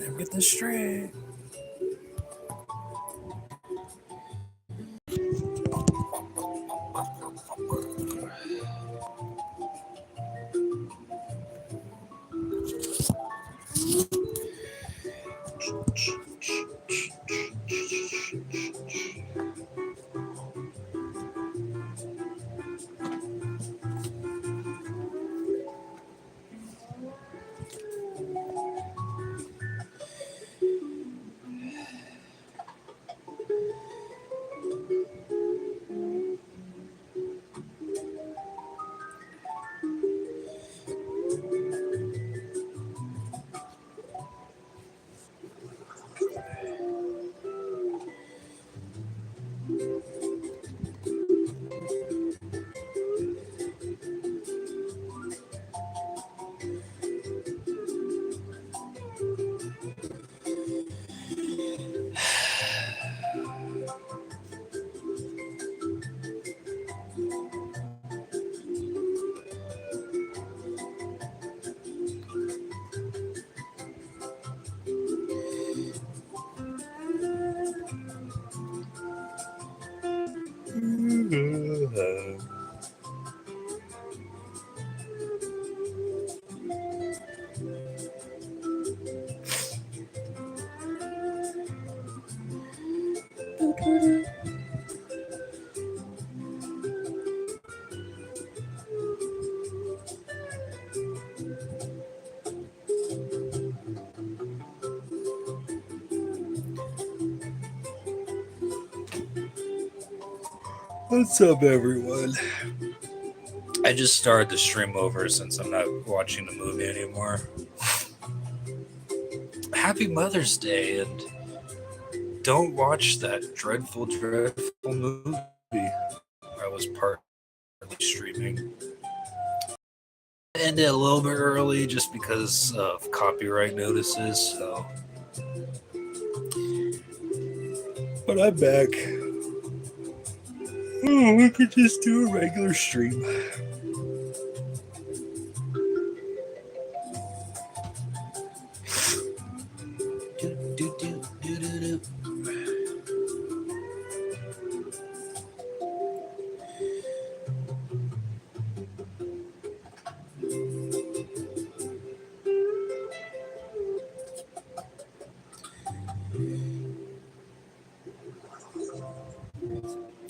Let me get this straight. What's up, everyone? I just started the stream over since I'm not watching the movie anymore. Happy Mother's Day, and don't watch that dreadful, dreadful movie I was partly streaming. Ended a little bit early just because of copyright notices, so. But I'm back. Oh, we could just do a regular stream.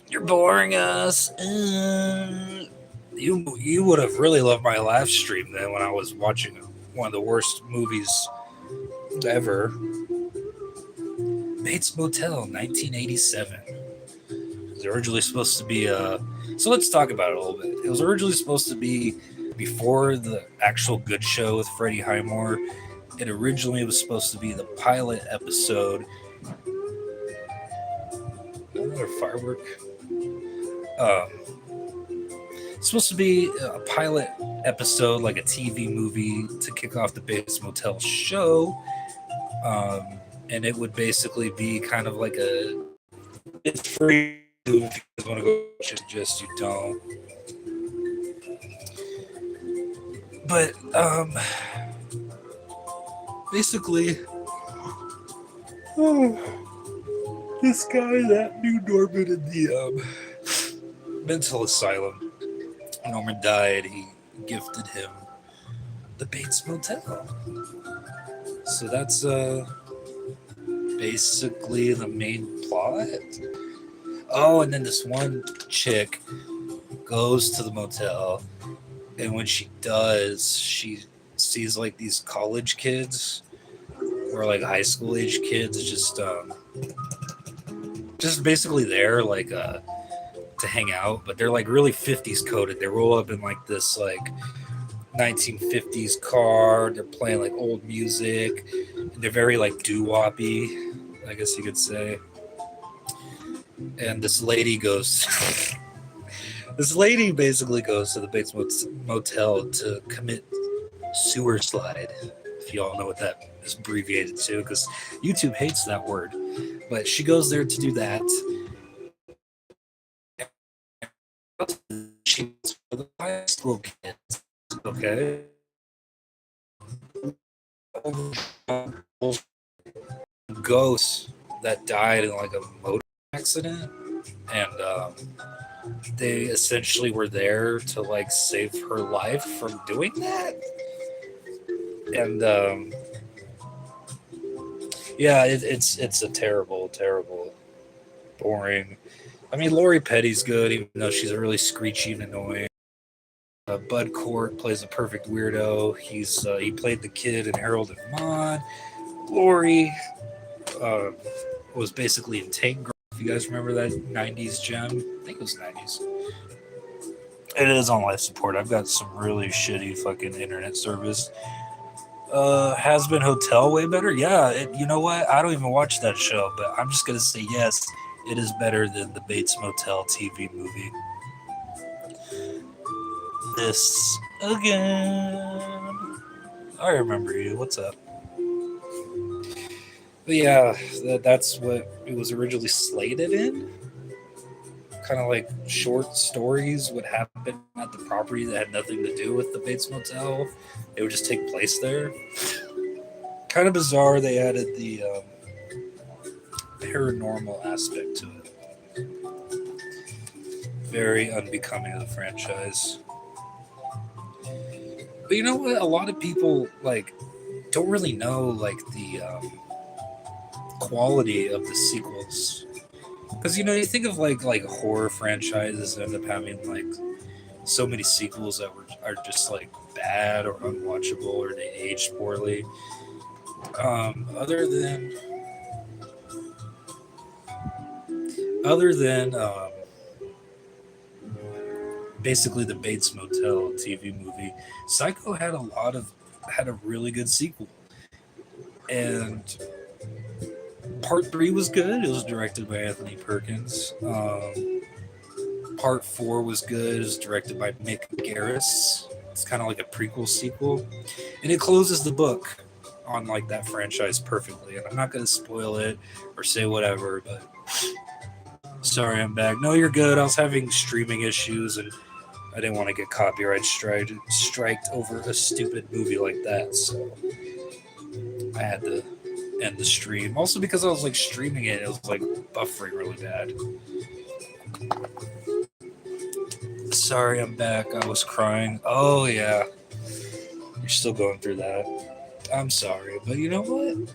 You're boring us. You would have really loved my live stream then when I was watching one of the worst movies ever. Bates Motel, 1987. It was originally supposed to be so let's talk about it a little bit. It was originally supposed to be before the actual Good Show with Freddie Highmore. It originally was supposed to be the pilot episode. Another firework. It's supposed to be a pilot episode, like a TV movie, to kick off the Bates Motel show. And it would basically be kind of like it's free if you guys want to go watch it, just you don't. But basically, this guy that knew Norman in the mental asylum, Norman died. He gifted him the Bates Motel. So that's basically the main plot. Oh, and then this one chick goes to the motel, and when she does, she sees like these college kids or like high school age kids just basically there like to hang out, but they're like really 50s coded. They roll up in like this like 1950s car. They're playing like old music, and they're very like doo-woppy, I guess you could say. And this lady basically goes to the Bates Motel to commit sewer slide, if you all know what that is abbreviated to, because YouTube hates that word. But she goes there to do that. She's for the high school kids, okay? ghosts that died in like a motor accident, and they essentially were there to like save her life from doing that. And yeah, it's a terrible, terrible, boring. I mean, Lori Petty's good, even though she's really screechy and annoying. Bud Cort plays a perfect weirdo. He played the kid in Harold and Maude. Lori uh, was basically in Tank Girl. If you guys remember that '90s gem, I think it was '90s. It is on life support. I've got some really shitty fucking internet service. Has been Hotel way better? Yeah, you know what? I don't even watch that show, but I'm just gonna say yes. It is better than the Bates Motel TV movie. This again. I remember you. What's up? But yeah, that's what it was originally slated in. Kind of like short stories would happen at the property that had nothing to do with the Bates Motel. It would just take place there. Kind of bizarre. They added the paranormal aspect to it. Very unbecoming of the franchise. But you know what? A lot of people like don't really know like the quality of the sequels, because you think of like horror franchises end up having like so many sequels that are just like bad or unwatchable or they aged poorly. Other than basically the Bates Motel TV movie, Psycho had a really good sequel, and Part 3 was good. It was directed by Anthony Perkins. Part 4 was good. It was directed by Mick Garris. It's kind of like a prequel sequel, and it closes the book on like that franchise perfectly. And I'm not going to spoil it or say whatever, but sorry, I'm back. No, you're good. I was having streaming issues, and I didn't want to get copyright striked over a stupid movie like that, so I had to end the stream. Also because I was like streaming it was like buffering really bad. Sorry, I'm back. I was crying. Oh yeah, you're still going through that. I'm sorry, but you know what?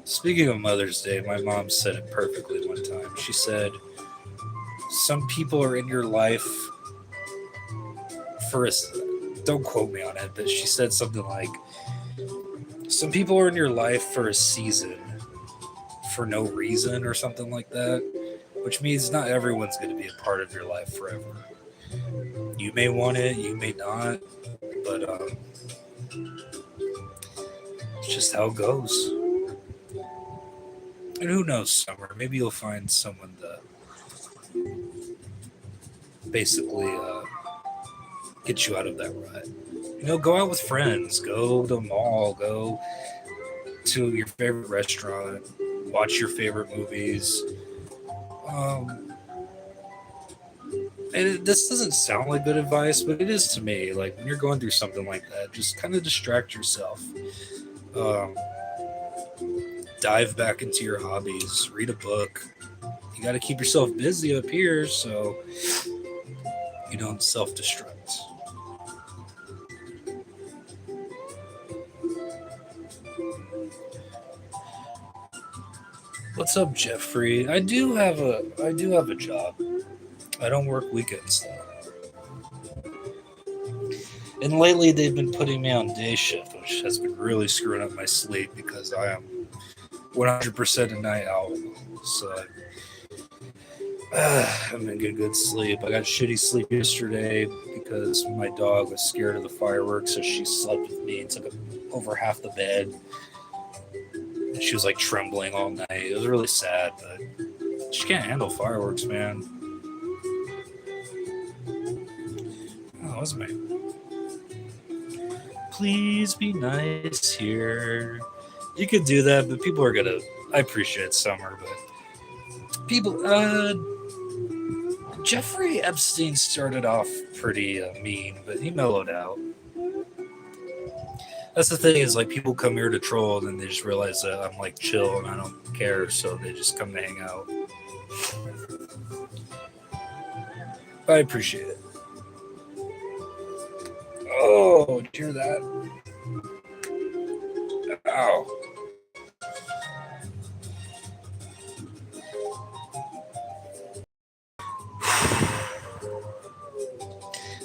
Speaking of Mother's Day, my mom said it perfectly one time. She said, some people are in your life for a... Don't quote me on it, but she said something like, some people are in your life for a season, for no reason, or something like that, which means not everyone's going to be a part of your life forever. You may want it, you may not, but it's just how it goes. And who knows, Summer? Maybe you'll find someone to basically get you out of that rut. Go out with friends, go to the mall, go to your favorite restaurant, watch your favorite movies. And this doesn't sound like good advice, but it is to me. Like when you're going through something like that, just kind of distract yourself. Dive back into your hobbies, read a book. You got to keep yourself busy up here so you don't self-destruct. What's up, Jeffrey? I do have a job. I don't work weekends though. And lately they've been putting me on day shift, which has been really screwing up my sleep because I am 100% a night owl. So I'm gonna get good sleep. I got shitty sleep yesterday because my dog was scared of the fireworks, so she slept with me and took over half the bed. And she was like trembling all night. It was really sad, but she can't handle fireworks, man. Oh, what's my... Please be nice here. You could do that, but people are gonna... I appreciate Summer, but people... Jeffrey Epstein started off pretty mean, but he mellowed out. That's the thing is like people come here to troll and then they just realize that I'm like chill and I don't care, so they just come to hang out. I appreciate it. Oh, did you hear that? Ow.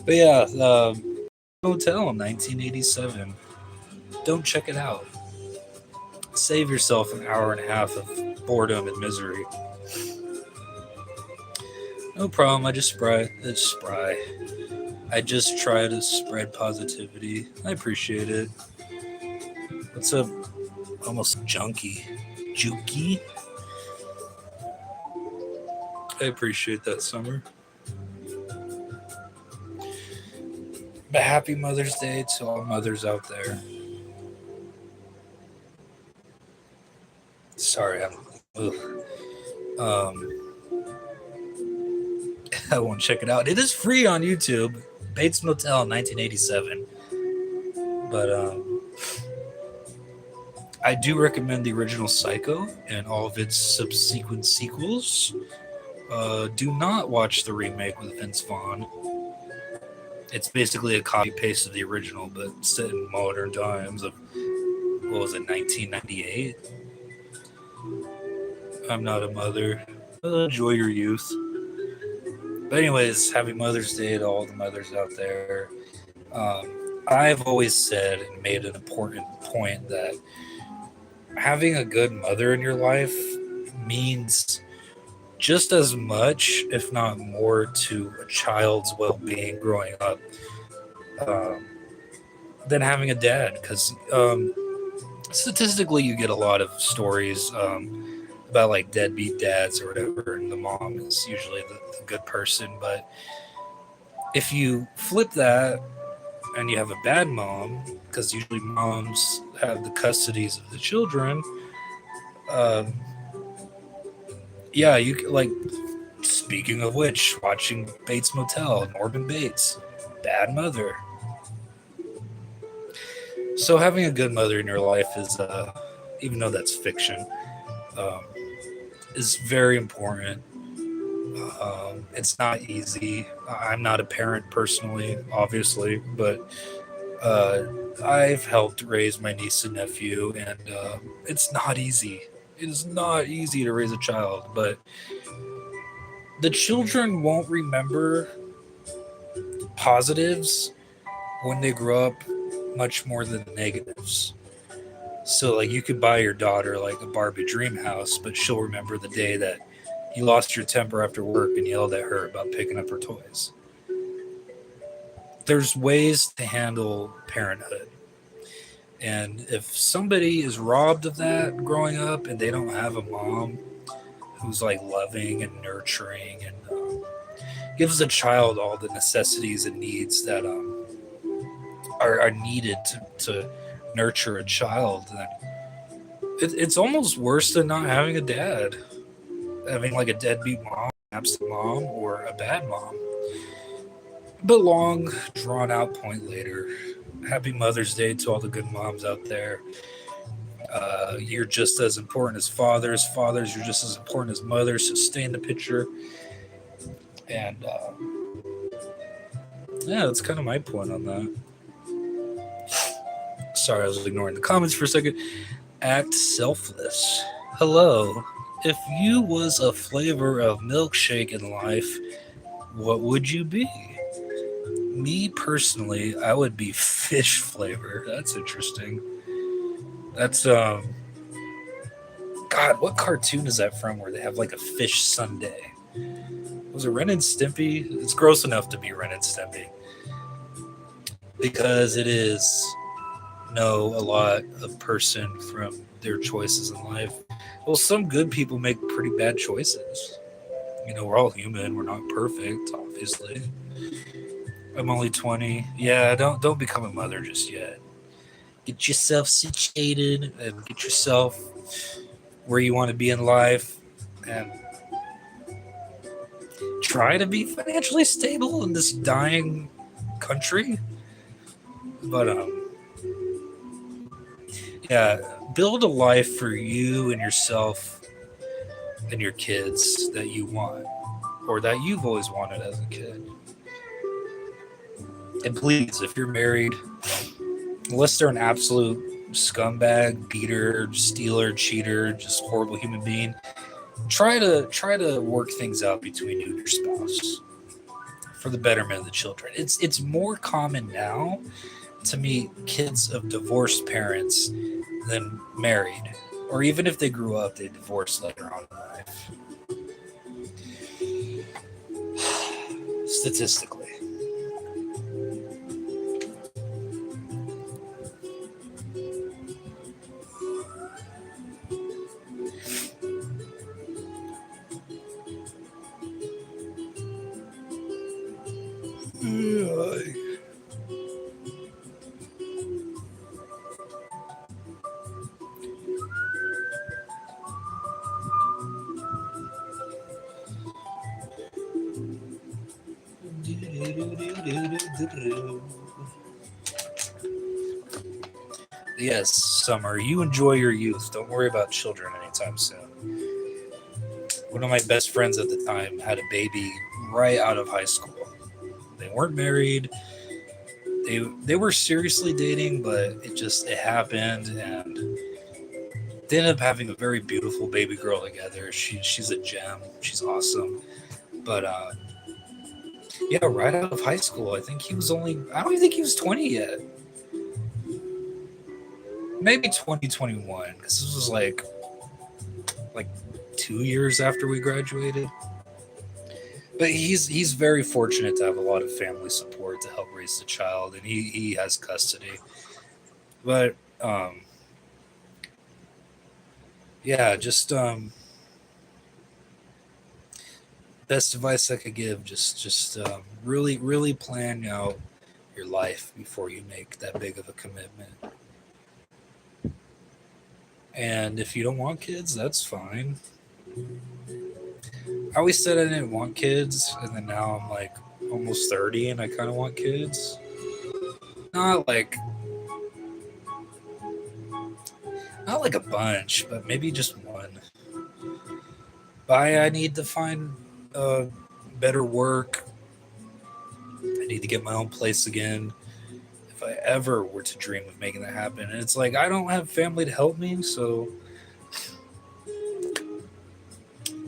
But yeah, Motel in 1987. Don't check it out. Save yourself an hour and a half of boredom and misery. No problem. I just I just try to spread positivity. I appreciate it. What's up? Almost junkie. Juki? I appreciate that, Summer. But happy Mother's Day to all mothers out there. Sorry, I won't check it out. It is free on YouTube. Bates Motel 1987. But I do recommend the original Psycho and all of its subsequent sequels. Do not watch the remake with Vince Vaughn. It's basically a copy paste of the original, but set in modern times of, what was it, 1998? I'm not a mother. Enjoy your youth. But anyways, happy Mother's Day to all the mothers out there. I've always said and made an important point that having a good mother in your life means just as much, if not more, to a child's well-being growing up than having a dad. Because statistically, you get a lot of stories about like deadbeat dads or whatever, and the mom is usually the good person. But if you flip that and you have a bad mom, because usually moms have the custodies of the children, yeah, you like. Speaking of which, watching Bates Motel, Norman Bates, bad mother. So having a good mother in your life is, even though that's fiction, is very important. It's not easy. I'm not a parent personally, obviously, but I've helped raise my niece and nephew, and it's not easy. It is not easy to raise a child, but the children won't remember positives when they grow up much more than the negatives. So, like, you could buy your daughter like a Barbie dream house, but she'll remember the day that you lost your temper after work and yelled at her about picking up her toys. There's ways to handle parenthood. And if somebody is robbed of that growing up and they don't have a mom who's like loving and nurturing and gives the child all the necessities and needs that are needed to nurture a child, then it's almost worse than not having a dad. Having like a deadbeat mom, absent mom, or a bad mom. But long, drawn out point later. Happy Mother's Day to all the good moms out there. You're just as important as fathers. Fathers, you're just as important as mothers. So stay in the picture. And yeah, that's kind of my point on that. Sorry, I was ignoring the comments for a second. Act selfless. Hello. If you was a flavor of milkshake in life, what would you be? Me personally, I would be fish flavor. That's interesting. That's God, what cartoon is that from where they have like a fish sundae? Was it Ren and Stimpy? It's gross enough to be Ren and Stimpy. Because it is know a lot of person from their choices in life. Well, some good people make pretty bad choices. You know, we're all human. We're not perfect, obviously. I'm only 20. Yeah, don't become a mother just yet. Get yourself situated and get yourself where you want to be in life, and try to be financially stable in this dying country. But Yeah, build a life for you and yourself and your kids that you want or that you've always wanted as a kid. And please, if you're married, unless they're an absolute scumbag, beater, stealer, cheater, just horrible human being, try to work things out between you and your spouse for the betterment of the children. It's more common now to meet kids of divorced parents than married, or even if they grew up, they divorced later on in life. Statistically. Yes, Summer, you enjoy your youth. Don't worry about children anytime soon. One of my best friends at the time had a baby right out of high school. They weren't married. They were seriously dating, but it happened, and they ended up having a very beautiful baby girl together. She's a gem. She's awesome. But yeah, right out of high school. I don't even think he was 20 yet. Maybe 2021, because this was like 2 years after we graduated. But he's very fortunate to have a lot of family support to help raise the child, and he has custody. But yeah, just best advice I could give: just really plan out your life before you make that big of a commitment. And if you don't want kids, that's fine. I always said I didn't want kids, and then now I'm like almost 30, and I kind of want kids. Not like not like a bunch, but maybe just one. But I need to find uh, better work. I need to get my own place again. If I ever were to dream of making that happen, and it's like I don't have family to help me, so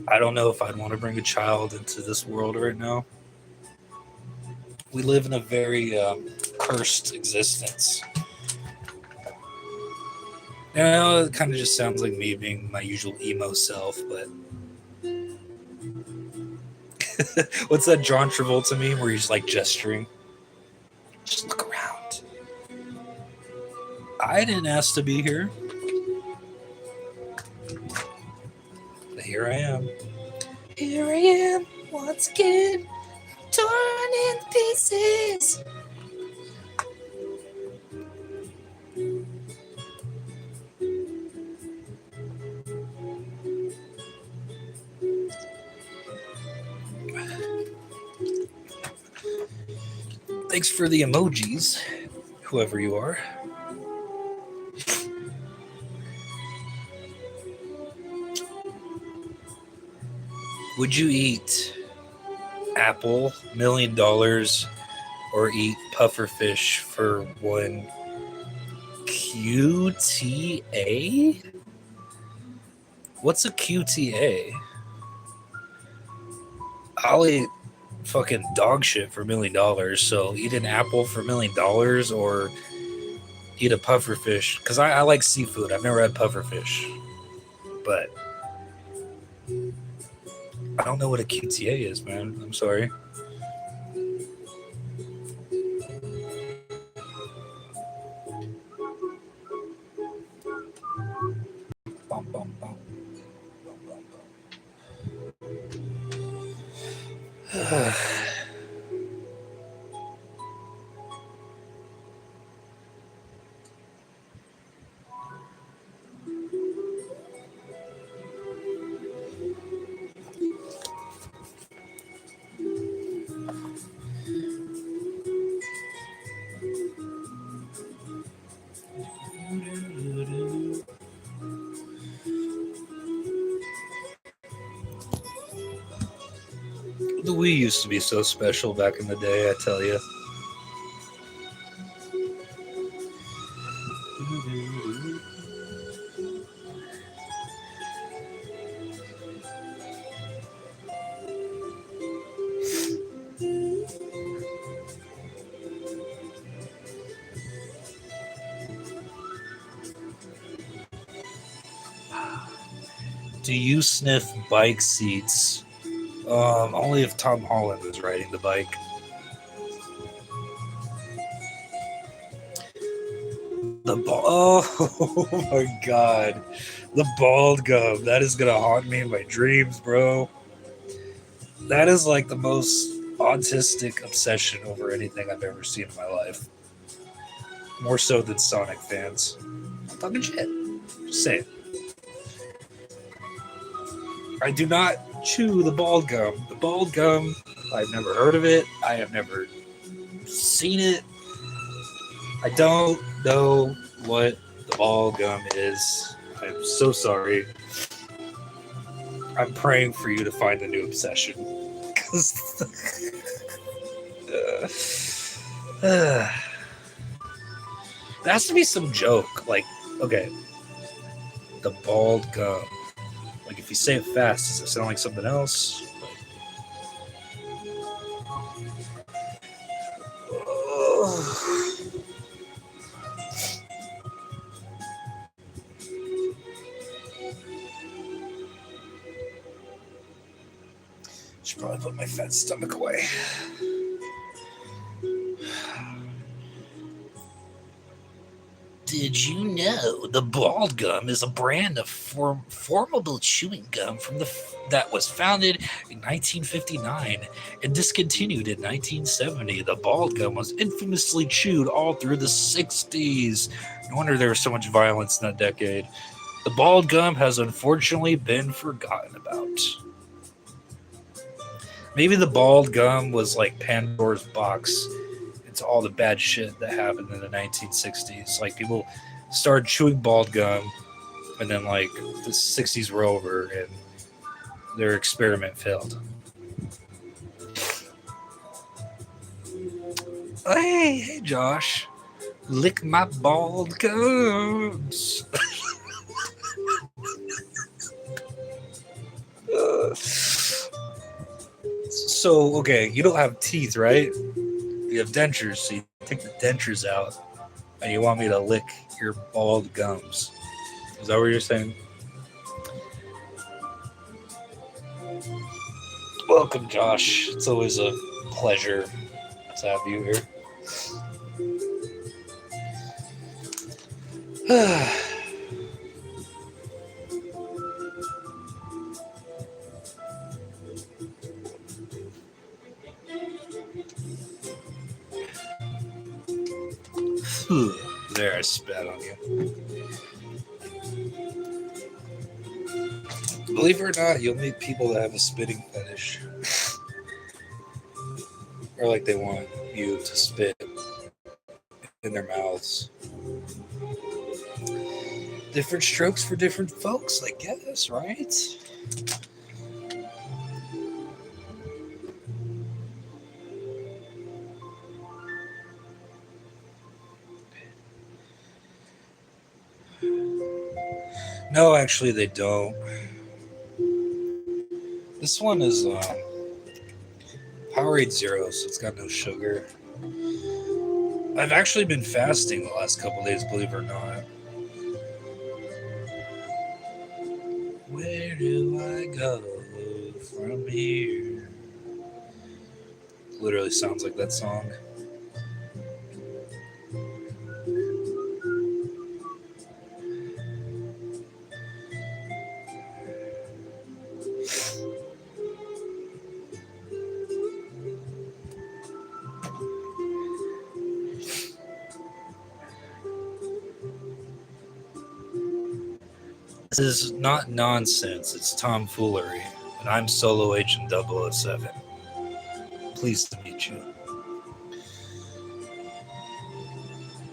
I don't know if I'd want to bring a child into this world right now. We live in a very cursed existence. And I know it kind of just sounds like me being my usual emo self, but what's that John Travolta meme where he's like gesturing? Just look around. I didn't ask to be here, but here I am. Here I am once again, torn in pieces. Thanks for the emojis, whoever you are. Would you eat apple $1 million or eat pufferfish for one QTA? What's a QTA? I'll eat fucking dog shit for $1 million. So eat an apple for $1 million or eat a pufferfish. Because I like seafood. I've never had pufferfish. But I don't know what a QTA is, man. I'm sorry. Bum, bum, bum. The Wii used to be so special back in the day, I tell you. Do you sniff bike seats? Only if Tom Holland is riding the bike. Oh my god. The bald gum. That is gonna haunt me in my dreams, bro. That is like the most autistic obsession over anything I've ever seen in my life. More so than Sonic fans. I'm talking shit. Just saying. I do not chew the bald gum. The bald gum, I've never heard of it. I have never seen it. I don't know what the bald gum is. I'm so sorry. I'm praying for you to find a new obsession. There has to be some joke. Like, okay, the bald gum. Like, if you say it fast, does it sound like something else? Should probably put my fat stomach away. Did you know the bald gum is a brand of formable chewing gum that was founded in 1959 and discontinued in 1970? The bald gum was infamously chewed all through the 60s. No wonder there was so much violence in that decade. The bald gum has unfortunately been forgotten about. Maybe the bald gum was like Pandora's box to all the bad shit that happened in the 1960s. Like, people started chewing bald gum, and then like the 60s were over and their experiment failed. Hey Josh, lick my bald gums. So, okay, you don't have teeth, right? You have dentures, so you take the dentures out, and you want me to lick your bald gums. Is that what you're saying? Welcome, Josh. It's always a pleasure to have you here. There, I spat on you. Believe it or not, you'll meet people that have a spitting fetish. Or like they want you to spit in their mouths. Different strokes for different folks, I guess, right? No, actually, they don't. This one is Powerade Zero, so it's got no sugar. I've actually been fasting the last couple days, believe it or not. Where do I go from here? Literally sounds like that song. This is not nonsense, it's tomfoolery, and I'm Solo Agent 007. Pleased to meet you.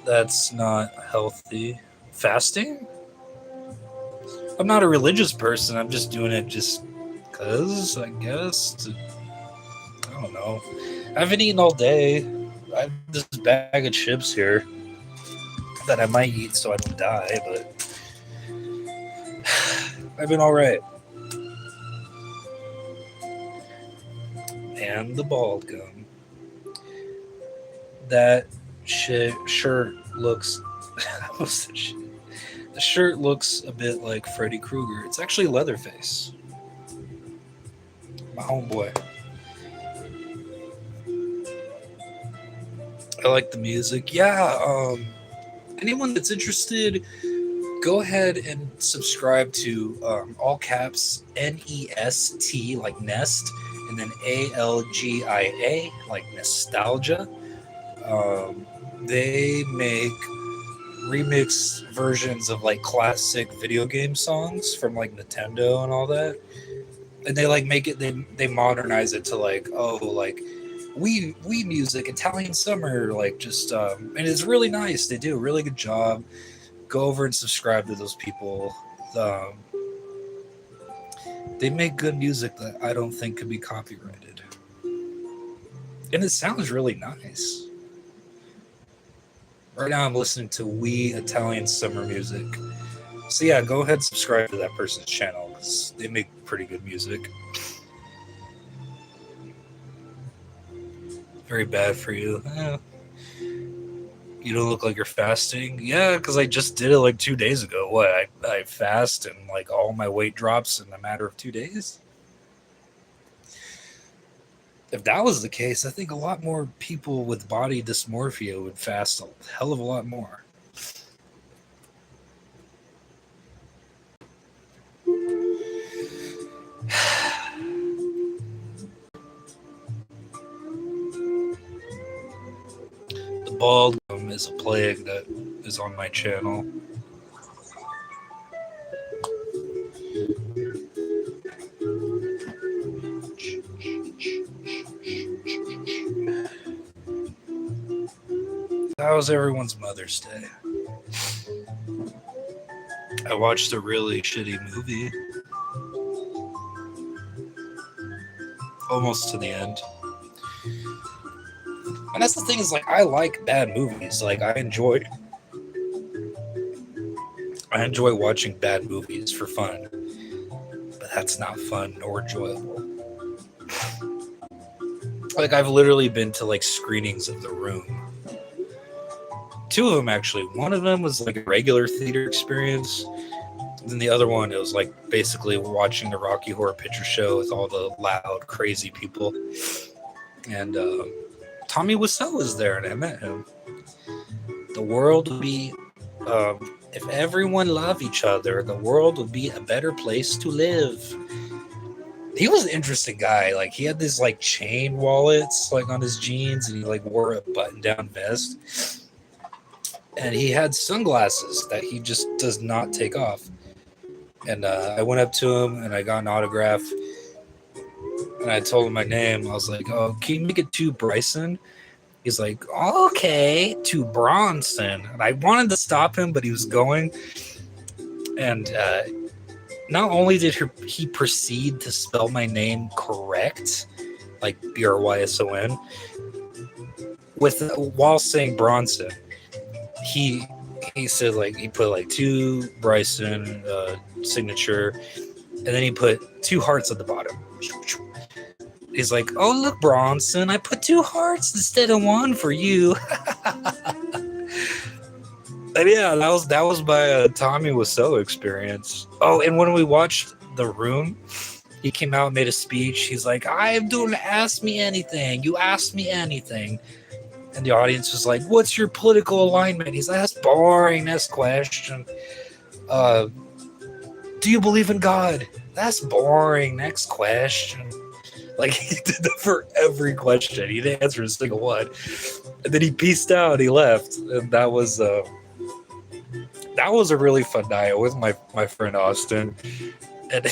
That's not healthy. Fasting? I'm not a religious person, I'm just doing it just because, I guess. don't know. I haven't eaten all day. I have this bag of chips here that I might eat so I don't die, but I've been all right. And the bald gum. That shirt looks. The shirt looks a bit like Freddy Krueger. It's actually Leatherface, my homeboy. I like the music. Yeah. Anyone that's interested, go ahead and subscribe to all caps NEST like Nest, and then ALGIA like nostalgia. They make remix versions of like classic video game songs from like Nintendo and all that, and they like make it. They modernize it to like like we music, Italian summer, like just and it's really nice. They do a really good job. Go over and subscribe to those people. They make good music that I don't think could be copyrighted, and it sounds really nice. Right now I'm listening to Italian summer music. So yeah, go ahead and subscribe to that person's channel because they make pretty good music. Very bad for you. You don't look like you're fasting. Yeah, because I just did it like 2 days ago. What? I fast and like all my weight drops in a matter of 2 days? If that was the case, I think a lot more people with body dysmorphia would fast a hell of a lot more. The bald gum is a plague that is on my channel. How was everyone's Mother's Day? I watched a really shitty movie. Almost to the end. And that's the thing is, like, I like bad movies. Like, I enjoy watching bad movies for fun. But that's not fun nor enjoyable. Like, I've literally been to, like, screenings of The Room. 2 of them, actually. One of them was, like, a regular theater experience. And then the other one, it was, like, basically watching the Rocky Horror Picture Show with all the loud, crazy people. And, Tommy Wiseau was there, and I met him. The world would be, if everyone loved each other, the world would be a better place to live. He was an interesting guy. Like, he had these, like, chain wallets, like, on his jeans, and he, like, wore a button-down vest. And he had sunglasses that he just does not take off. And I went up to him, and I got an autograph. And I told him my name. I was like, "Oh, can you make it to Bryson?" He's like, "Okay, to Bronson." And I wanted to stop him, but he was going. And not only did he proceed to spell my name correct, like Bryson, while saying Bronson, he said, like, he put like to Bryson signature, and then he put 2 hearts at the bottom. He's like, "Oh, look, Bronson, I put 2 hearts instead of 1 for you." And yeah, that was my Tommy Wiseau experience. Oh, and when we watched The Room, he came out and made a speech. He's like, "I don't ask me anything. You ask me anything." And the audience was like, "What's your political alignment?" He's like, "That's boring. Next question. Do you believe in God?" "That's boring. Next question." Like, he did that for every question. He didn't answer a single one. And then he peaced out. He left. And that was a really fun night with my friend Austin. And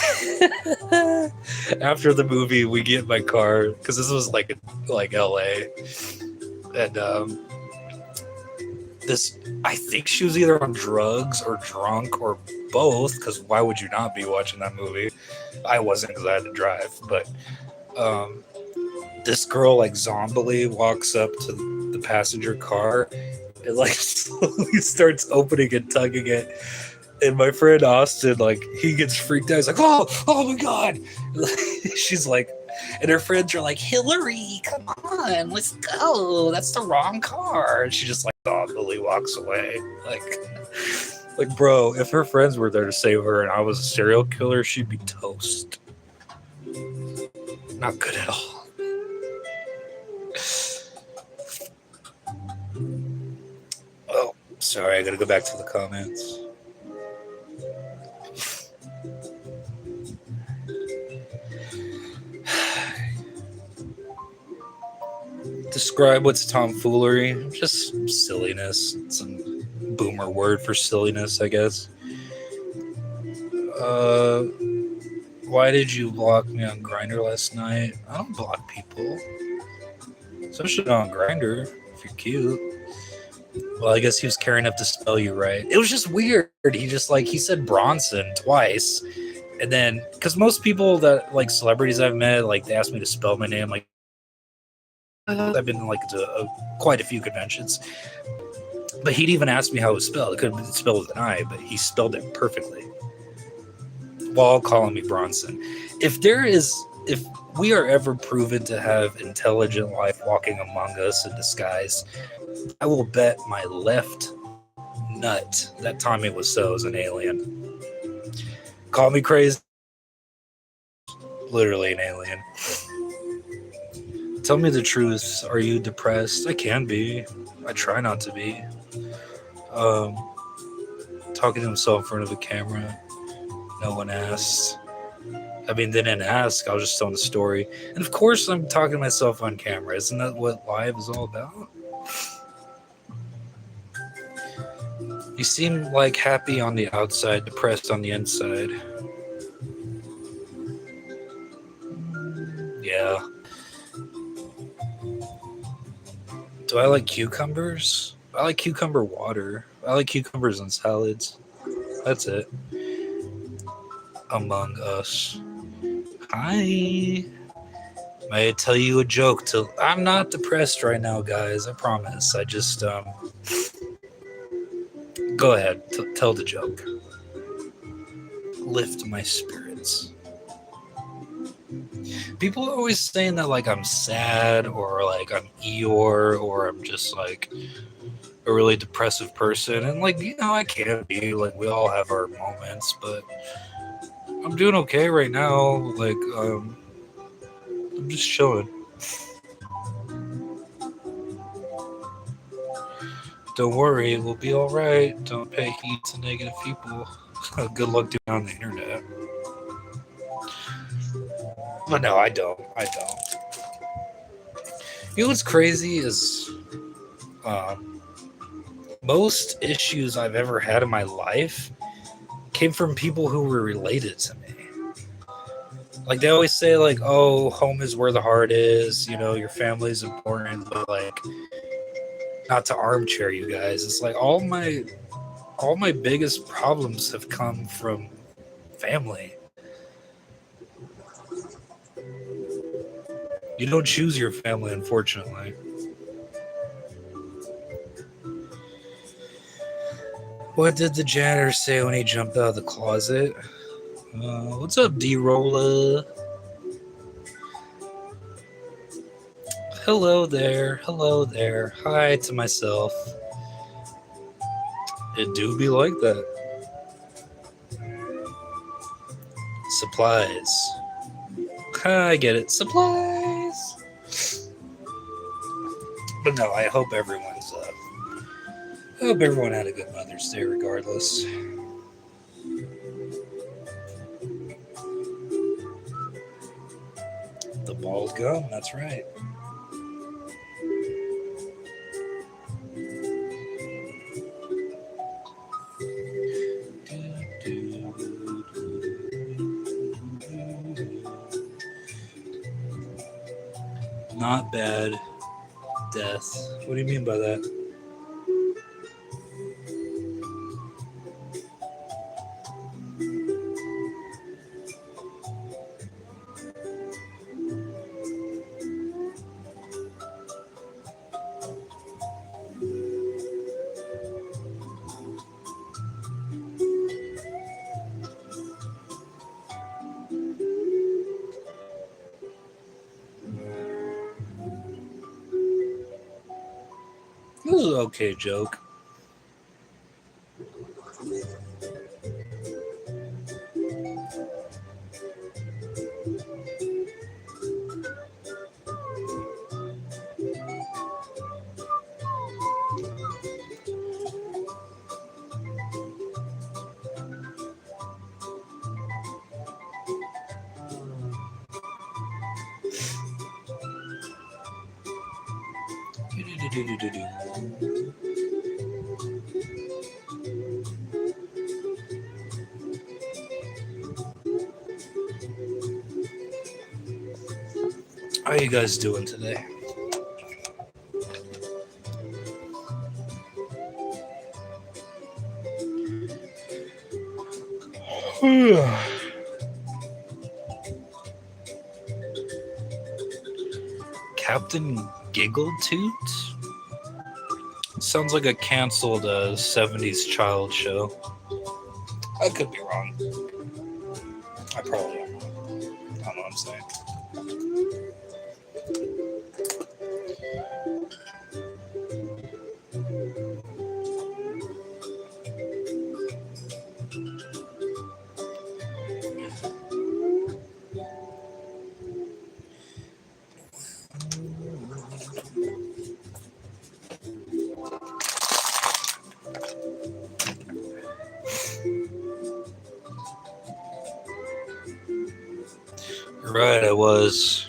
after the movie, we get in my car, because this was like LA. And I think she was either on drugs or drunk or both, because why would you not be watching that movie? I wasn't, because I had to drive. But this girl like zombily walks up to the passenger car and like slowly starts opening and tugging it. And my friend Austin, like, he gets freaked out. He's like, oh my God. She's like, and her friends are like, Hillary, come on, let's go. That's the wrong car. And she just like zombily walks away. Like, bro, if her friends were there to save her and I was a serial killer, she'd be toast. Not good at all. Oh, sorry, I gotta go back to the comments. Describe what's tomfoolery. Just silliness. Some boomer word for silliness, I guess. Why did you block me on Grindr last night? I don't block people. Especially not on Grindr, if you're cute. Well, I guess he was caring enough to spell you right. It was just weird. He said Bronson twice. And then, because most people that, like, celebrities I've met, like, they ask me to spell my name, like, I've been, like, to quite a few conventions. But he'd even ask me how it was spelled. It could have been spelled with an I, but he spelled it perfectly. While calling me Bronson. If we are ever proven to have intelligent life walking among us in disguise, I will bet my left nut that Tommy Wiseau is an alien. Call me crazy. Literally an alien. Tell me the truth. Are you depressed? I can be. I try not to be. Talking to himself in front of the camera. No one asked. I mean, they didn't ask. I was just telling the story. And of course, I'm talking to myself on camera. Isn't that what live is all about? You seem like happy on the outside, depressed on the inside. Yeah. Do I like cucumbers? I like cucumber water. I like cucumbers on salads. That's it. Among Us. Hi. May I tell you a joke? I'm not depressed right now, guys. I promise. I just, go ahead. Tell the joke. Lift my spirits. People are always saying that, like, I'm sad or, like, I'm Eeyore or I'm just, like, a really depressive person. And, like, I can be. Like, we all have our moments, but I'm doing okay right now. Like, I'm just chilling. Don't worry, we'll be all right. Don't pay heed to negative people. Good luck doing it on the internet. But no, I don't. You know what's crazy is most issues I've ever had in my life came from people who were related to me. Like, they always say, like, oh, home is where the heart is, your family's important, but, like, not to armchair you guys. It's like all my biggest problems have come from family. You don't choose your family, unfortunately. What did the janitor say when he jumped out of the closet? What's up, D-Rolla? Hello there. Hi to myself. It do be like that. Supplies. I get it. Supplies. But no, I hope everyone had a good Mother's Day regardless. The bald gum, that's right. Not bad death. What do you mean by that? It was an okay joke. How you guys doing today? Captain Giggletooth? Sounds like a canceled 70s child show. I could be wrong. I probably am. I don't know what I'm saying. Right, I was.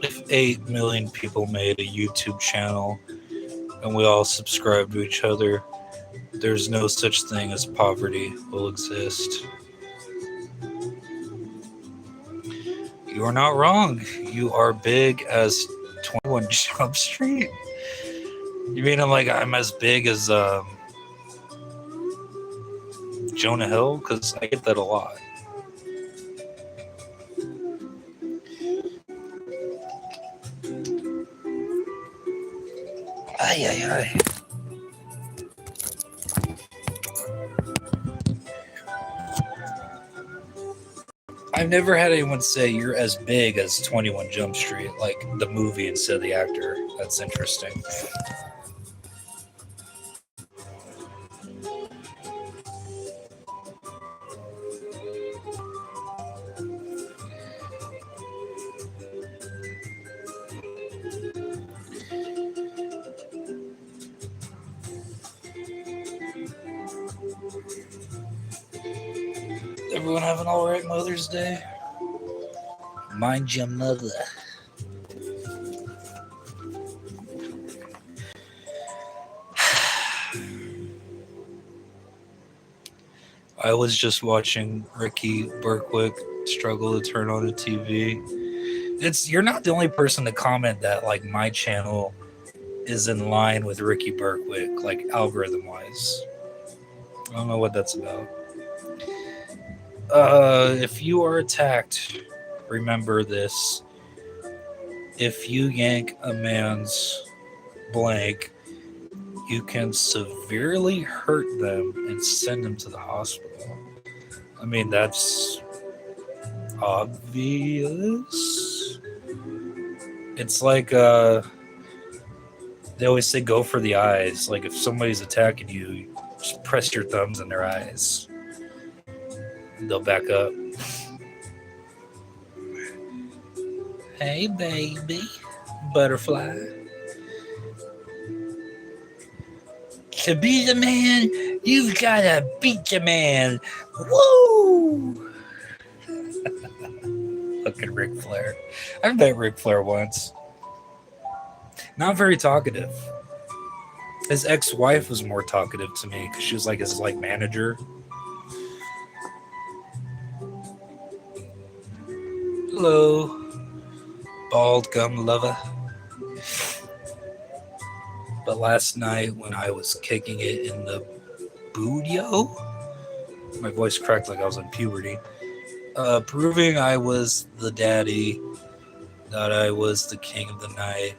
If 8 million people made a YouTube channel and we all subscribe to each other, there's no such thing as poverty will exist. You are not wrong. You are big as 21 Jump Street. You mean I'm as big as Jonah Hill? Because I get that a lot. Ay, ay, ay. I've never had anyone say you're as big as 21 Jump Street, like the movie instead of the actor. That's interesting. Everyone have an alright Mother's Day? Mind your mother. I was just watching Ricky Berkwick struggle to turn on the TV. You're not the only person to comment that like my channel is in line with Ricky Berkwick, like algorithm wise. I don't know what that's about. If you are attacked, remember this. If you yank a man's blank, you can severely hurt them and send them to the hospital. I mean, that's obvious. It's like they always say go for the eyes. Like if somebody's attacking you, just press your thumbs in their eyes. They'll back up. Hey, baby. Butterfly. To be the man, you've got to beat the man. Woo! Flair. I've met Ric Flair once. Not very talkative. His ex-wife was more talkative to me because she was like his manager. Hello, bald gum lover. But last night when I was kicking it in the boodio, my voice cracked like I was in puberty. Proving I was the daddy, that I was the king of the night.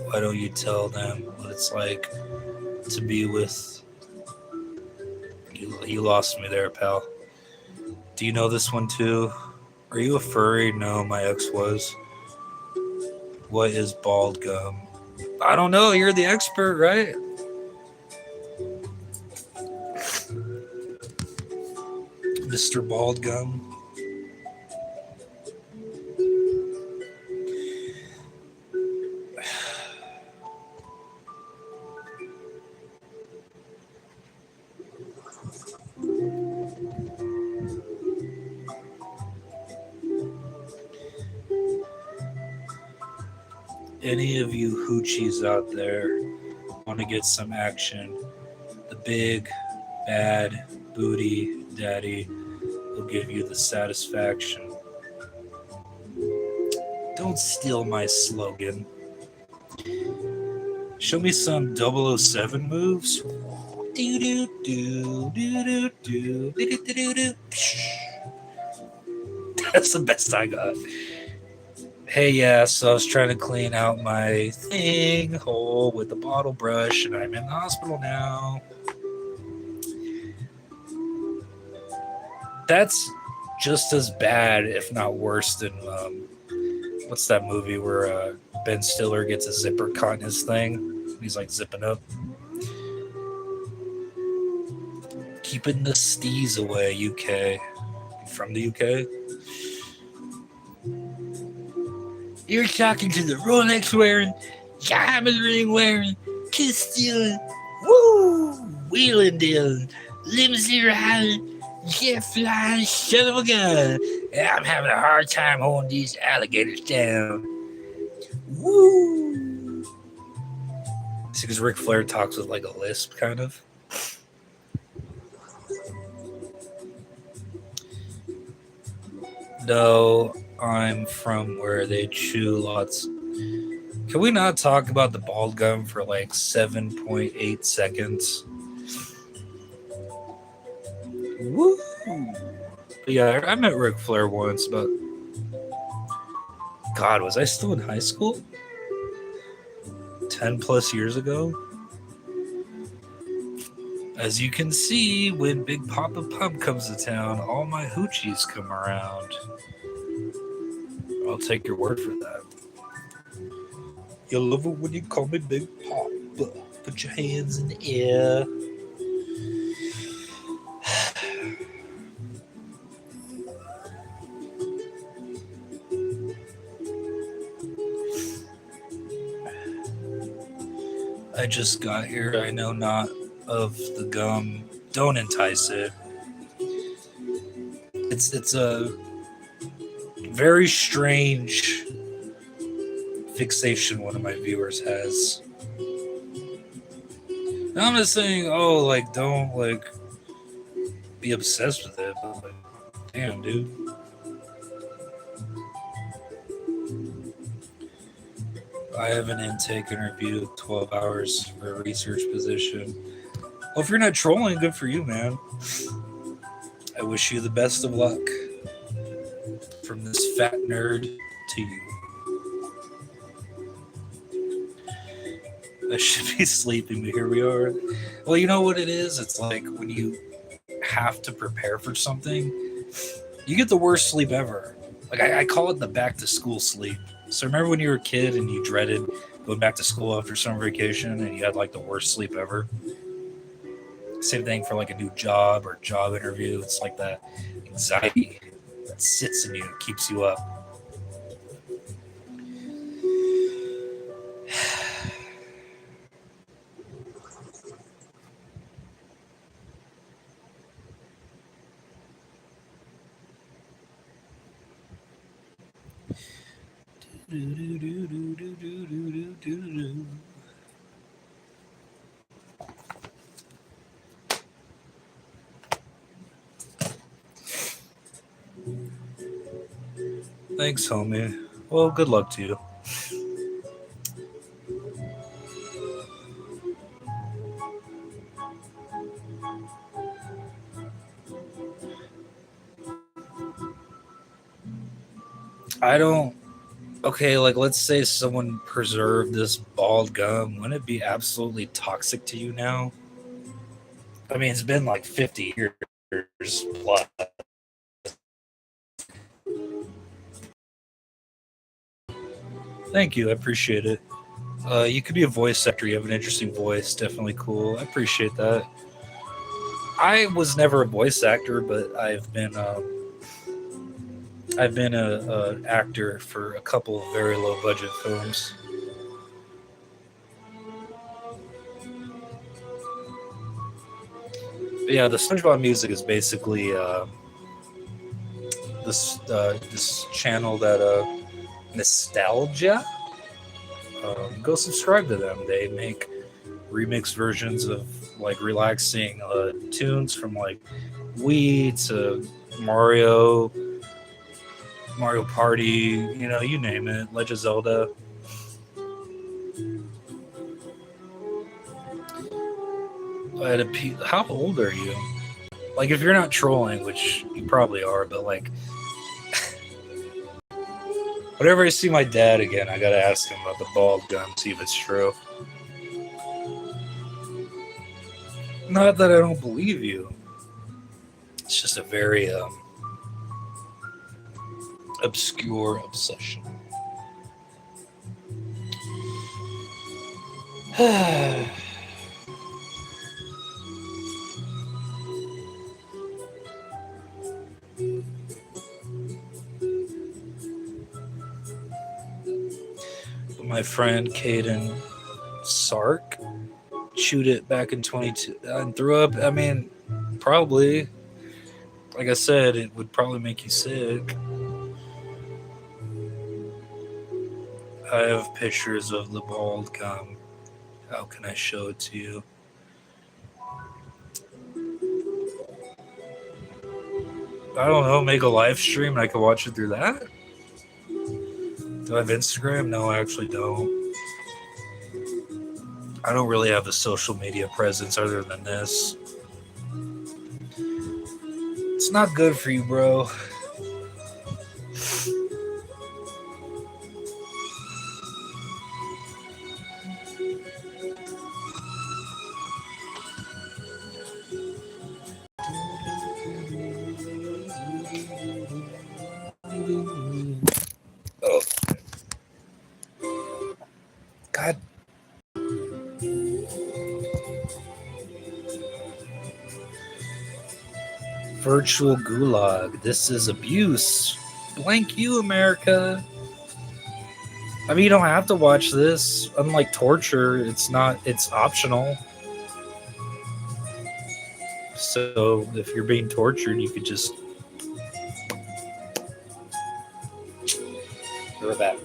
Why don't you tell them what it's like to be with you? You lost me there, pal. Do you know this one too? Are you a furry? No, my ex was. What is bald gum? I don't know. You're the expert, right? Mr. Bald Gum. Any of you hoochies out there want to get some action, the big, bad booty daddy will give you the satisfaction. Don't steal my slogan. Show me some 007 moves. That's the best I got. Hey, yeah, so I was trying to clean out my thing hole with the bottle brush, and I'm in the hospital now. That's just as bad, if not worse, than what's that movie where Ben Stiller gets a zipper caught in his thing? He's like zipping up. Keeping the steez away, UK. From the UK? You're talking to the Rolex wearing, diamond ring wearing, kiss stealing, woo, wheeling dealing, limousine riding, jet flying, son of a gun. And I'm having a hard time holding these alligators down. Woo. See, because Ric Flair talks with like a lisp, kind of. No, I'm from where they chew lots. Can we not talk about the bald gum for like 7.8 seconds? Woo! But yeah, I met Ric Flair once, but God, was I still in high school? 10 plus years ago? As you can see, when Big Papa Pump comes to town, all my hoochies come around. I'll take your word for that. You love it when you call me Big Papa. Put your hands in the air. I just got here. I know not of the gum. Don't entice it. It's a very strange fixation one of my viewers has. Now I'm not saying, oh, like, don't, like, be obsessed with it, but, like, damn, dude. I have an intake interview 12 hours for a research position. Well, if you're not trolling, good for you, man. I wish you the best of luck. From this fat nerd to you. I should be sleeping, but here we are. Well, you know what it is? It's like when you have to prepare for something, you get the worst sleep ever. Like I call it the back to school sleep. So remember when you were a kid and you dreaded going back to school after summer vacation and you had like the worst sleep ever? Same thing for like a new job or job interview. It's like that anxiety that sits in you and keeps you up. Thanks, homie. Well, good luck to you. I don't. Okay, like let's say someone preserved this bald gum. Wouldn't it be absolutely toxic to you now? I mean, it's been like 50 years plus. Thank you. I appreciate it. You could be a voice actor. You have an interesting voice. Definitely cool. I appreciate that. I was never a voice actor, but I've been a actor for a couple of very low budget films. But yeah, the SpongeBob music is basically this channel that nostalgia. Go subscribe to them. They make remix versions of like relaxing tunes from like Wii to Mario, Mario Party, you know, you name it, Legend of Zelda. How old are you? Like, if you're not trolling, which you probably are, but like, whenever I see my dad again, I gotta ask him about the bald gun, see if it's true. Not that I don't believe you. It's just a very obscure obsession. My friend Caden Sark chewed it back in 22 and threw up. I mean, probably. Like I said, it would probably make you sick. I have pictures of the bald gum. How can I show it to you? I don't know. Make a live stream and I can watch it through that? Do I have Instagram? No, I actually don't. I don't really have a social media presence other than this. It's not good for you, bro. Oh, God. Virtual gulag. This is abuse. Blank you, America. I mean, you don't have to watch this. Unlike torture, it's optional. So if you're being tortured, you could just do it back.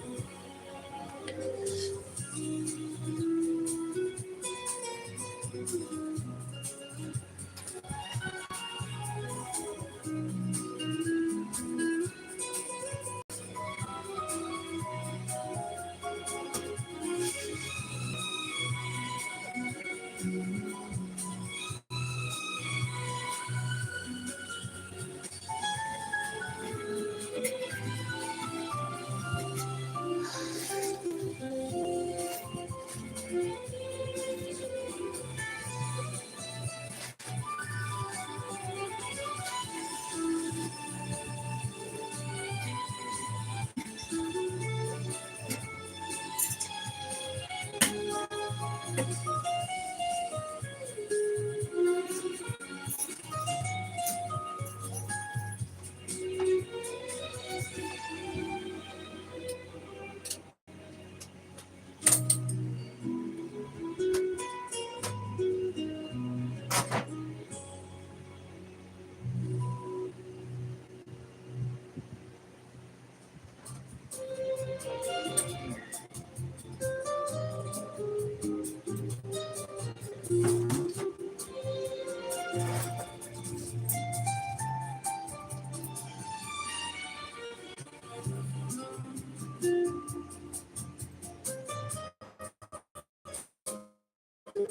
Guys,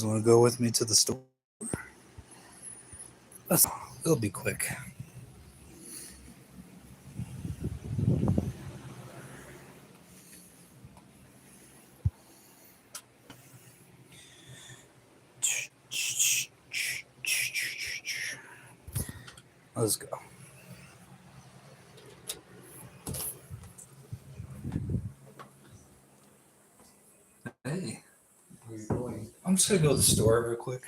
want to go with me to the store? It'll be quick. Let's go. Hey. Where are you going? I'm just going to go to the store real quick.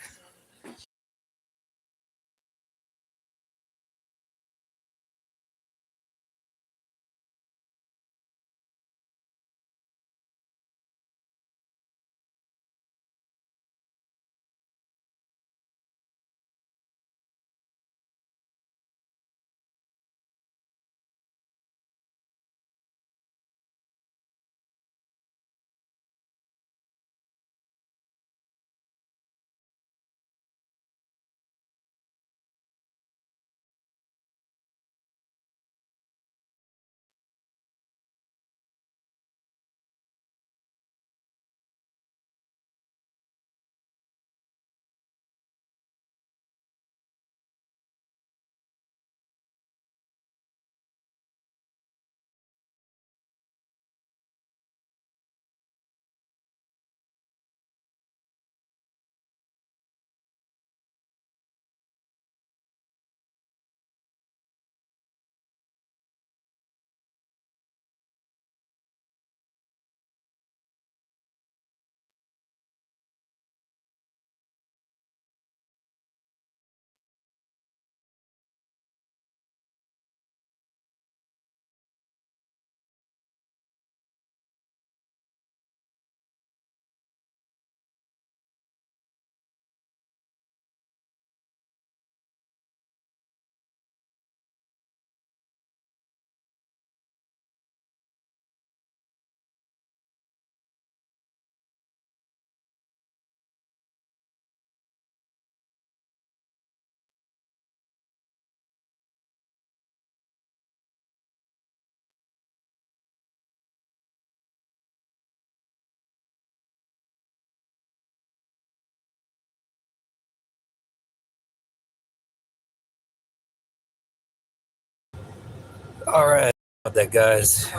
All right. About that, guys.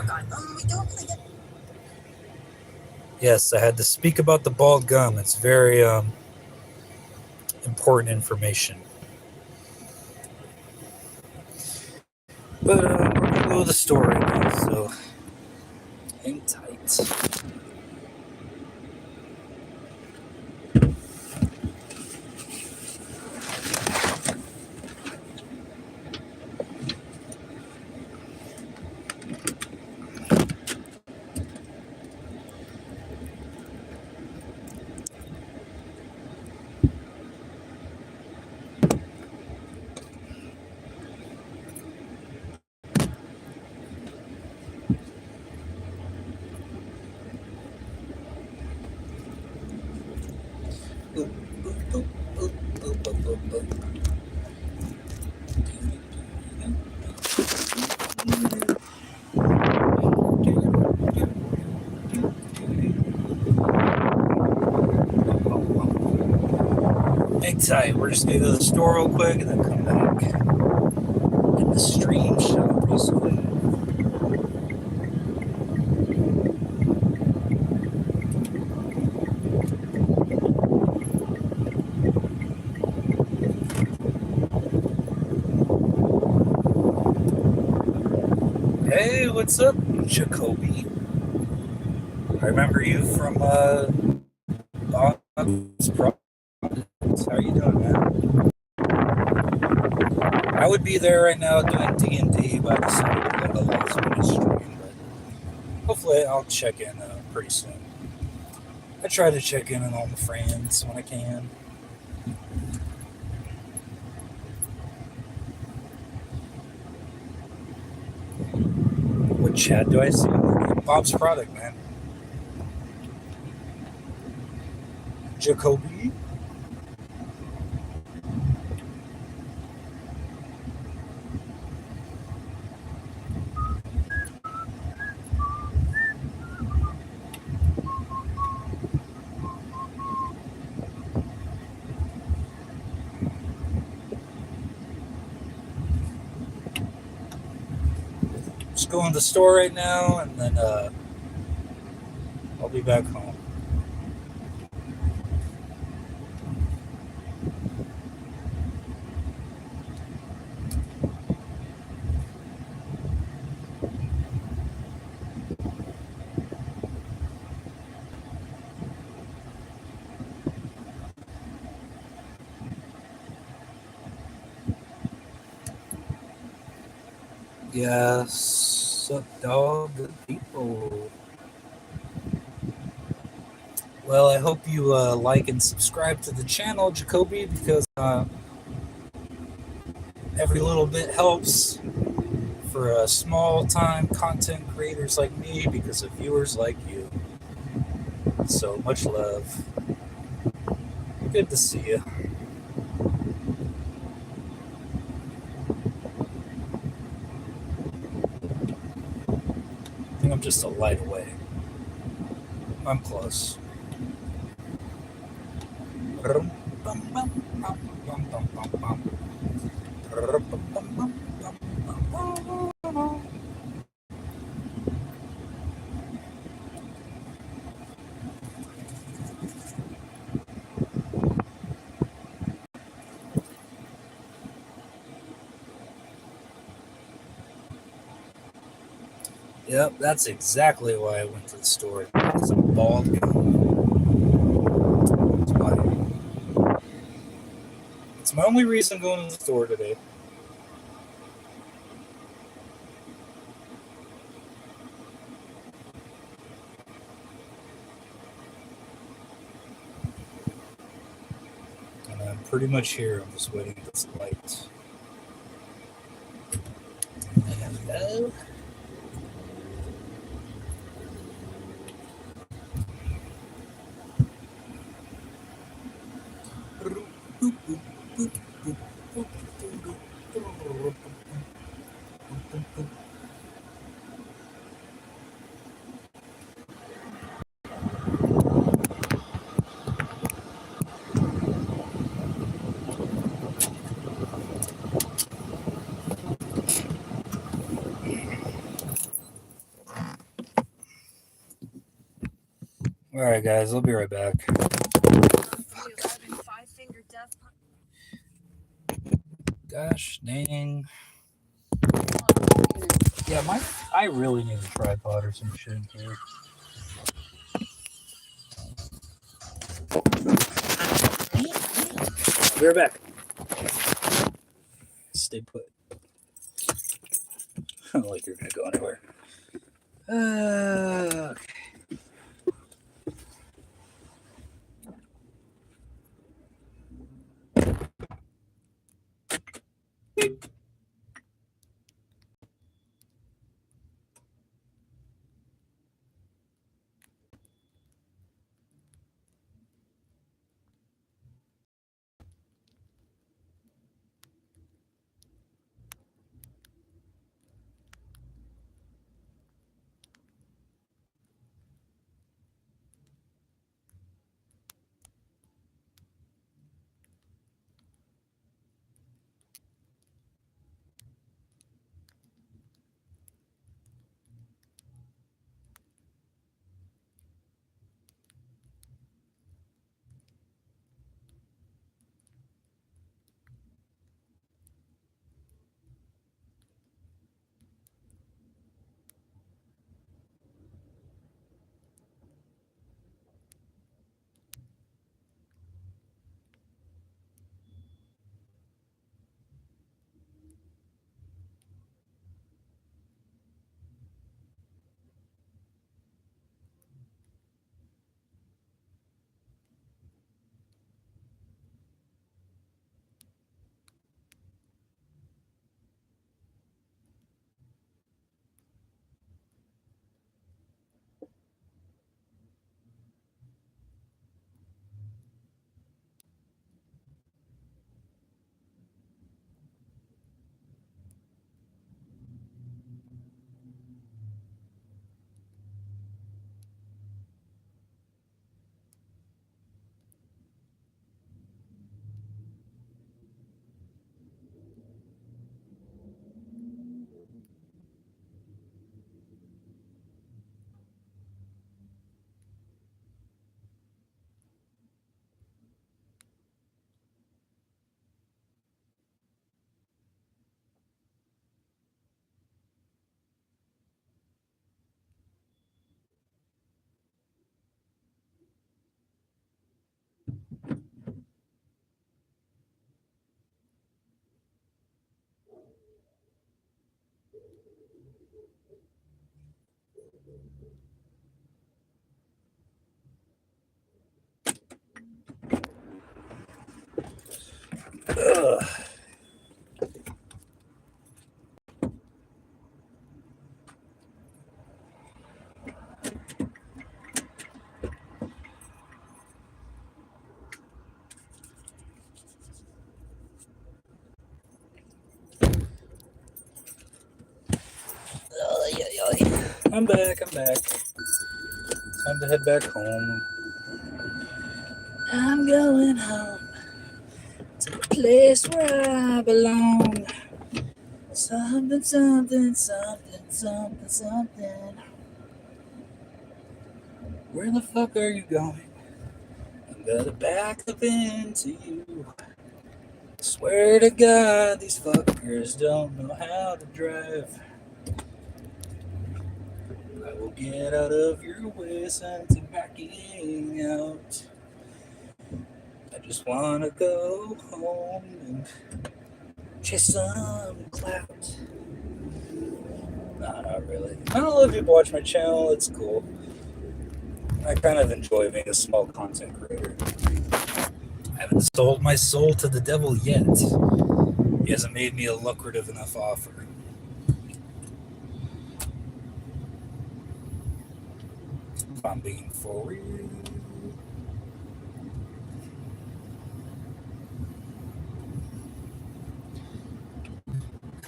Yes, I had to speak about the bald gum. It's very important information. But we're going to go to the store right now, so hang tight. tight. We're just gonna go to the store real quick and then come back. Get the stream shot real quick. Hey, what's up, Jacoby? I remember you from Bob's Providence. How you doing, man? I would be there right now doing D&D, but I decided to go to last minute stream. But hopefully, I'll check in pretty soon. I try to check in on all my friends when I can. What chat do I see? Bob's Product, man. Jacoby. Just going to the store right now, and then I'll be back home. Yes, dog, good people. Well, I hope you like and subscribe to the channel, Jacoby, because every little bit helps for small-time content creators like me because of viewers like you. So much love. Good to see you. I think I'm just a light away. I'm close. Yep, that's exactly why I went to the store. It's a bald It's my only reason going to the store today. And I'm pretty much here. I'm just waiting for this light. Hello? All right, guys, I'll be right back. Gosh dang. Yeah, I really need a tripod or some shit here. Be right back. Stay put. I don't like you're gonna go anywhere. Okay. Ugh. I'm back. Time to head back home. I'm going home to the place where I belong. Something, something, something, something, something. Where the fuck are you going? I'm gonna back up into you. Swear to God, these fuckers don't know how to drive. I will get out of your way since I'm backing out. I just wanna go home and chase some clout. Nah, not really. I don't know if people watch my channel, it's cool. I kind of enjoy being a small content creator. I haven't sold my soul to the devil yet. He hasn't made me a lucrative enough offer. If I'm being for real.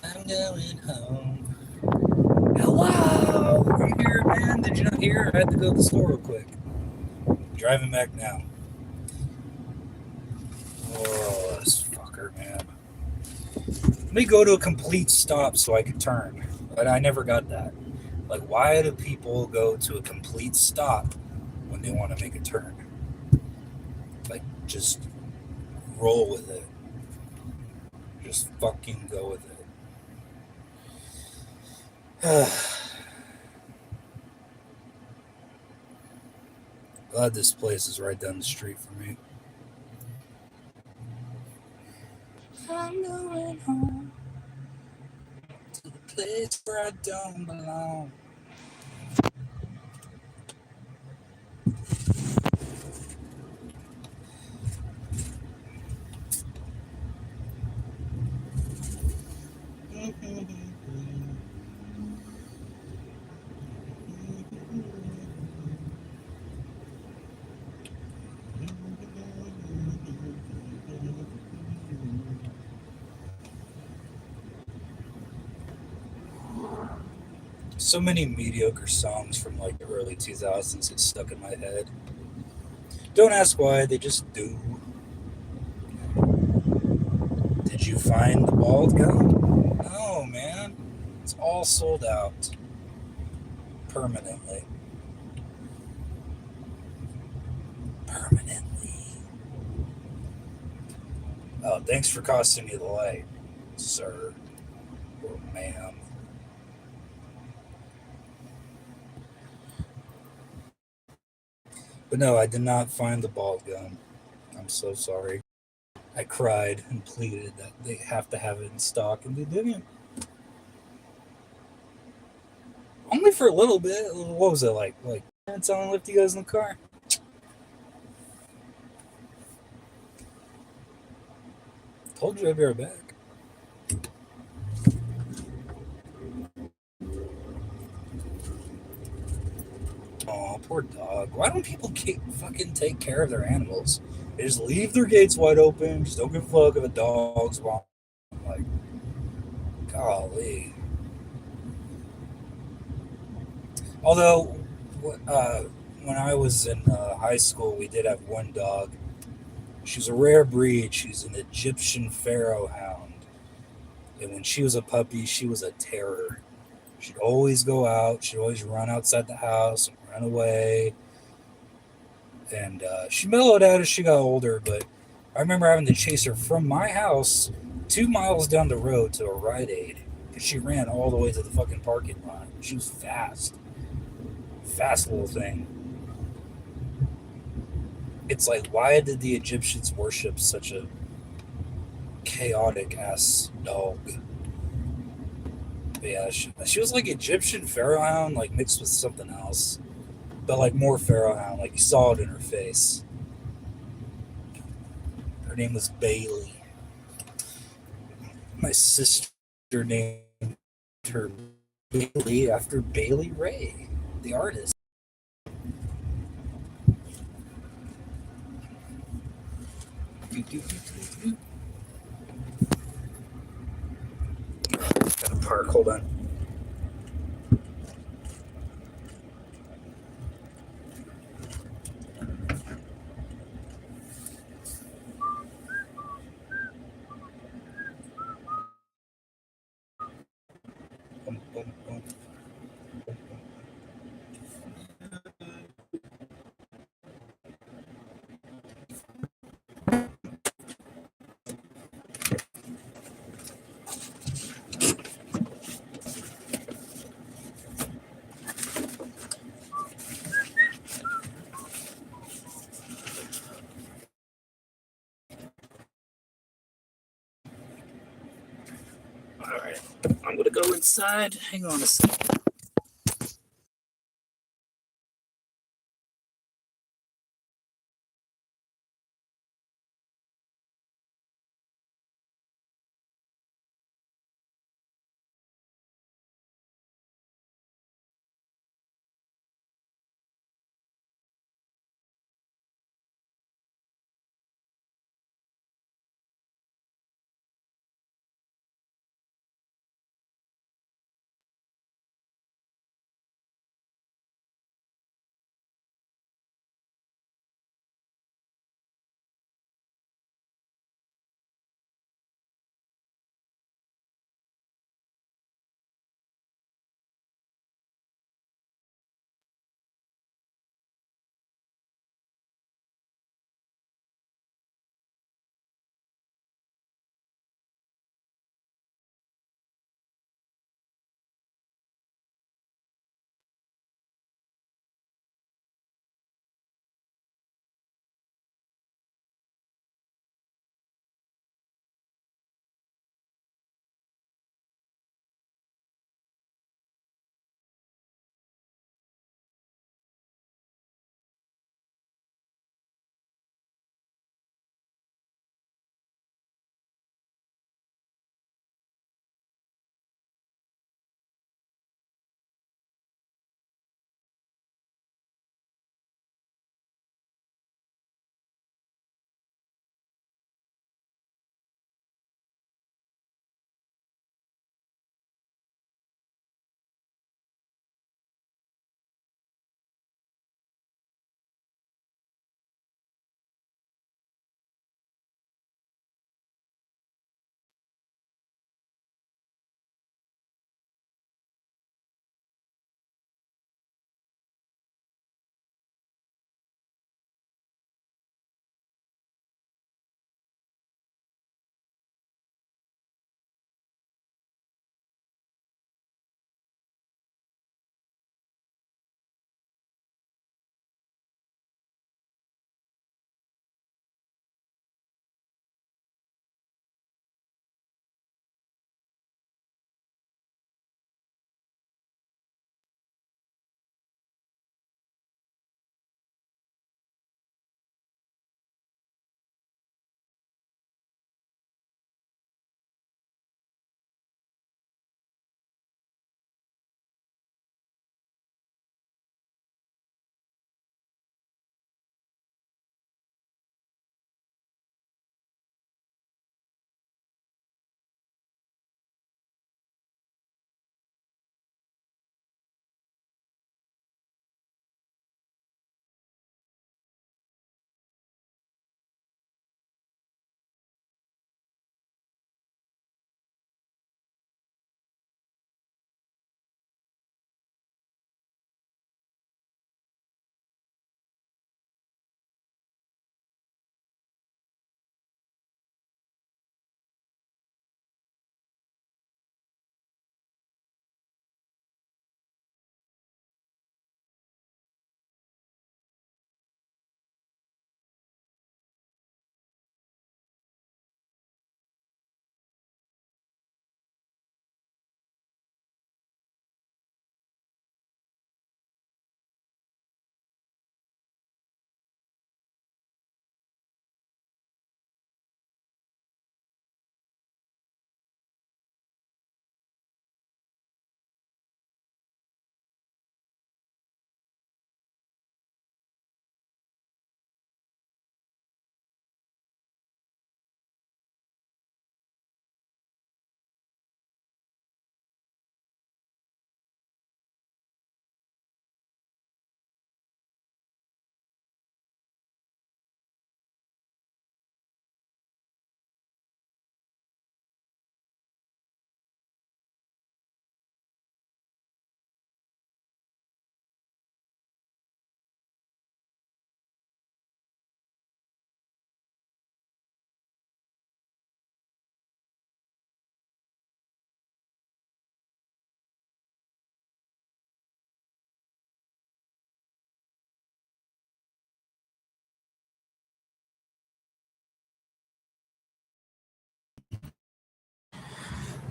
I'm going home. Hello! I'm here, man. Did you not hear? I had to go to the store real quick. Driving back now. Oh, this fucker, man. Let me go to a complete stop so I can turn. But I never got that. Like, why do people go to a complete stop when they want to make a turn? Like, just roll with it. Just fucking go with it. Glad this place is right down the street from me. I'm going home to the place where I don't belong. So many mediocre songs from like the early 2000s get stuck in my head. Don't ask why, they just do. Did you find the bald gum? No, man. It's all sold out. Permanently. Permanently. Oh, thanks for costing me the light, sir or ma'am. But no, I did not find the bald gum. I'm so sorry. I cried and pleaded that they have to have it in stock, and they didn't. Only for a little bit. What was it like? Like, it's only left you guys in the car. Told you I'd be right back. Oh, poor dog. Why don't people fucking take care of their animals? They just leave their gates wide open. Just don't give a fuck if a dog's wrong. Like, golly. Although, when I was in high school, we did have one dog. She's a rare breed. She's an Egyptian Pharaoh hound. And when she was a puppy, she was a terror. She'd always go out. She'd always run outside the house and run away. And she mellowed out as she got older, but I remember having to chase her from my house 2 miles down the road to a Rite Aid because she ran all the way to the fucking parking lot. She was fast. Fast little thing. It's like, why did the Egyptians worship such a chaotic ass dog? But yeah, she was like Egyptian pharaoh hound, like mixed with something else, but like more pharaoh hound. Like you saw it in her face. Her name was Bailey. My sister named her Bailey after Bailey Ray, the artist. Got a park. Hold on. Boom, boom, boom. All right, I'm gonna go inside. Hang on a second.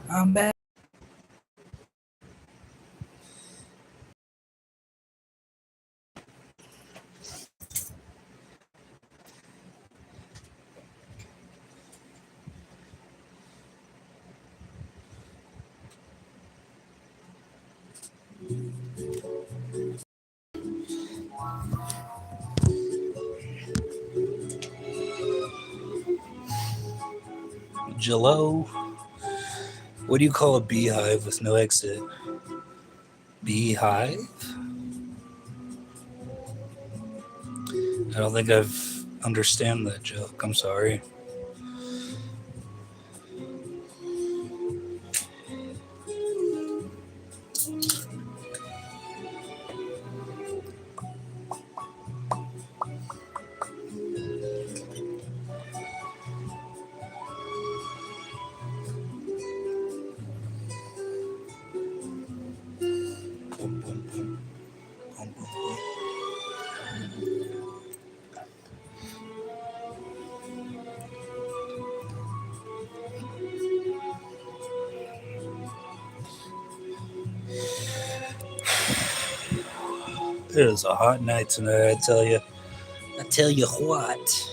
I'm back. Jello. What do you call a beehive with no exit? Beehive? I don't think I've understand that joke. I'm sorry. Boom, boom, boom. Boom, boom, boom. It is a hot night tonight, I tell you. I tell you what.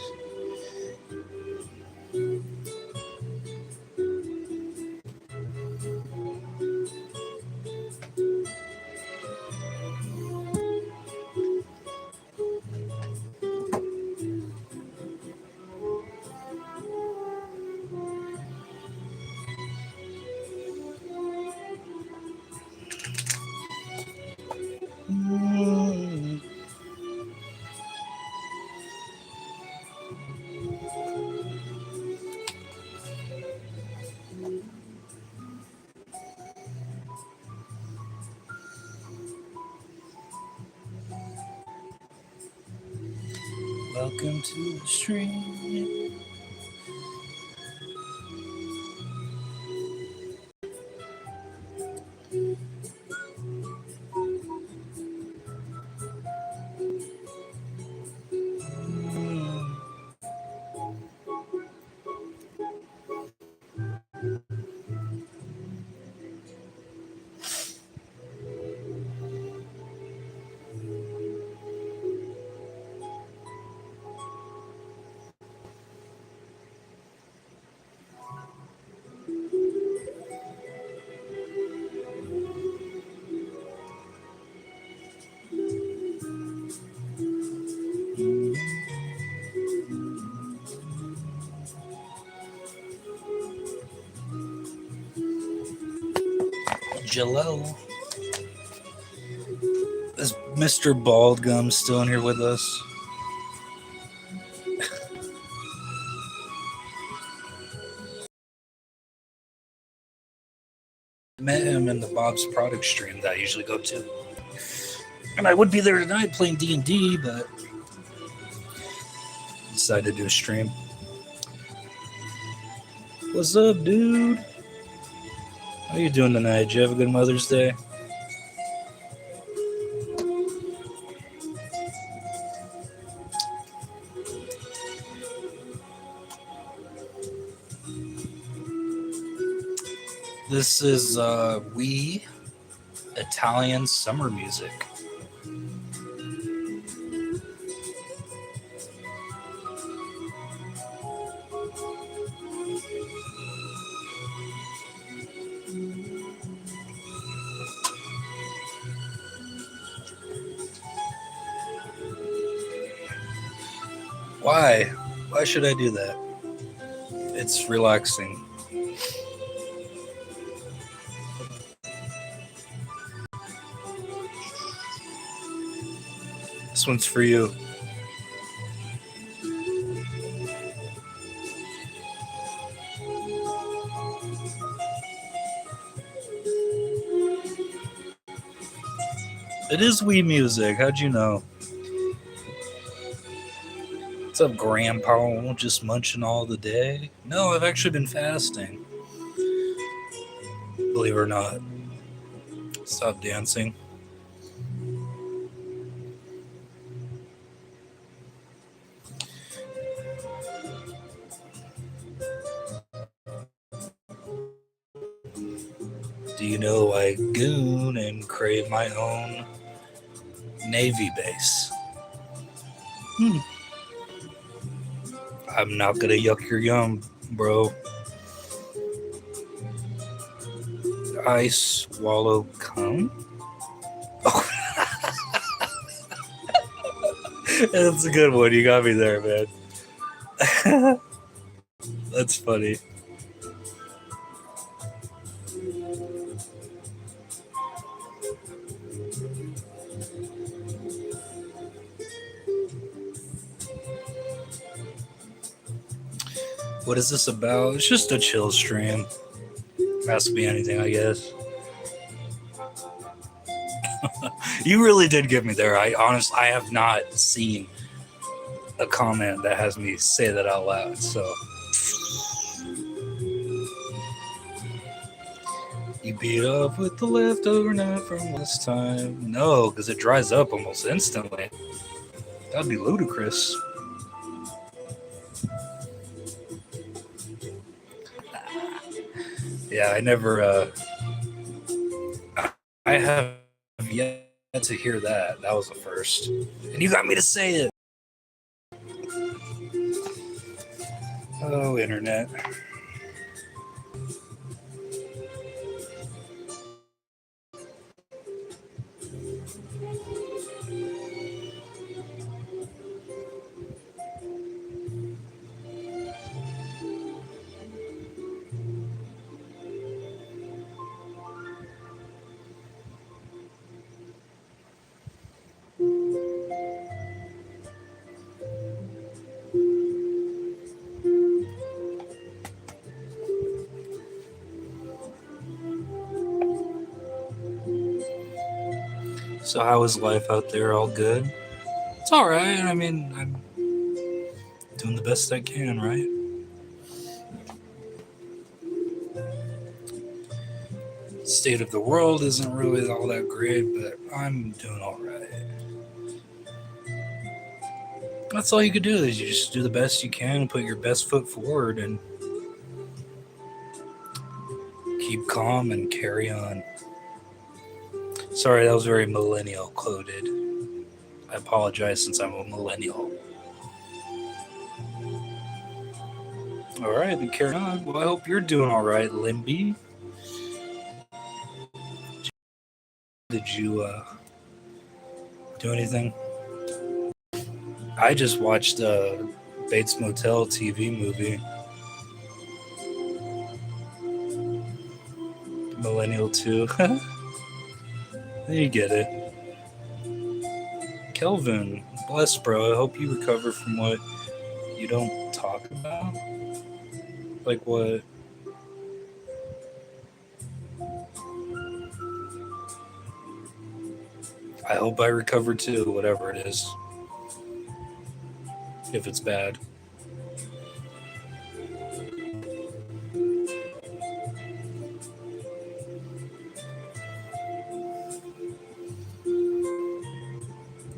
Welcome to the stream. Jello. Is Mr. Baldgum still in here with us? Met him in the Bob's Product stream that I usually go to. And I would be there tonight playing D&D, but decided to do a stream. What's up, dude? How you doing tonight? Did you have a good Mother's Day? This is Wee Italian summer music. Why? Why should I do that? It's relaxing. This one's for you. It is Wii music. How'd you know? What's up, Grandpa? Just munching all the day? No, I've actually been fasting. Believe it or not. Stop dancing. Do you know I goon and crave my own Navy base? Hmm. I'm not gonna yuck your yum, bro. I swallow cum? Oh, that's a good one. You got me there, man. That's funny. What is this about? It's just a chill stream. Has to be anything, I guess. You really did get me there. I have not seen a comment that has me say that out loud. So you beat up with the leftover nut from last time? No, because it dries up almost instantly. That'd be ludicrous. Yeah, I never. I have yet to hear that. That was the first, and you got me to say it. Oh, internet. So how is life out there? All good? It's all right. I mean, I'm doing the best I can, right? State of the world isn't really all that great, but I'm doing all right. That's all you could do is you just do the best you can and put your best foot forward and keep calm and carry on. Sorry, that was very millennial coded. I apologize since I'm a millennial. All right, then carry on. Well, I hope you're doing all right, Limby. Did you do anything? I just watched Bates Motel TV movie. Millennial 2. You get it. Kelvin, bless, bro. I hope you recover from what you don't talk about. Like what? I hope I recover too, whatever it is. If it's bad.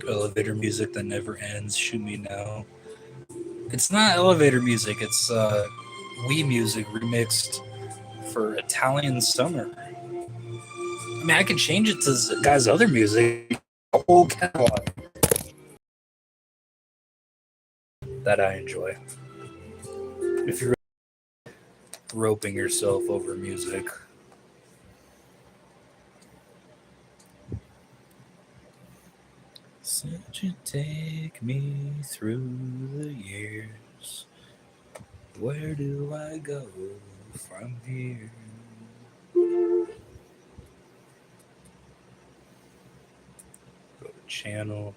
Elevator music that never ends. Shoot me now. It's not elevator music. It's Wii music remixed for Italian Summer. I mean, I can change it to guys' other music. A whole catalog that I enjoy. If you're roping yourself over music. Since you take me through the years, where do I go from here? Go to channel.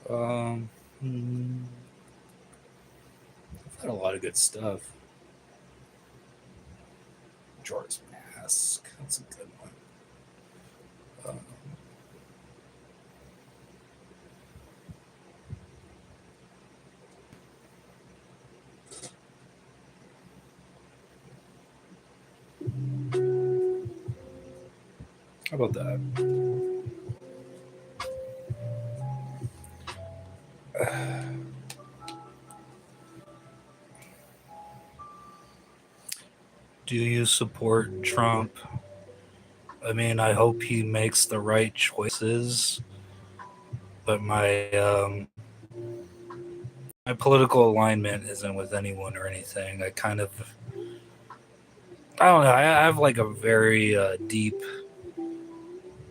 I've had a lot of good stuff. George Mask, that's a good one. How about that? Do you support Trump? I mean, I hope he makes the right choices, but my political alignment isn't with anyone or anything. I don't know. I have like a very deep,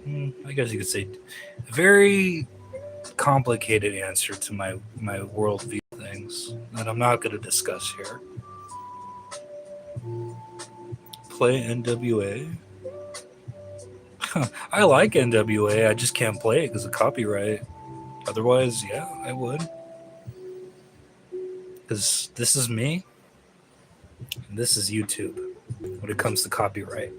I guess you could say, very complicated answer to my worldview things that I'm not going to discuss here. Play NWA. I like NWA. I just can't play it because of copyright. Otherwise, yeah, I would. Because this is me, and this is YouTube when it comes to copyright.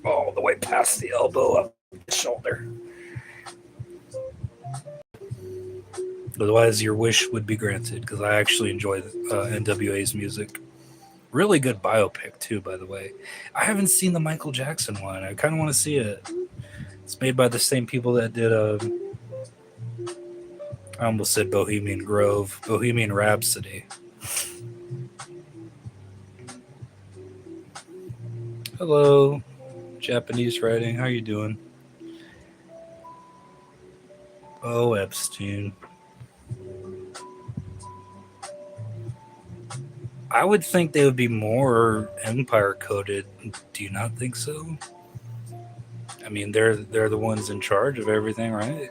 All the way past the elbow up the shoulder. Otherwise, your wish would be granted because I actually enjoy NWA's music. Really good biopic, too, by the way. I haven't seen the Michael Jackson one. I kind of want to see it. It's made by the same people that did, I almost said Bohemian Rhapsody. Hello, Japanese writing. How you doing? Oh, Epstein. I would think they would be more empire coded. Do you not think so? I mean, they're the ones in charge of everything, right?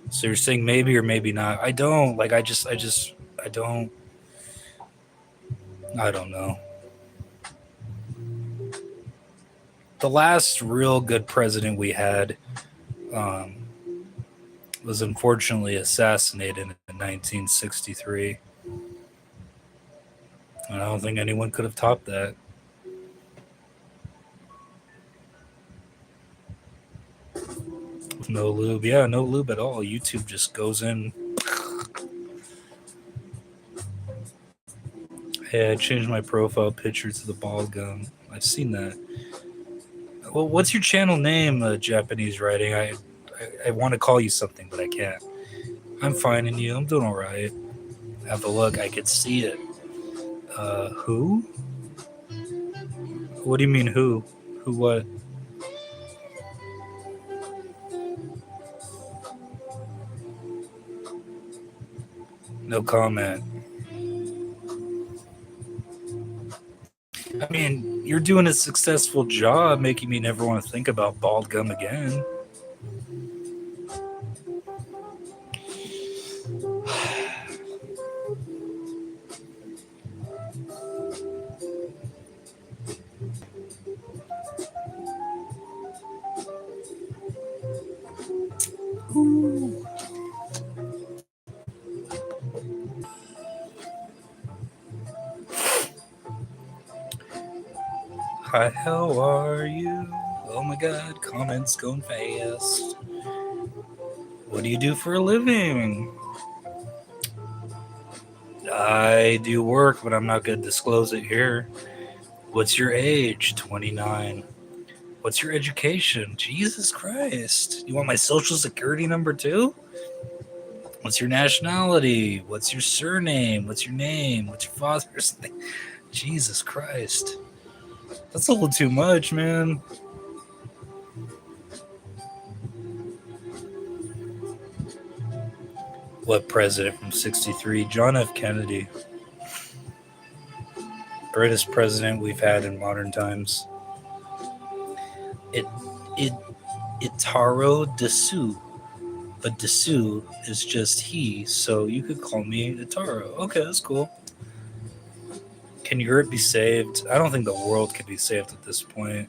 So you're saying maybe or maybe not. I don't like. I don't. I don't know. The last real good president we had um, was unfortunately assassinated in 1963. And I don't think anyone could have topped that. With no lube. Yeah, no lube at all. YouTube just goes in. Hey, I changed my profile picture to the ball gun. I've seen that. Well, what's your channel name, Japanese writing? I want to call you something, but I can't. I'm finding you. I'm doing all right. Have a look. I could see it. Who? What do you mean who? Who what? No comment. I mean, you're doing a successful job making me never want to think about bald gum again. Ooh. Hi, how are you? Oh my god, comments going fast. What do you do for a living? I do work, but I'm not going to disclose it here. What's your age? 29. What's your education? Jesus Christ. You want my social security number too? What's your nationality? What's your surname? What's your name? What's your father's name? Jesus Christ. That's a little too much, man. What president from 63? John F. Kennedy. Greatest president we've had in modern times. Itaro Desu. But Desu is just he, so you could call me Itaro. Okay, that's cool. Can Europe be saved? I don't think the world can be saved at this point.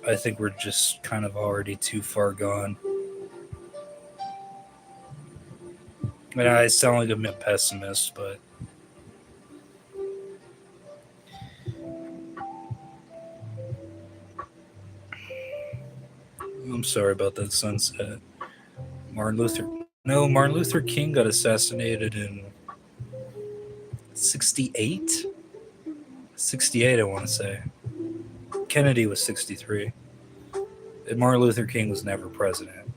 I think we're just kind of already too far gone. I mean, I sound like I'm a pessimist, but I'm sorry about that sunset. Martin Luther King got assassinated in 68? 68, I want to say. Kennedy was 63. And Martin Luther King was never president.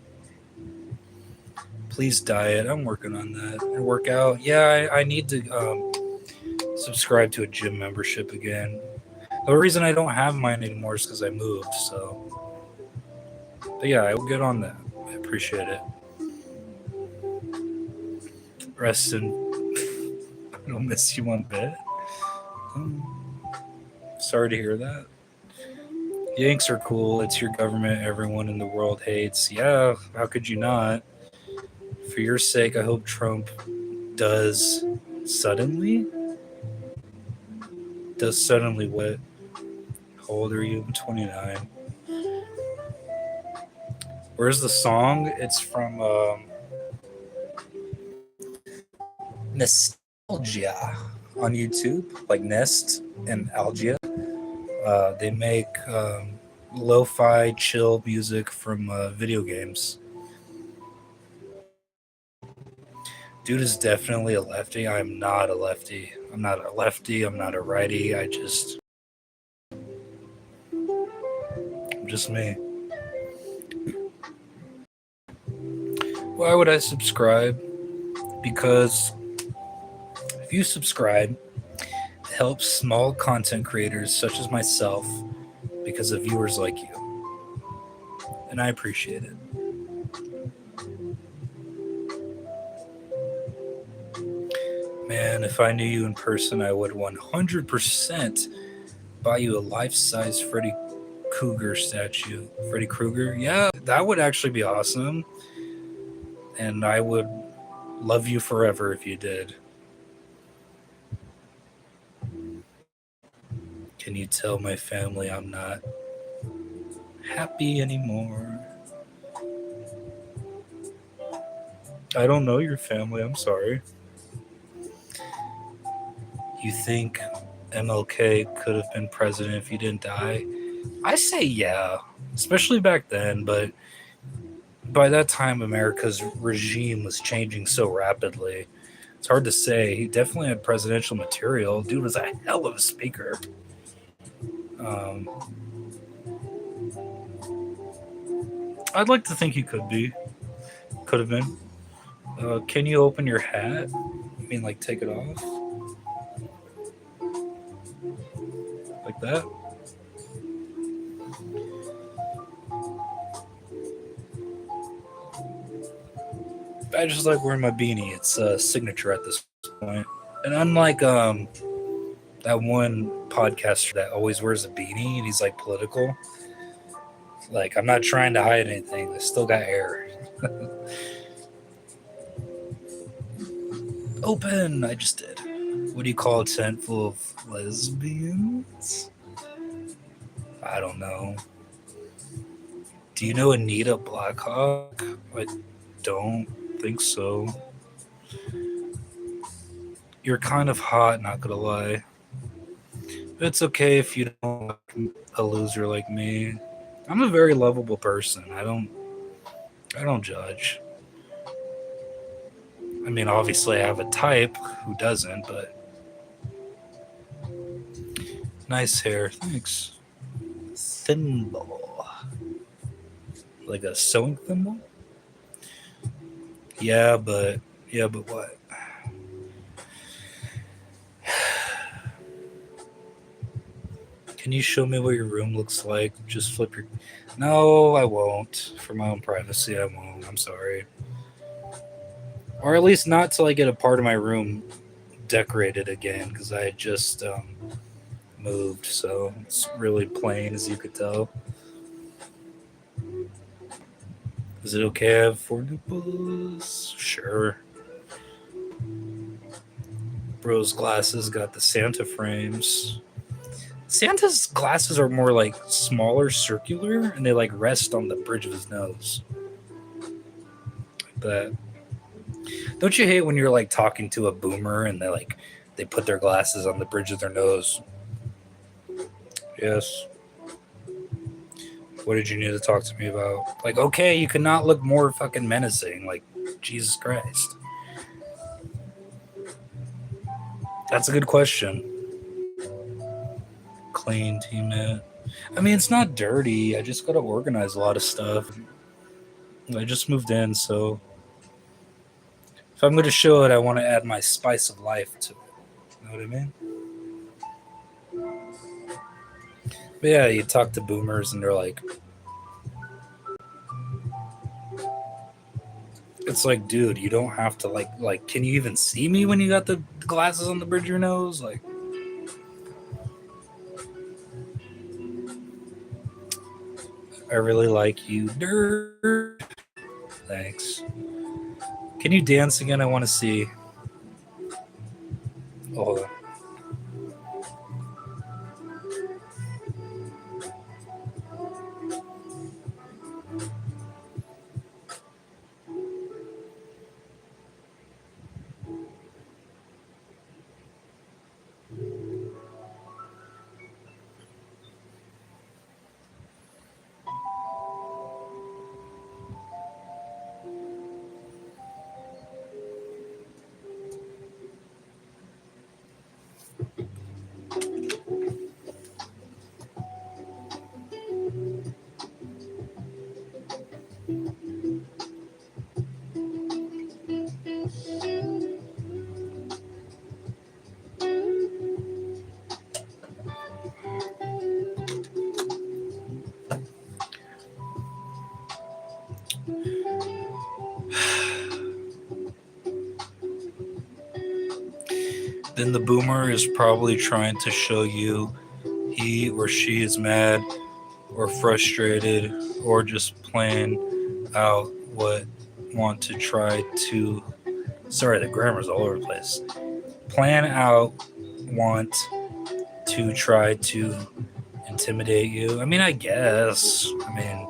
Please diet. I'm working on that. And work out. Yeah, I need to subscribe to a gym membership again. The reason I don't have mine anymore is because I moved. So, but yeah, I will get on that. I appreciate it. Rest in. I don't miss you one bit. Sorry to hear that. Yanks are cool. It's your government everyone in the world hates. Yeah, how could you not? For your sake, I hope Trump does suddenly. Does suddenly what? How old are you? I'm 29. Where's the song? It's from Nostalgia on YouTube, like Nest and Algia. They make lo-fi chill music from video games. Dude is definitely a lefty. I'm not a lefty. I'm not a lefty. I'm not a righty. I'm just me. Why would I subscribe? Because if you subscribe, it helps small content creators such as myself because of viewers like you. And I appreciate it. Man, if I knew you in person, I would 100% buy you a life-size Freddy Krueger statue. Freddy Krueger? Yeah, that would actually be awesome. And I would love you forever if you did. Can you tell my family I'm not happy anymore? I don't know your family. I'm sorry. You think MLK could have been president if he didn't die? I say yeah, especially back then, but by that time, America's regime was changing so rapidly. It's hard to say. He definitely had presidential material. Dude was a hell of a speaker. I'd like to think he could be. Could have been. Can you open your hat? You mean like take it off? Like that? I just like wearing my beanie. It's a signature at this point. And unlike that one podcaster that always wears a beanie and he's like political, like I'm not trying to hide anything. I still got hair. Open! I just did. What do you call a tent full of lesbians? I don't know. Do you know Anita Blackhawk? I don't think so. You're kind of hot, not gonna lie. But it's okay if you don't like a loser like me. I'm a very lovable person. I don't judge. I mean, obviously I have a type who doesn't, but nice hair. Thanks. Thimble. Like a sewing thimble? Yeah, but what? Can you show me what your room looks like? Just flip your... No, I won't. For my own privacy, I won't. I'm sorry. Or at least not till I get a part of my room decorated again, because I had just moved, so it's really plain, as you could tell. Is it okay I have 4 nipples? Sure. Bro's glasses got the Santa frames. Santa's glasses are more like smaller, circular, and they like rest on the bridge of his nose. But don't you hate when you're like talking to a boomer and they put their glasses on the bridge of their nose? Yes. What did you need to talk to me about? Like, okay, you cannot look more fucking menacing. Like, Jesus Christ. That's a good question. Clean teammate. I mean, it's not dirty. I just got to organize a lot of stuff. I just moved in, so If I'm going to show it, I want to add my spice of life to it. You know what I mean? But yeah, you talk to boomers and they're like, it's like, dude, you don't have to like. Can you even see me when you got the glasses on the bridge of your nose? Like, I really like you, nerd. Thanks. Can you dance again? I want to see. Oh, hold on. Then the boomer is probably trying to show you he or she is mad or frustrated or just plain out what want to try to. Sorry, the grammar's all over the place. Plan out want to try to intimidate you. I mean, I guess. I mean,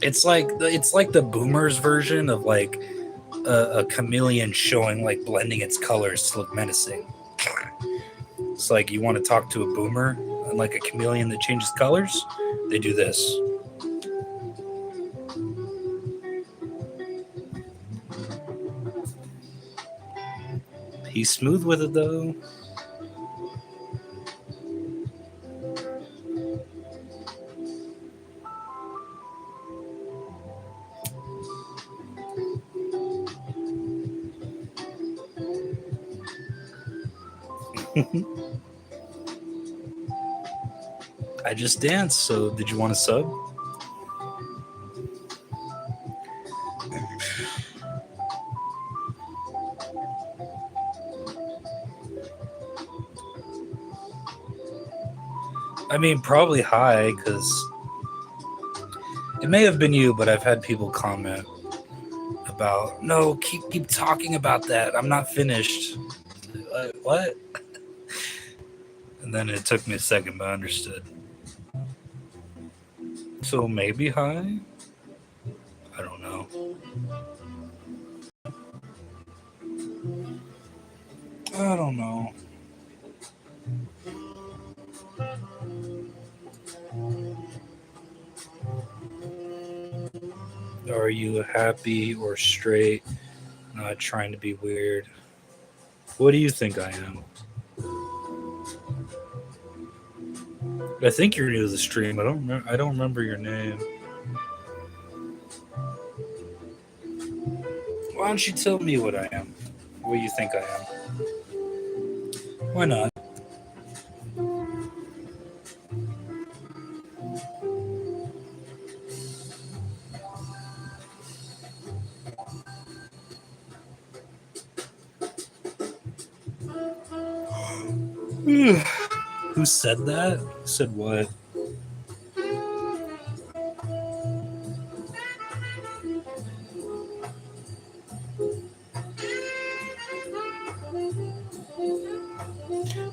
it's like the boomers version of like a chameleon showing like blending its colors to look menacing. It's like you want to talk to a boomer and like a chameleon that changes colors, they do this. He's smooth with it though. I just danced, so did you want to sub? I mean, probably high, because it may have been you, but I've had people comment about, no, keep talking about that. I'm not finished. What? And then it took me a second, but I understood. So maybe high? I don't know. I don't know. Are you happy or straight? Not trying to be weird. What do you think I am? I think you're new to the stream. I don't remember your name. Why don't you tell me what I am? What you think I am? Why not? Who said that? Who said what?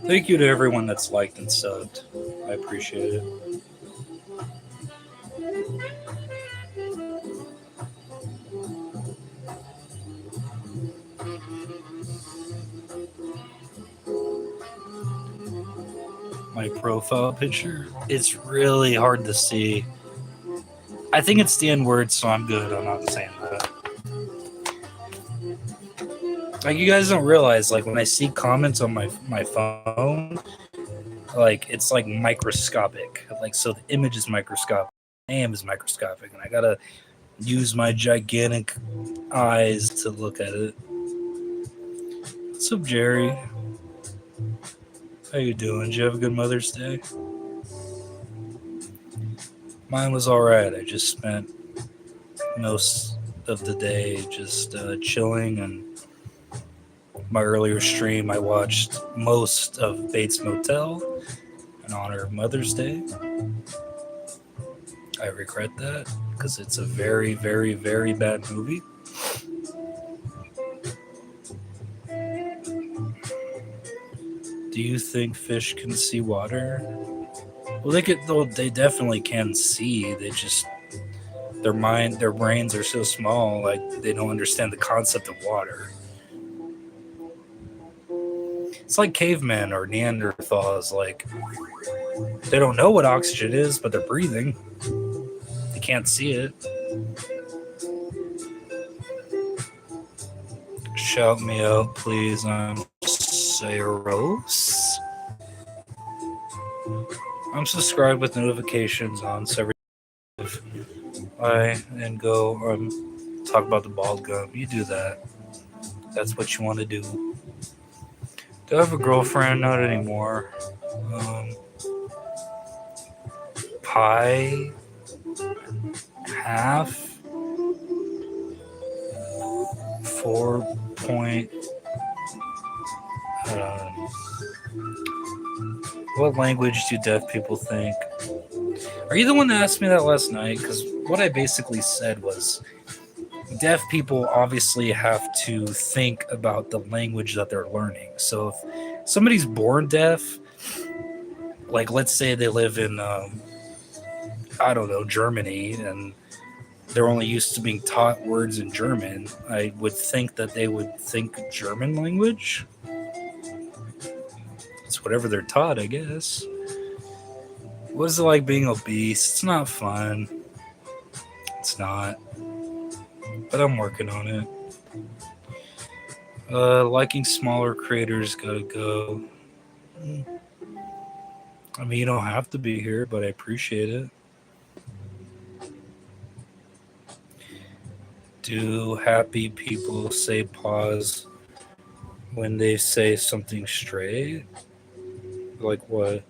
Thank you to everyone that's liked and subbed. I appreciate it. My profile picture, it's really hard to see. I think it's the N word, so I'm good. I'm not saying that. Like, you guys don't realize, like, when I see comments on my phone, like, it's like microscopic. Like, so the image is microscopic, the name is microscopic, and I gotta use my gigantic eyes to look at it. What's up, Jerry? How you doing? Did you have a good Mother's Day? Mine was alright. I just spent most of the day just chilling, and my earlier stream I watched most of Bates Motel in honor of Mother's Day. I regret that because it's a very, very, very bad movie. Do you think fish can see water? Well, they definitely can see. They just their brains are so small, like they don't understand the concept of water. It's like cavemen or Neanderthals. Like they don't know what oxygen is, but they're breathing. They can't see it. Shout me out, please. I'm Saros. I'm subscribed with notifications on, so every I and go talk about the bald gum. You do that. That's what you want to do. Do I have a girlfriend? Not anymore. Pie half 4 point. What language do deaf people think? Are you the one that asked me that last night? Because what I basically said was deaf people obviously have to think about the language that they're learning. So if somebody's born deaf, like let's say they live in, I don't know, Germany, and they're only used to being taught words in German, I would think that they would think German language. It's whatever they're taught, I guess. What is it like being obese? It's not fun. It's not. But I'm working on it. Liking smaller creators gotta go. I mean, you don't have to be here, but I appreciate it. Do happy people say pause when they say something straight? Like what?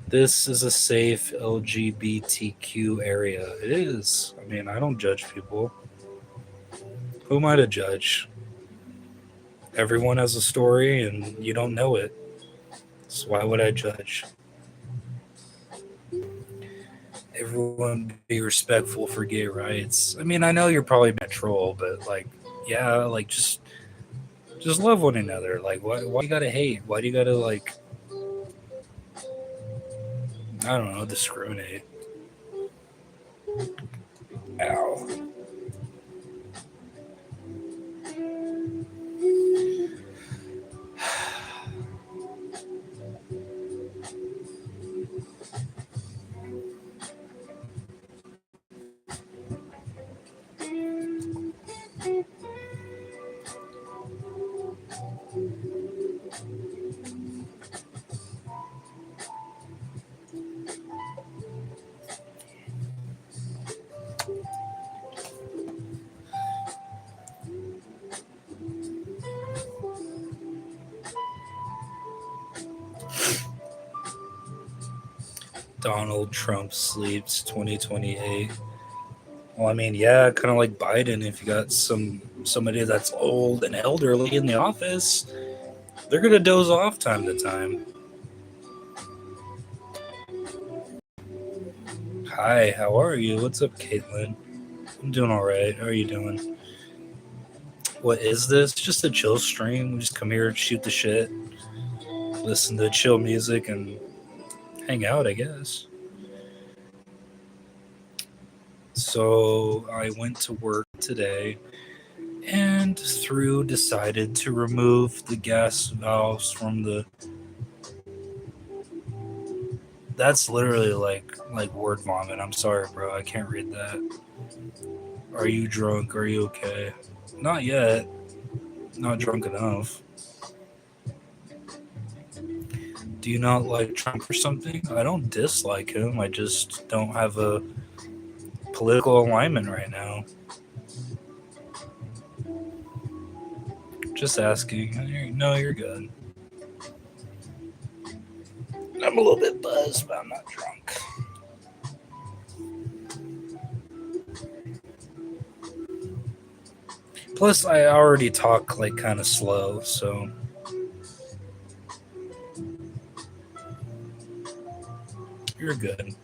This is a safe LGBTQ area. It is. I mean, I don't judge people. Who am I to judge? Everyone has a story and you don't know it. So why would I judge? Everyone be respectful for gay rights. I mean, I know you're probably a troll, but like, yeah, like just love one another. Like, why you gotta hate? Why do you gotta like, I don't know, discriminate? Ow. Donald Trump sleeps 2028. Well, I mean, yeah, kind of like Biden. If you got somebody that's old and elderly in the office, they're gonna doze off time to time. Hi, how are you? What's up, Caitlin? I'm doing all right. How are you doing? What is this? Just a chill stream. We just come here, shoot the shit, listen to chill music, and hang out, I guess. So I went to work today and decided to remove the gas valves from the. That's literally like word vomit. I'm sorry, bro. I can't read that. Are you drunk? Are you okay? Not yet. Not drunk enough. Do you not like Trump or something? I don't dislike him. I just don't have a political alignment right now. Just asking. No, you're good. I'm a little bit buzzed, but I'm not drunk. Plus, I already talk like kind of slow, so you're good.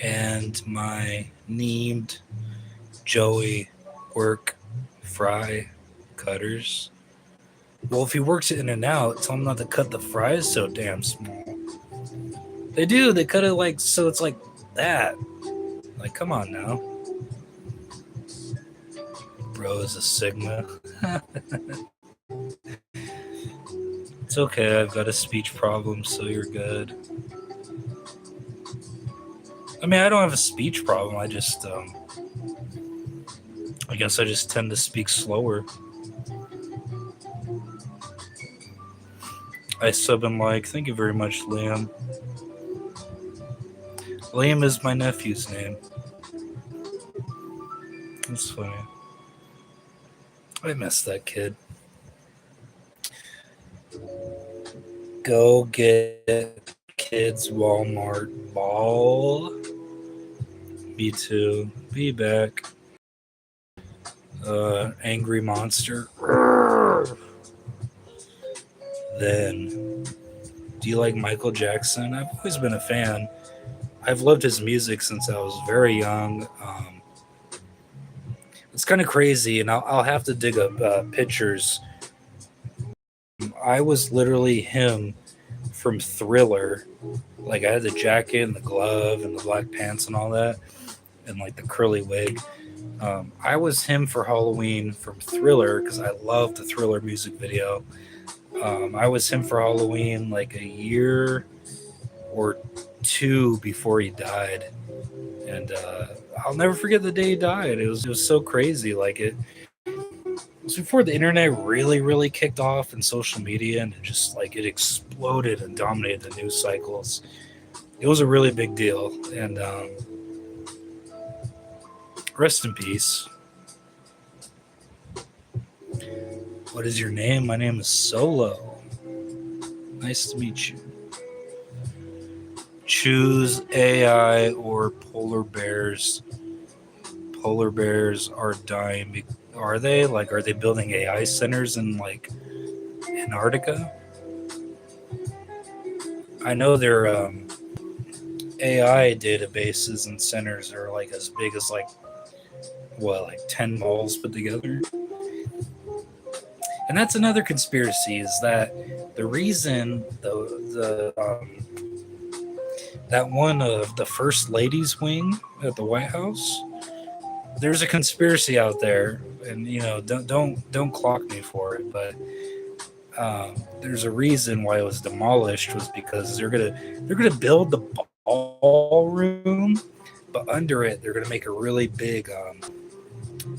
And my named Joey work fry cutters. Well, if he works it in and out, tell him not to cut the fries so damn small. They do. They cut it like so it's like that. Like, come on now. Bro is a Sigma. It's okay. I've got a speech problem, so you're good. I mean, I don't have a speech problem. I just, I guess I just tend to speak slower. I sub and like. Thank you very much, Liam. Liam is my nephew's name. That's funny. I miss that kid. Go get kids Walmart ball. Me too. Be back. Angry monster. Then, do you like Michael Jackson? I've always been a fan. I've loved his music since I was very young. It's kind of crazy, and I'll have to dig up pictures. I was literally him from Thriller. Like, I had the jacket and the glove and the black pants and all that, and like the curly wig. I was him for Halloween from Thriller because I loved the Thriller music video. I was him for Halloween like a year or two before he died, and I'll never forget the day he died. It was so crazy. Like, it was before the internet really kicked off and social media, and it just like it exploded and dominated the news cycles. It was a really big deal, and rest in peace. What is your name? My name is Solo. Nice to meet you. Choose AI or polar bears. Polar bears are dying. Are they? Like, are they building AI centers in like Antarctica? I know their AI databases and centers are like as big as like 10 malls put together. And that's another conspiracy, is that the reason that one of the first ladies wing at the White House, there's a conspiracy out there, and don't clock me for it, but there's a reason why it was demolished, was because they're gonna build the ballroom, but under it they're gonna make a really big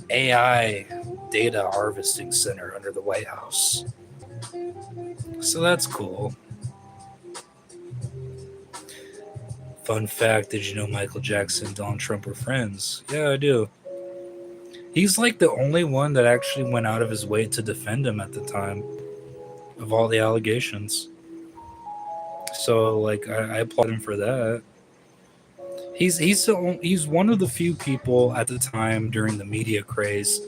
AI data harvesting center under the White House. So that's cool. Fun fact, did you know Michael Jackson and Donald Trump were friends? Yeah, I do. He's like the only one that actually went out of his way to defend him at the time of all the allegations. So like I applaud him for that. He's one of the few people at the time during the media craze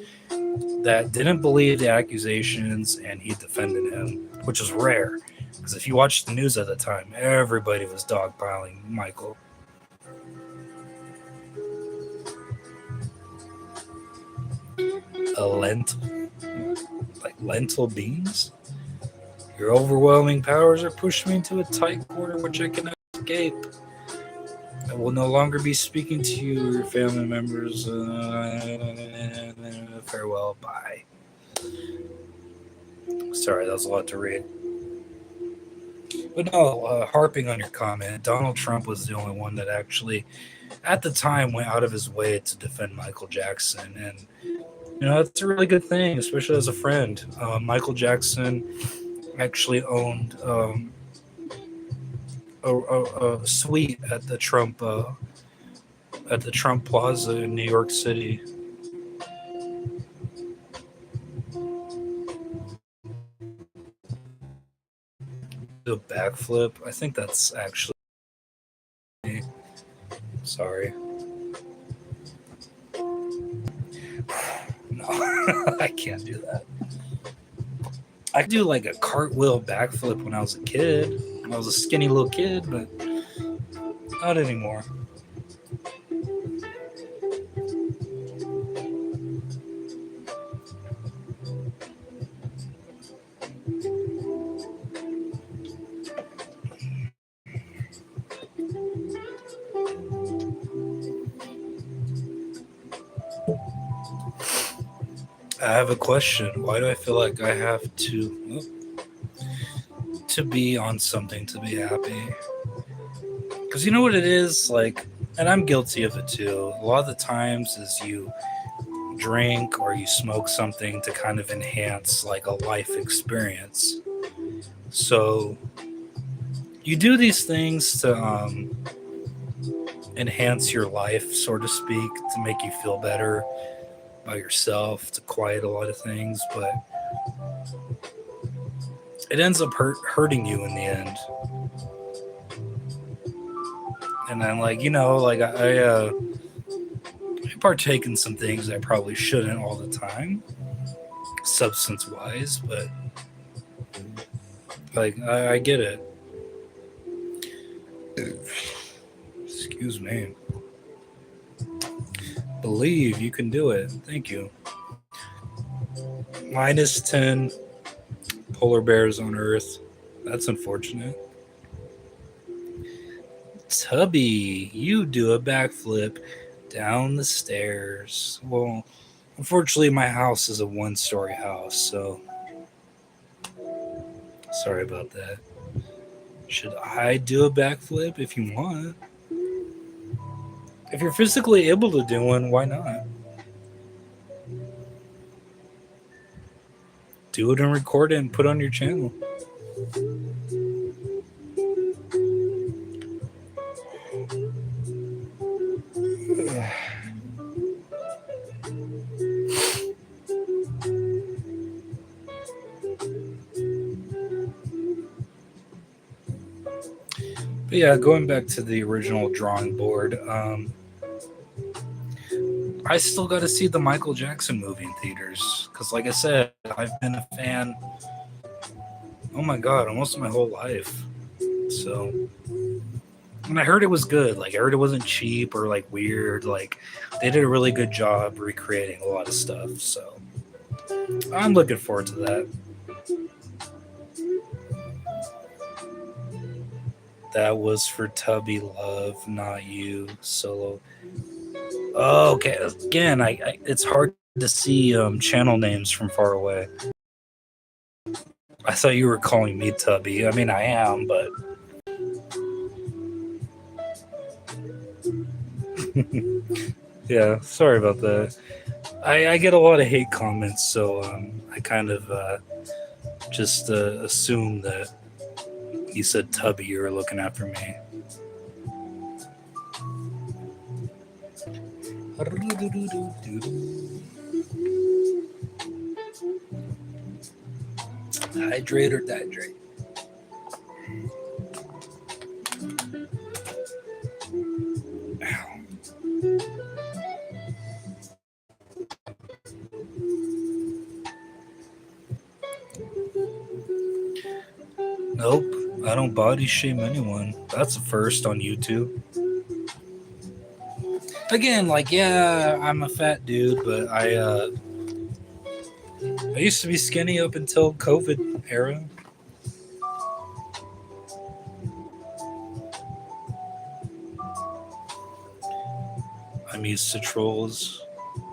that didn't believe the accusations, and he defended him, which was rare. Because if you watched the news at the time, everybody was dogpiling Michael. A lentil? Like lentil beans? Your overwhelming powers are pushing me into a tight corner which I cannot escape. I will no longer be speaking to you or your family members. Farewell. Bye. Sorry, that was a lot to read. But no, harping on your comment, Donald Trump was the only one that actually, at the time, went out of his way to defend Michael Jackson. And, that's a really good thing, especially as a friend. Michael Jackson actually owned a suite at the Trump Plaza in New York City. Do a backflip. I think that's actually. Sorry. No, I can't do that. I could do like a cartwheel backflip when I was a kid. When I was a skinny little kid, but not anymore. I have a question. Why do I feel like I have to be on something to be happy? Because you know what it is? Like, and I'm guilty of it too. A lot of the times is you drink or you smoke something to kind of enhance like a life experience. So you do these things to enhance your life, so to speak, to make you feel better by yourself, to quiet a lot of things, but it ends up hurting you in the end. And then, like, you know, like I partake in some things I probably shouldn't all the time, substance wise, but like I get it. Excuse me. Believe you can do it. Thank you. -10 polar bears on Earth. That's unfortunate. Tubby, you do a backflip down the stairs. Well, unfortunately, my house is a one-story house, so sorry about that. Should I do a backflip if you want? If you're physically able to do one, why not? Do it and record it and put it on your channel. But yeah, going back to the original drawing board, I still got to see the Michael Jackson movie in theaters because, like I said, I've been a fan. Oh my god, almost my whole life. So, and I heard it was good. Like I heard it wasn't cheap or like weird. Like they did a really good job recreating a lot of stuff. So I'm looking forward to that. That was for Tubby Love, not you, Solo. Oh, okay. Again, it's hard to see channel names from far away. I thought you were calling me Tubby. I mean, I am, but yeah, sorry about that. I get a lot of hate comments, so I kind of just assume that you said Tubby, you were looking after me. Hydrate or dihydrate? Nope, I don't body shame anyone. That's a first on YouTube. Again, like, yeah, I'm a fat dude, but I used to be skinny up until COVID era. I'm used to trolls.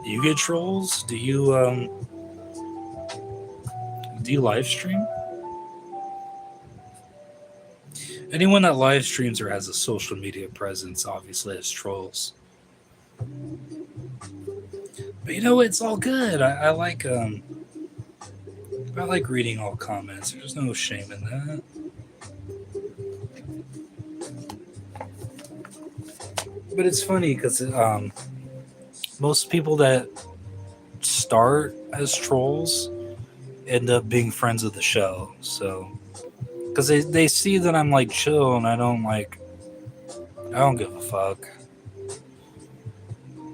Do you get trolls? Do you live stream? Anyone that live streams or has a social media presence obviously has trolls. But you know, it's all good. I like reading all comments. There's no shame in that. but it's funny because most people that start as trolls end up being friends of the show. So because they see that I'm like chill and I don't give a fuck.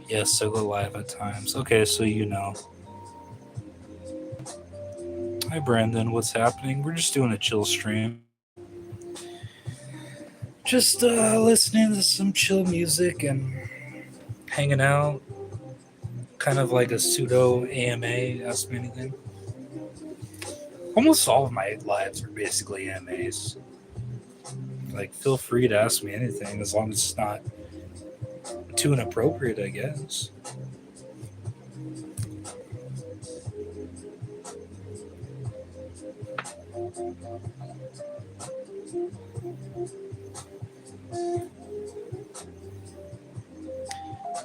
Yes, I go live at times. Okay, so you know. Hi Brandon, what's happening? We're just doing a chill stream. Just listening to some chill music and hanging out. Kind of like a pseudo AMA, ask me anything. Almost all of my lives are basically AMAs. Like, feel free to ask me anything as long as it's not too inappropriate, I guess.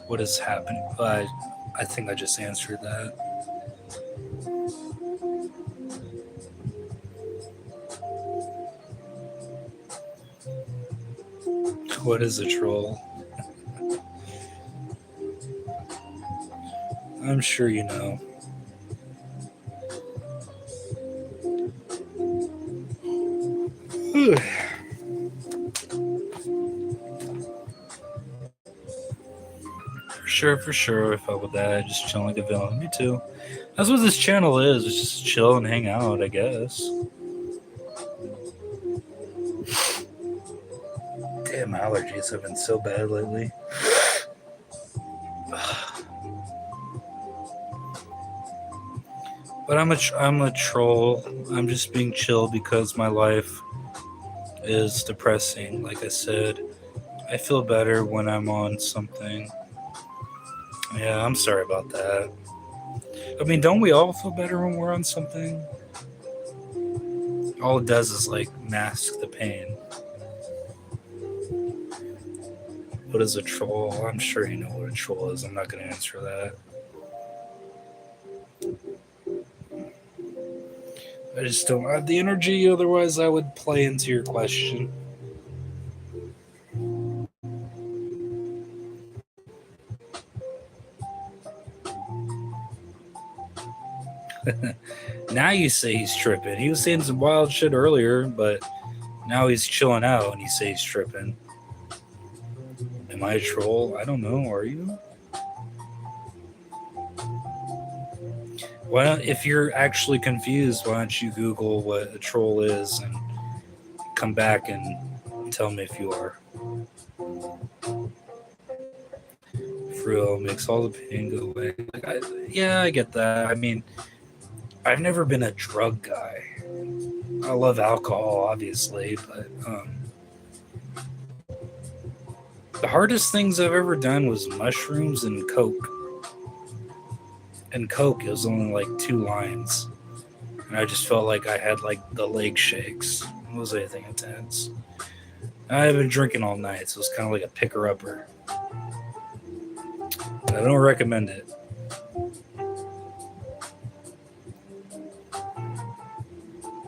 What is happening? I think I just answered that. What is a troll? I'm sure you know. For sure. If I with that, just chilling like a villain. Me too. That's what this channel is. It's just chill and hang out, I guess. Damn, my allergies have been so bad lately. But I'm a troll. I'm just being chill because my life is depressing. Like I said, I feel better when I'm on something. Yeah, I'm sorry about that. I mean, don't we all feel better when we're on something? All it does is like mask the pain. What is a troll? I'm sure you know what a troll is. I'm not going to answer that. I just don't have the energy, otherwise I would play into your question. Now you say he's tripping. He was saying some wild shit earlier, but now he's chilling out and you say he's tripping. Am I a troll? I don't know. Are you? Well, if you're actually confused, why don't you Google what a troll is and come back and tell me if you are. Frio makes all the pain go away. I get that. I mean, I've never been a drug guy. I love alcohol, obviously, but the hardest things I've ever done was mushrooms and coke. And coke, it was only like 2 lines. And I just felt like I had like the leg shakes. It was anything intense. I've been drinking all night, so it's kind of like a picker-upper. I don't recommend it.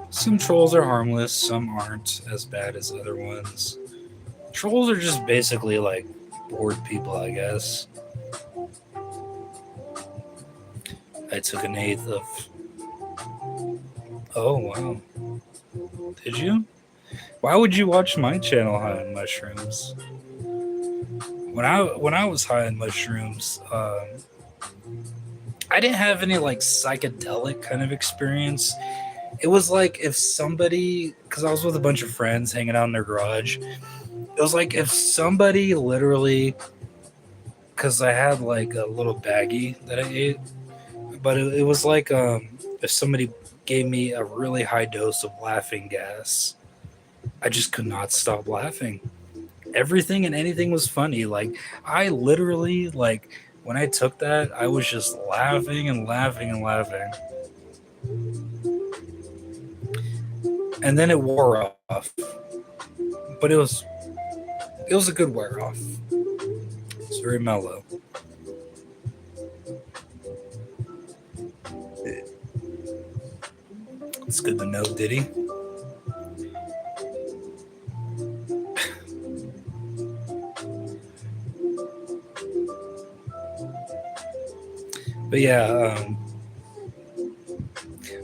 Some trolls are harmless, some aren't as bad as other ones. Trolls are just basically like bored people, I guess. I took an 1/8 of... Oh, wow. Did you? Why would you watch my channel high on mushrooms? When I was high on mushrooms, I didn't have any like psychedelic kind of experience. It was like if somebody, because I was with a bunch of friends hanging out in their garage, it was like if somebody literally, because I had like a little baggie that I ate, but it was like if somebody gave me a really high dose of laughing gas. I just could not stop laughing. Everything and anything was funny. Like, I literally, like, when I took that, I was just laughing and laughing and laughing. And then it wore off. But it was a good wear off. It's very mellow. It's good to know, Diddy. But yeah,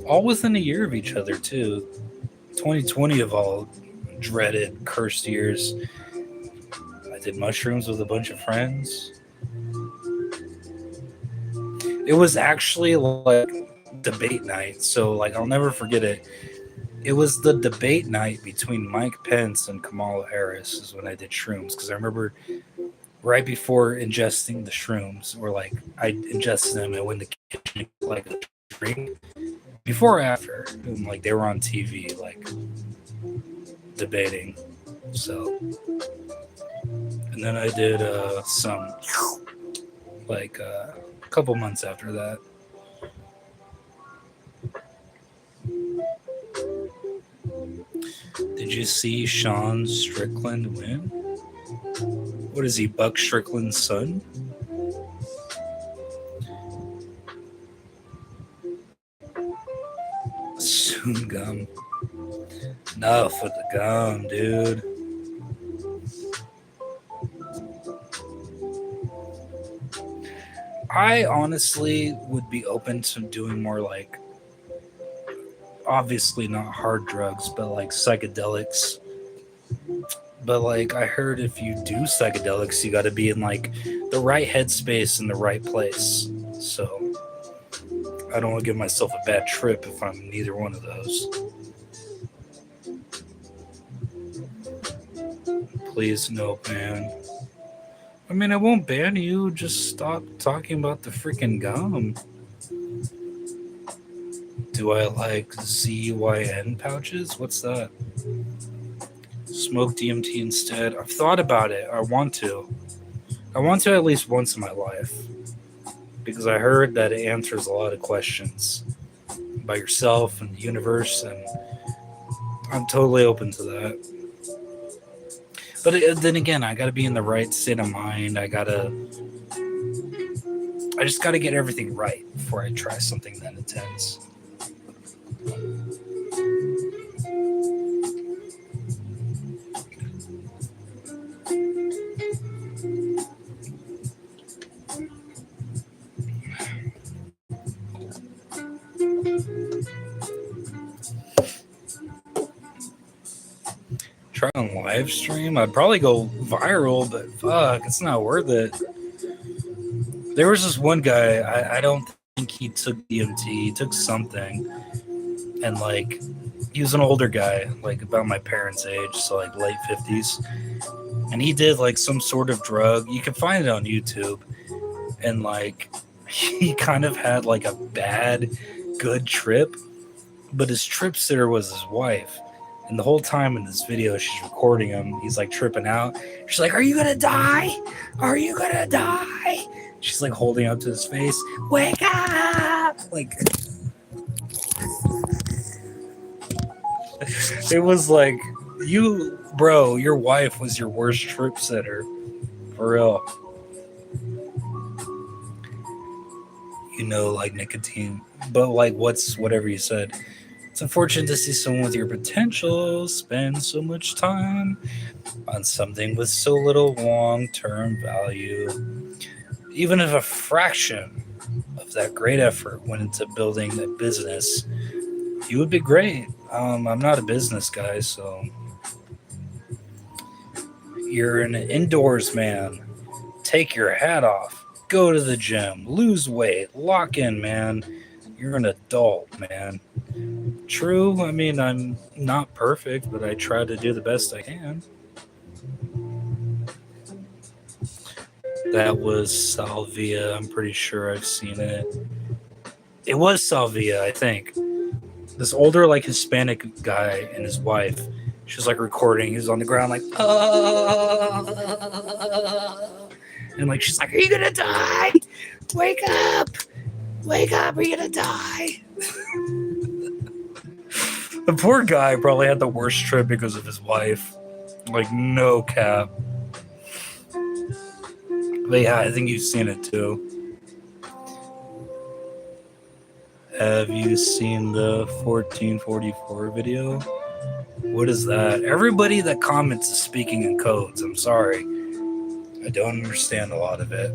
all within a year of each other too. 2020 of all dreaded cursed years. I did mushrooms with a bunch of friends. It was actually like debate night, so like I'll never forget it. It was the debate night between Mike Pence and Kamala Harris is when I did shrooms because I remember right before ingesting the shrooms, or like I ingested them and went to the kitchen like a drink before or after, and like they were on TV like debating. So, and then I did some like a couple months after that. Did you see Sean Strickland win? What is he, Buck Strickland's son? Soon gum. Enough with the gum, dude. I honestly would be open to doing more like, obviously not hard drugs, but like psychedelics. But like I heard if you do psychedelics, you got to be in like the right headspace in the right place. So I don't want to give myself a bad trip if I'm neither one of those. Please no ban. I mean, I won't ban you. Just stop talking about the freaking gum. Do I like ZYN pouches? What's that? Smoke DMT instead. I've thought about it. I want to. I want to at least once in my life. Because I heard that it answers a lot of questions about yourself and the universe, and I'm totally open to that. But then again, I got to be in the right state of mind. I just got to get everything right before I try something that intense. Try on live stream, I'd probably go viral, but fuck, it's not worth it. There was this one guy, I don't think he took DMT, he took something, and like he was an older guy, like about my parents' age, so like late 50s, and he did like some sort of drug. You can find it on YouTube, and like he kind of had like a bad good trip, but his trip sitter was his wife. And the whole time in this video, she's recording him. He's like tripping out. She's like, "Are you gonna die? Are you gonna die?" She's like holding up to his face. "Wake up!" Like, it was like, you, bro, your wife was your worst trip sitter. For real. You know, like nicotine. But like, whatever you said. It's unfortunate to see someone with your potential spend so much time on something with so little long-term value. Even if a fraction of that great effort went into building a business, you would be great. I'm not a business guy, so you're an indoors man. Take your hat off. Go to the gym. Lose weight. Lock in, man. You're an adult, man. True, I mean, I'm not perfect, but I try to do the best I can. That was Salvia. I'm pretty sure I've seen it. It was Salvia, I think. This older, like, Hispanic guy and his wife, she was, like, recording. He was on the ground, like, and, like, she's like, "Are you gonna die? Wake up! Wake up, are you gonna die?" The poor guy probably had the worst trip because of his wife. Like, no cap. But yeah, I think you've seen it too. Have you seen the 1444 video? What is that? Everybody that comments is speaking in codes. I'm sorry. I don't understand a lot of it.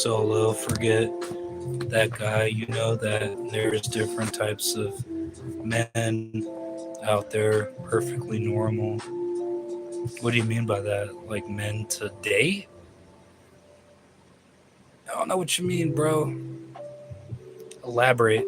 solo. Forget that guy. You know that there's different types of men out there, perfectly normal. What do you mean by that? Like men to date? I don't know what you mean, bro. Elaborate.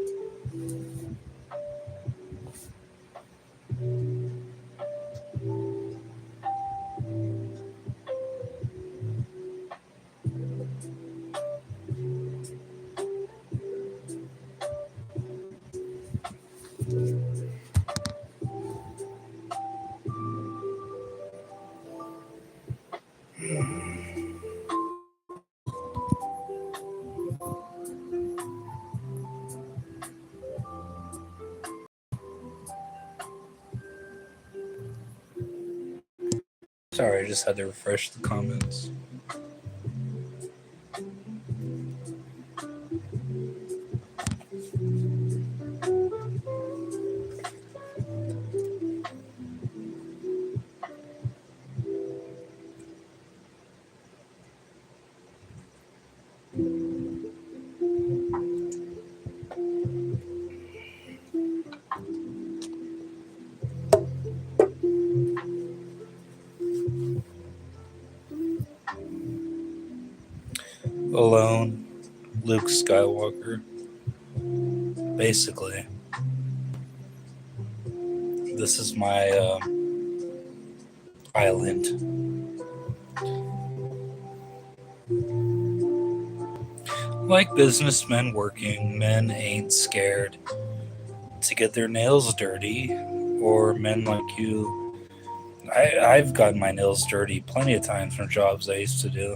Sorry, I just had to refresh the comments. Alone, Luke Skywalker. Basically, this is my island. Like businessmen working, men ain't scared to get their nails dirty, or men like you. I've gotten my nails dirty plenty of times from jobs I used to do.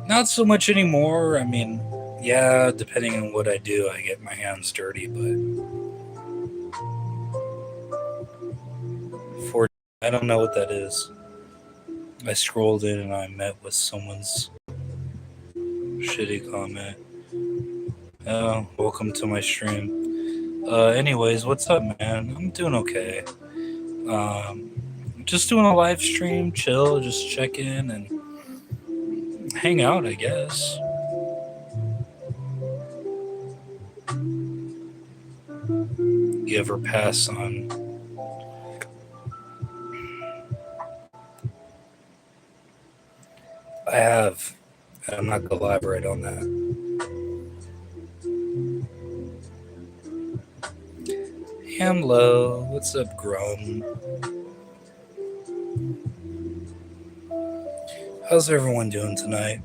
Not so much anymore. I mean, yeah, depending on what I do, I get my hands dirty, but for I don't know what that is. I scrolled in and I met with someone's shitty comment. Oh, welcome to my stream. Anyways, what's up, man? I'm doing okay. Just doing a live stream, chill, just check in and hang out, I guess. You ever pass on? I have. And I'm not going to elaborate on that. Hamlo, what's up, Grum? How's everyone doing tonight?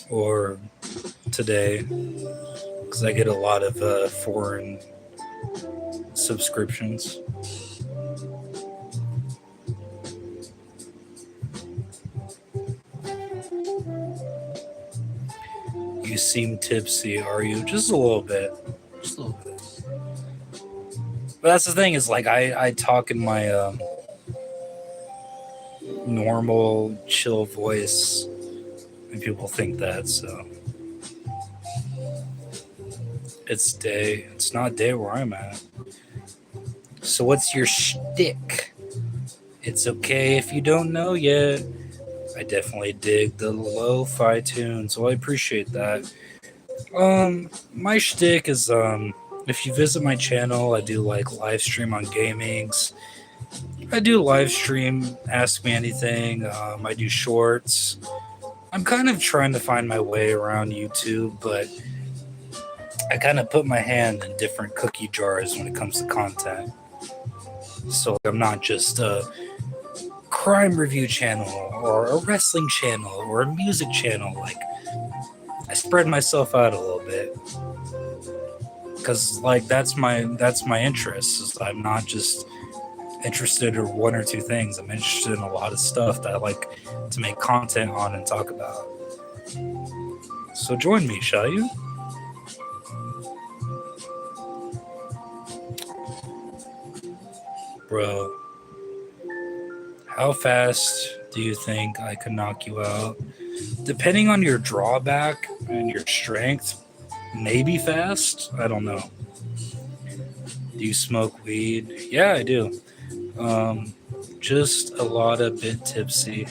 Or today? Because I get a lot of foreign subscriptions. You seem tipsy, are you? Just a little bit. Just a little bit. But that's the thing, is like I talk in my normal, chill voice, and people think that, so. It's day. It's not day where I'm at. So what's your shtick? It's okay if you don't know yet. I definitely dig the lo-fi tunes, so I appreciate that. My shtick is, if you visit my channel, I do like live stream on gamings. I do live stream Ask Me Anything. I do shorts. I'm kind of trying to find my way around YouTube, but I kind of put my hand in different cookie jars when it comes to content. So I'm not just a crime review channel or a wrestling channel or a music channel. Like, I spread myself out a little bit. Because like that's my interest. I'm not just interested in one or two things. I'm interested in a lot of stuff that I like to make content on and talk about. So join me, shall you? Bro, how fast do you think I could knock you out? Depending on your drawback and your strength, maybe fast. I don't know. Do you smoke weed? Yeah, I do. Just a lot of bit tipsy.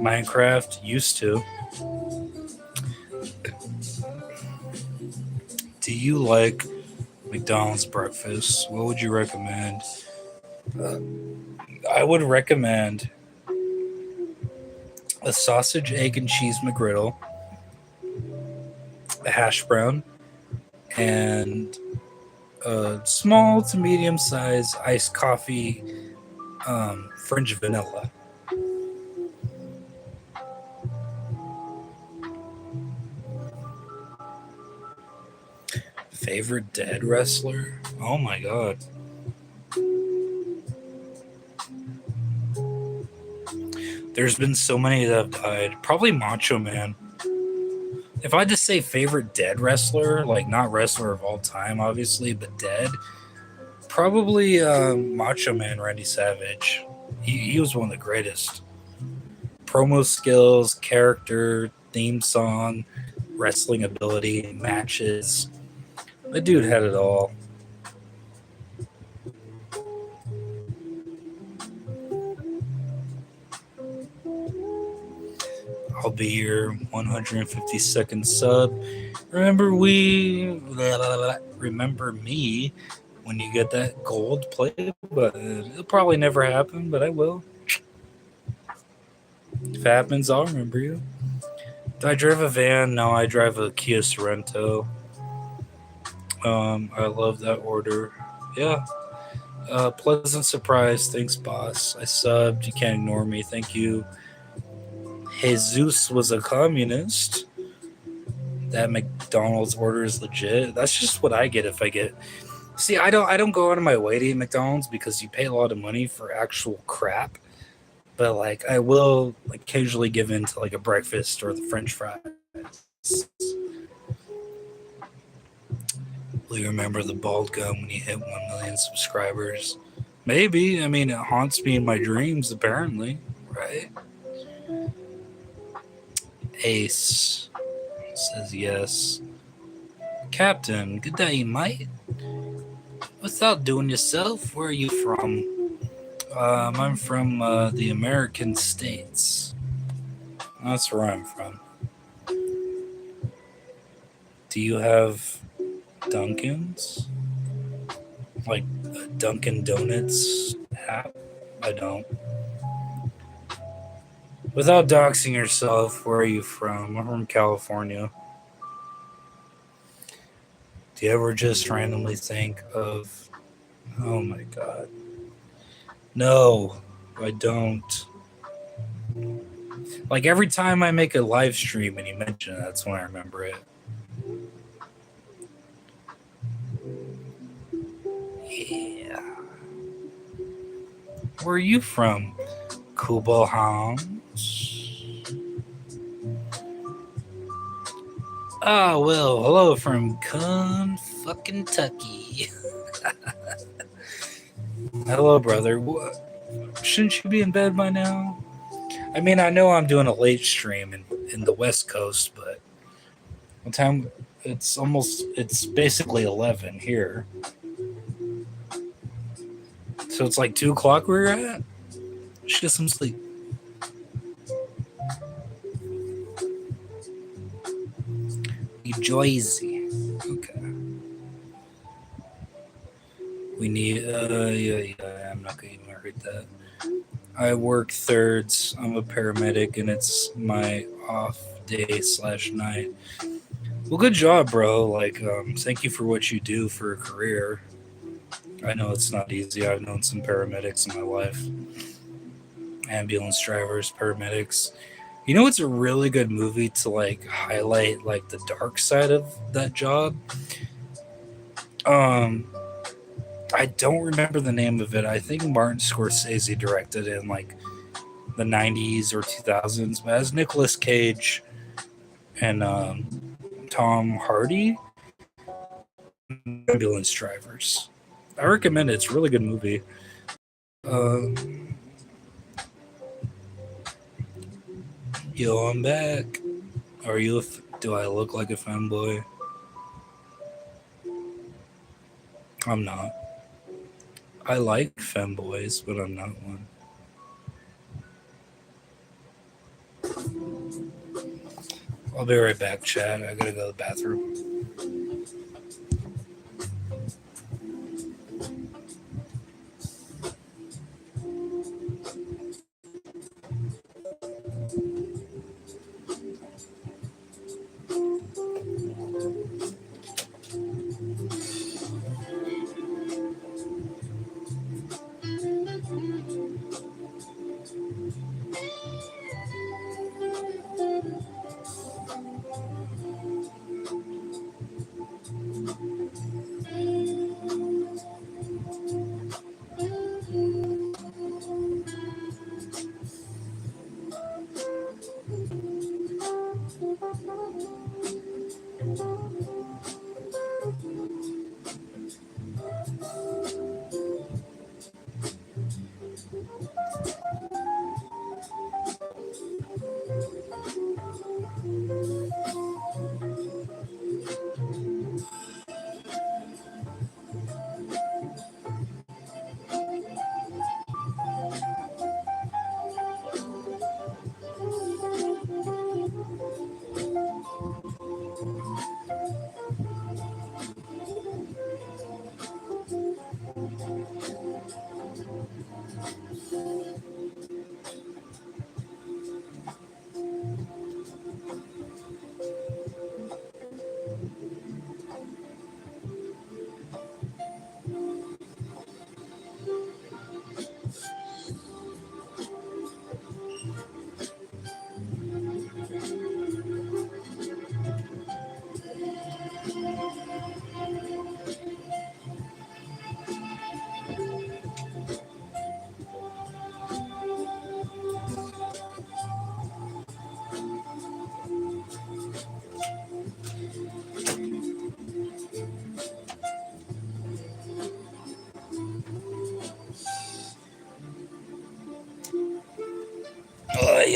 Minecraft used to. Do you like McDonald's breakfast? What would you recommend? Uh, I would recommend a sausage, egg, and cheese McGriddle, a hash brown, and a small to medium size iced coffee, French vanilla. Favorite dead wrestler? Oh my god. There's been so many that have died. Probably Macho Man. If I had to say favorite dead wrestler, like not wrestler of all time, obviously, but dead, probably Macho Man Randy Savage. He was one of the greatest. Promo skills, character, theme song, wrestling ability, matches. The dude had it all. I'll be your 152nd sub. Remember remember me when you get that gold play button. It'll probably never happen, but I will. If it happens, I'll remember you. Do I drive a van? No, I drive a Kia Sorento. I love that order. Yeah. Pleasant surprise. Thanks, boss. I subbed. You can't ignore me. Thank you. Jesus was a communist. That McDonald's order is legit. That's just what I get if I get. See, I don't go out of my way to eat McDonald's because you pay a lot of money for actual crap. But like, I will occasionally give in to like a breakfast or the French fries. Will you remember the bald gum when you hit 1 million subscribers? Maybe. I mean, it haunts me in my dreams, apparently. Right? Ace says yes. Captain, good day, mate. Without doing yourself, where are you from? I'm from the American States. That's where I'm from. Do you have Dunkin's? Like a Dunkin' Donuts app? I don't. Without doxing yourself, where are you from? I'm from California. Do you ever just randomly think of, oh my god. No, I don't. Like every time I make a live stream and you mention it, that's when I remember it. Yeah. Where are you from? Kubal Hounds? Ah, well, hello from fucking Tucky. Hello, brother. What? Shouldn't you be in bed by now? I mean, I know I'm doing a late stream in the West Coast, but what time? It's basically 11 here. So it's like 2 o'clock where you're at? Should get some sleep. New Jersey. Okay. We need, yeah, I'm not going to even read that. I work thirds. I'm a paramedic, and it's my off day / night. Well, good job, bro. Like, thank you for what you do for a career. I know it's not easy. I've known some paramedics in my life. Ambulance drivers, paramedics. You know, it's a really good movie to like highlight like the dark side of that job. I don't remember the name of it. I think Martin Scorsese directed it in like the 90s or 2000s, but as Nicolas Cage and Tom Hardy, Ambulance Drivers. I recommend it. It's a really good movie. Yo, I'm back. Are you? Do I look like a fanboy? I'm not. I like femboys, but I'm not one. I'll be right back, Chad. I gotta go to the bathroom.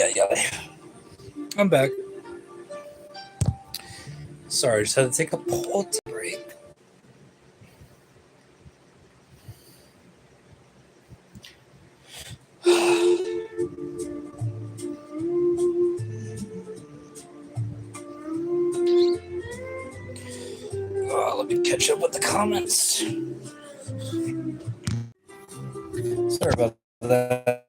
Yeah. I'm back. Sorry, just had to take a potty break. Let me catch up with the comments. Sorry about that.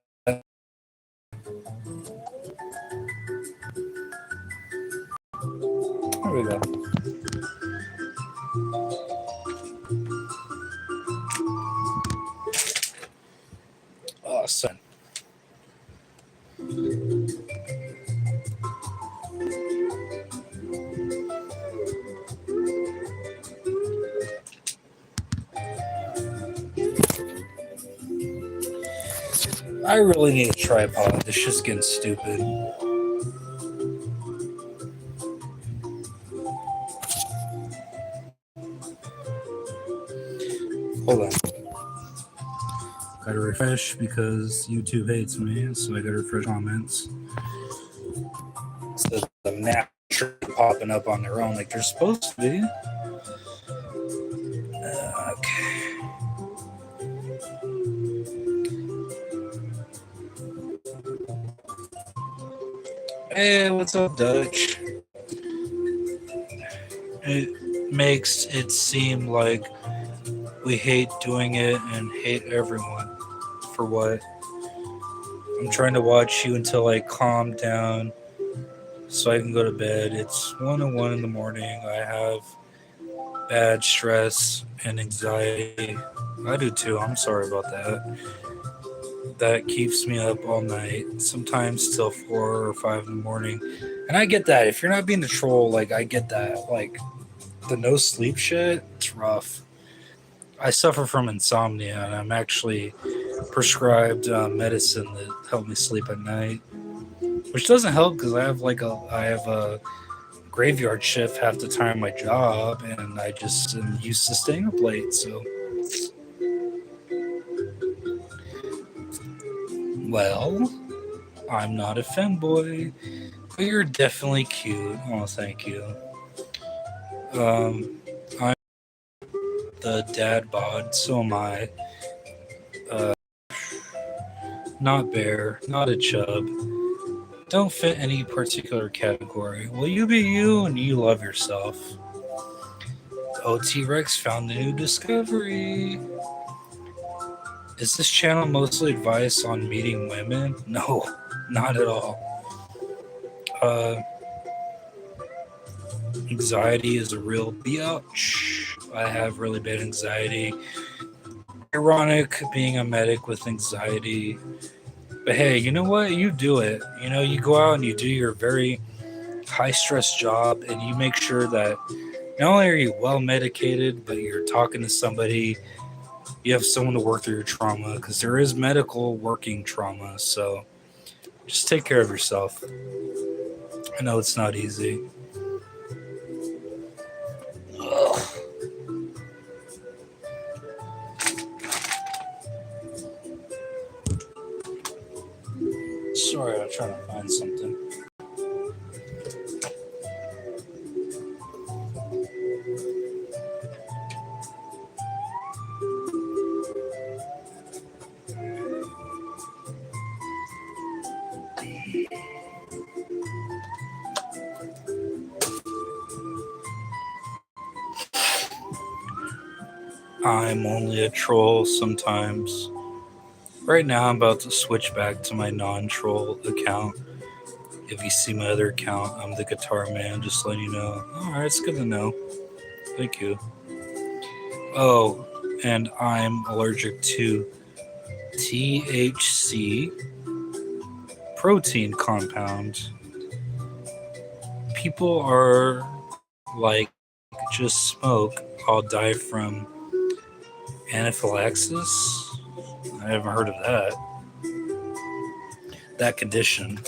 There we go. Oh, son. I really need a tripod. This shit's getting stupid. Hold on. Gotta refresh because YouTube hates me, so I gotta refresh comments. So the naturally popping up on their own like they're supposed to be. Okay. Hey, what's up, Dutch? It makes it seem like we hate doing it and hate everyone. For what? I'm trying to watch you until I calm down so I can go to bed. It's 1:01 in the morning. I have bad stress and anxiety. I do too. I'm sorry about that. That keeps me up all night, sometimes till 4 or 5 in the morning. And I get that. If you're not being a troll, like, I get that. Like, the no sleep shit, it's rough. I suffer from insomnia, and I'm actually prescribed medicine that help me sleep at night, which doesn't help because I have a graveyard shift half the time my job, and I just am used to staying up late. So, well, I'm not a femboy, but you're definitely cute. Oh, thank you. I'm the dad bod, so am I. Not bear, not a chub. Don't fit any particular category. Will you be you and you love yourself? OT Rex found a new discovery. Is this channel mostly advice on meeting women? No, not at all. Uh, Anxiety is a real biatch. I have really bad anxiety. Ironic being a medic with anxiety. But hey, you know what? You do it. You go out and you do your very high stress job and you make sure that not only are you well medicated, but you're talking to somebody. You have someone to work through your trauma because there is medical working trauma. So just take care of yourself. I know it's not easy. Ugh. Sorry, I'm trying to find something. I'm only a troll sometimes. Right now, I'm about to switch back to my non-troll account. If you see my other account, I'm the guitar man, just letting you know. Alright, it's good to know. Thank you. Oh, and I'm allergic to THC protein compound. People are like, just smoke, I'll die from anaphylaxis. I haven't heard of that condition.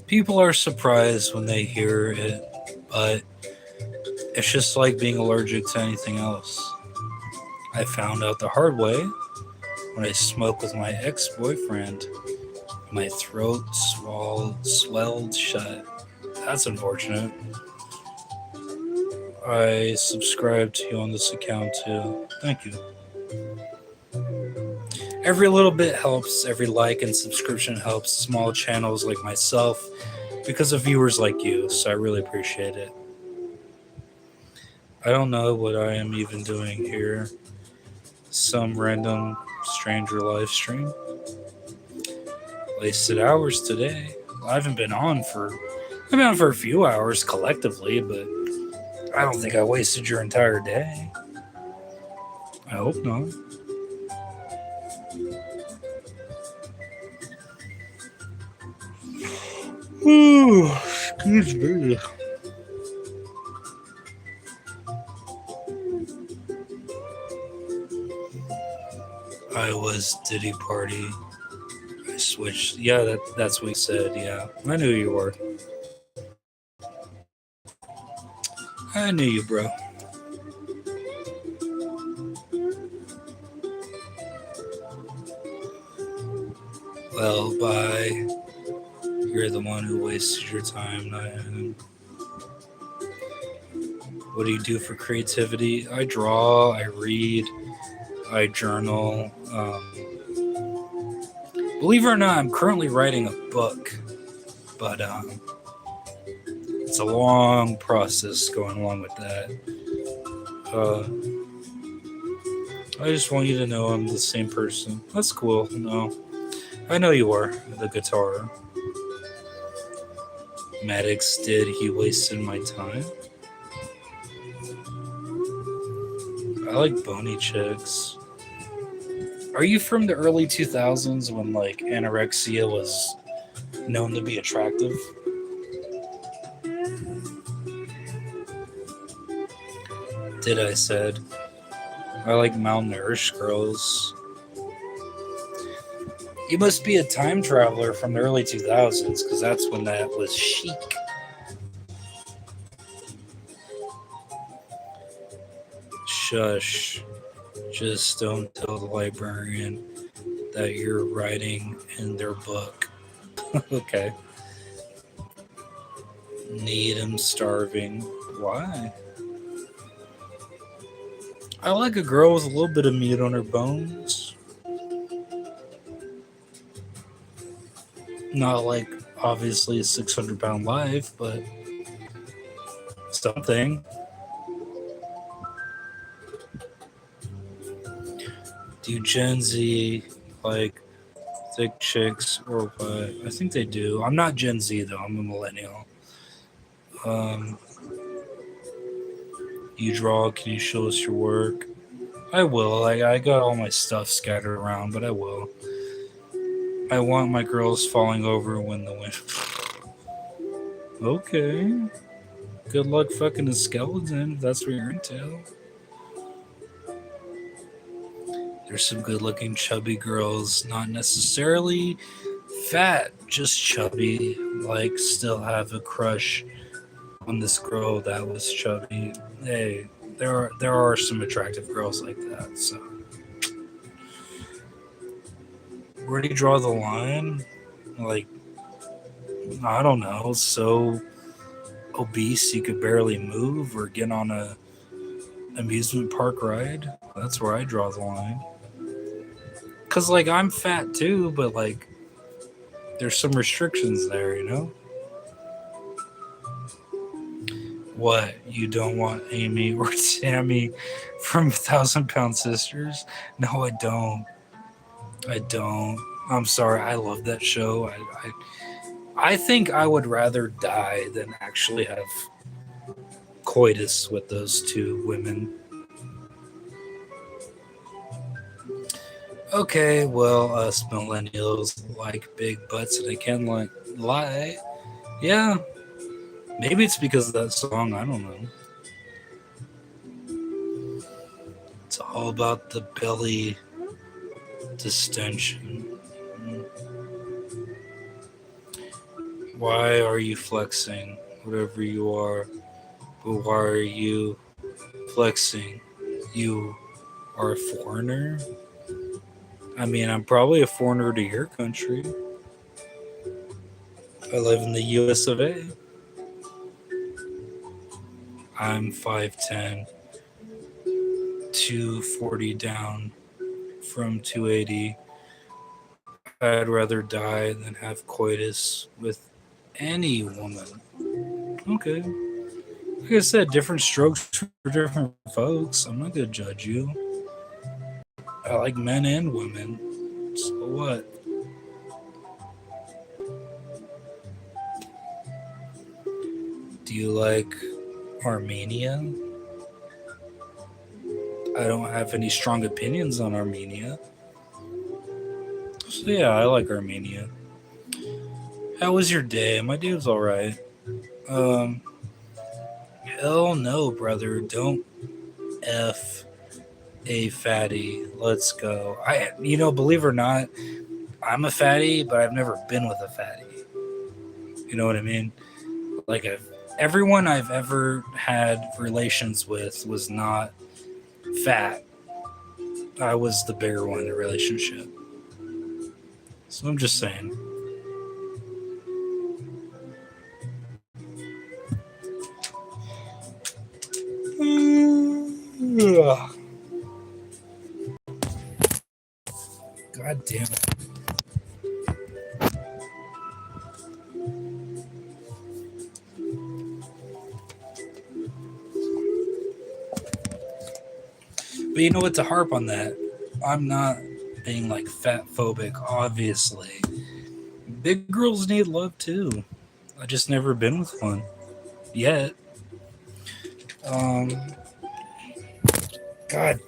People are surprised when they hear it, but it's just like being allergic to anything else. I found out the hard way when I smoked with my ex-boyfriend. My throat swelled shut. That's unfortunate. I subscribe to you on this account too. Thank you. Every little bit helps. Every like and subscription helps small channels like myself because of viewers like you. So I really appreciate it. I don't know what I am even doing here. Some random stranger live stream. Wasted hours today. Well, I've been on for a few hours collectively, but I don't think I wasted your entire day. I hope not. Ooh, excuse me. I was Diddy Party. I switched. Yeah, that's what he said. Yeah, I knew you were. I knew you, bro. Well, bye. You're the one who wasted your time, not him. What do you do for creativity? I draw, I read, I journal. Believe it or not, I'm currently writing a book, but It's a long process going along with that. Uh, I just want you to know I'm the same person. That's cool. No, I know you are. The guitar. Maddox did. He wasted my time. I like bony chicks. Are you from the early 2000s when like anorexia was known to be attractive? Did I said. I like malnourished girls. You must be a time traveler from the early 2000s because that's when that was chic. Shush. Just don't tell the librarian that you're writing in their book. Okay. Need 'em starving. Why? I like a girl with a little bit of meat on her bones. Not like obviously a 600-pound life, but something. Do Gen Z like thick chicks or what? I think they do. I'm not Gen Z though. I'm a millennial. Um, you draw. Can you show us your work? I will. I got all my stuff scattered around, but I will. I want my girls falling over when the wind. Okay. Good luck fucking a skeleton if that's what you're into. There's some good looking chubby girls, not necessarily fat, just chubby. Like, still have a crush on this girl that was chubby. Hey, there are some attractive girls like that, so. Where do you draw the line? Like, I don't know, so obese you could barely move or get on a amusement park ride. That's where I draw the line. Cause like I'm fat too, but like there's some restrictions there, you know? What? You don't want Amy or Tammy from 1,000 Pound Sisters? No, I don't. I don't. I'm sorry. I love that show. I think I would rather die than actually have coitus with those two women. Okay, well, us millennials like big butts and I can like lie. Yeah, maybe it's because of that song. I don't know. It's all about the belly distension. Why are you flexing? Whatever you are, but why are you flexing? You are a foreigner? I mean, I'm probably a foreigner to your country. I live in the US of A. I'm 5'10", 240 down from 280. I'd rather die than have coitus with any woman. Okay. Like I said, different strokes for different folks. I'm not going to judge you. I like men and women. So what? Do you like Armenia? I don't have any strong opinions on Armenia. So yeah, I like Armenia. How was your day? My day was alright. Hell no, brother. Don't F a fatty. Let's go. Believe it or not, I'm a fatty, but I've never been with a fatty. You know what I mean? Like, everyone I've ever had relations with was not fat. I was the bigger one in the relationship. So I'm just saying. God damn it. But you know what? To harp on that, I'm not being like fat phobic. Obviously, big girls need love too. I just never been with one yet. Um, God,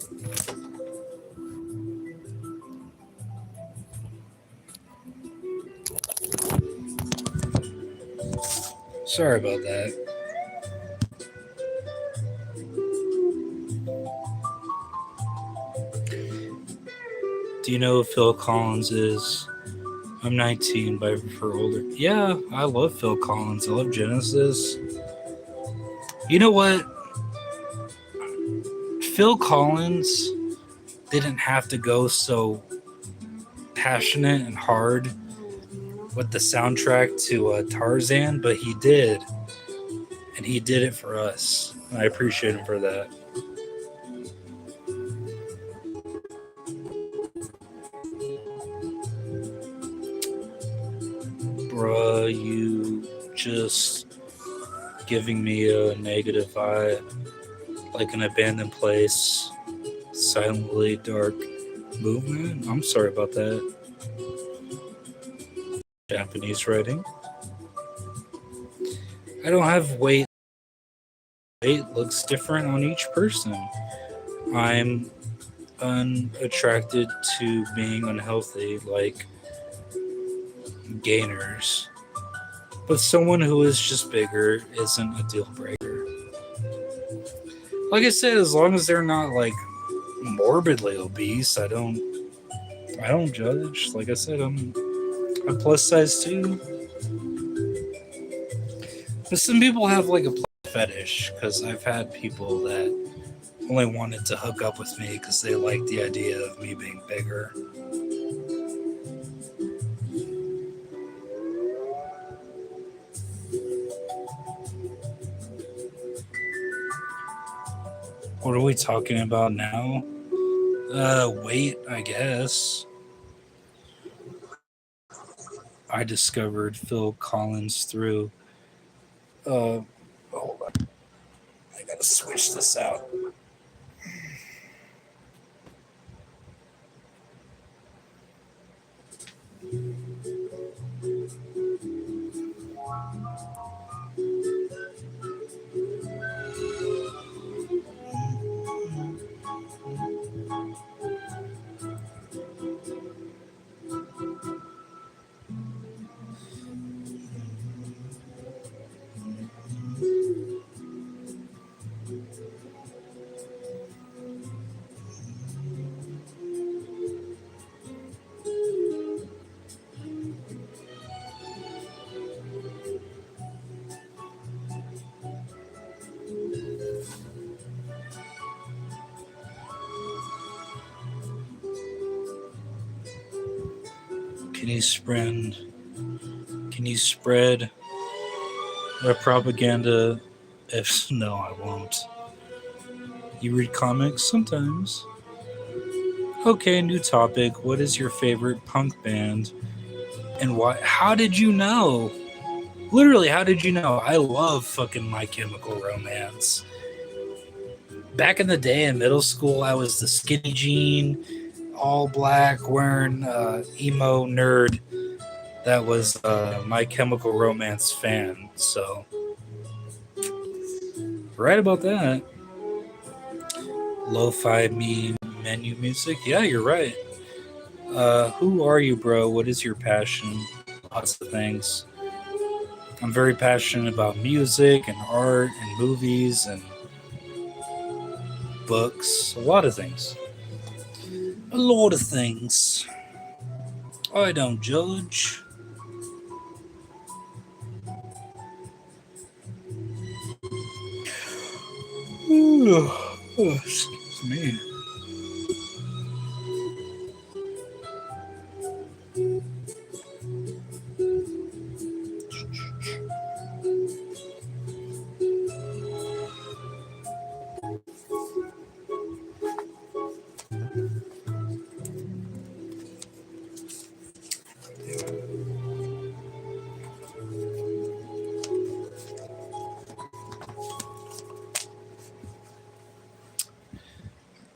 sorry about that. Do you know who Phil Collins is? I'm 19, but I prefer older. Yeah, I love Phil Collins. I love Genesis. You know what? Phil Collins didn't have to go so passionate and hard with the soundtrack to Tarzan, but he did. And he did it for us. I appreciate him for that. Bruh, you just giving me a negative vibe, like an abandoned place, silently dark movement. I'm sorry about that. Japanese writing. I don't have weight. Weight looks different on each person. I'm unattracted to being unhealthy, like gainers. But someone who is just bigger isn't a deal breaker. Like I said, as long as they're not like morbidly obese, I don't judge. Like I said, I'm plus size too. But some people have like a fetish because I've had people that only wanted to hook up with me because they liked the idea of me being bigger. What are we talking about now? Weight, I guess. I discovered Phil Collins through. Hold on. I gotta switch this out. Can you spread? Can you spread the propaganda? If no, I won't. You read comics sometimes. Okay, new topic. What is your favorite punk band and why? How did you know? Literally, how did you know? I love fucking My Chemical Romance. Back in the day in middle school, I was the skinny jean, all black, wearing emo nerd that was My Chemical Romance fan. So, right about that. Lo-fi menu music. Yeah, you're right. Who are you, bro? What is your passion? Lots of things. I'm very passionate about music and art and movies and books. A lot of things. A lot of things. I don't judge. Excuse me.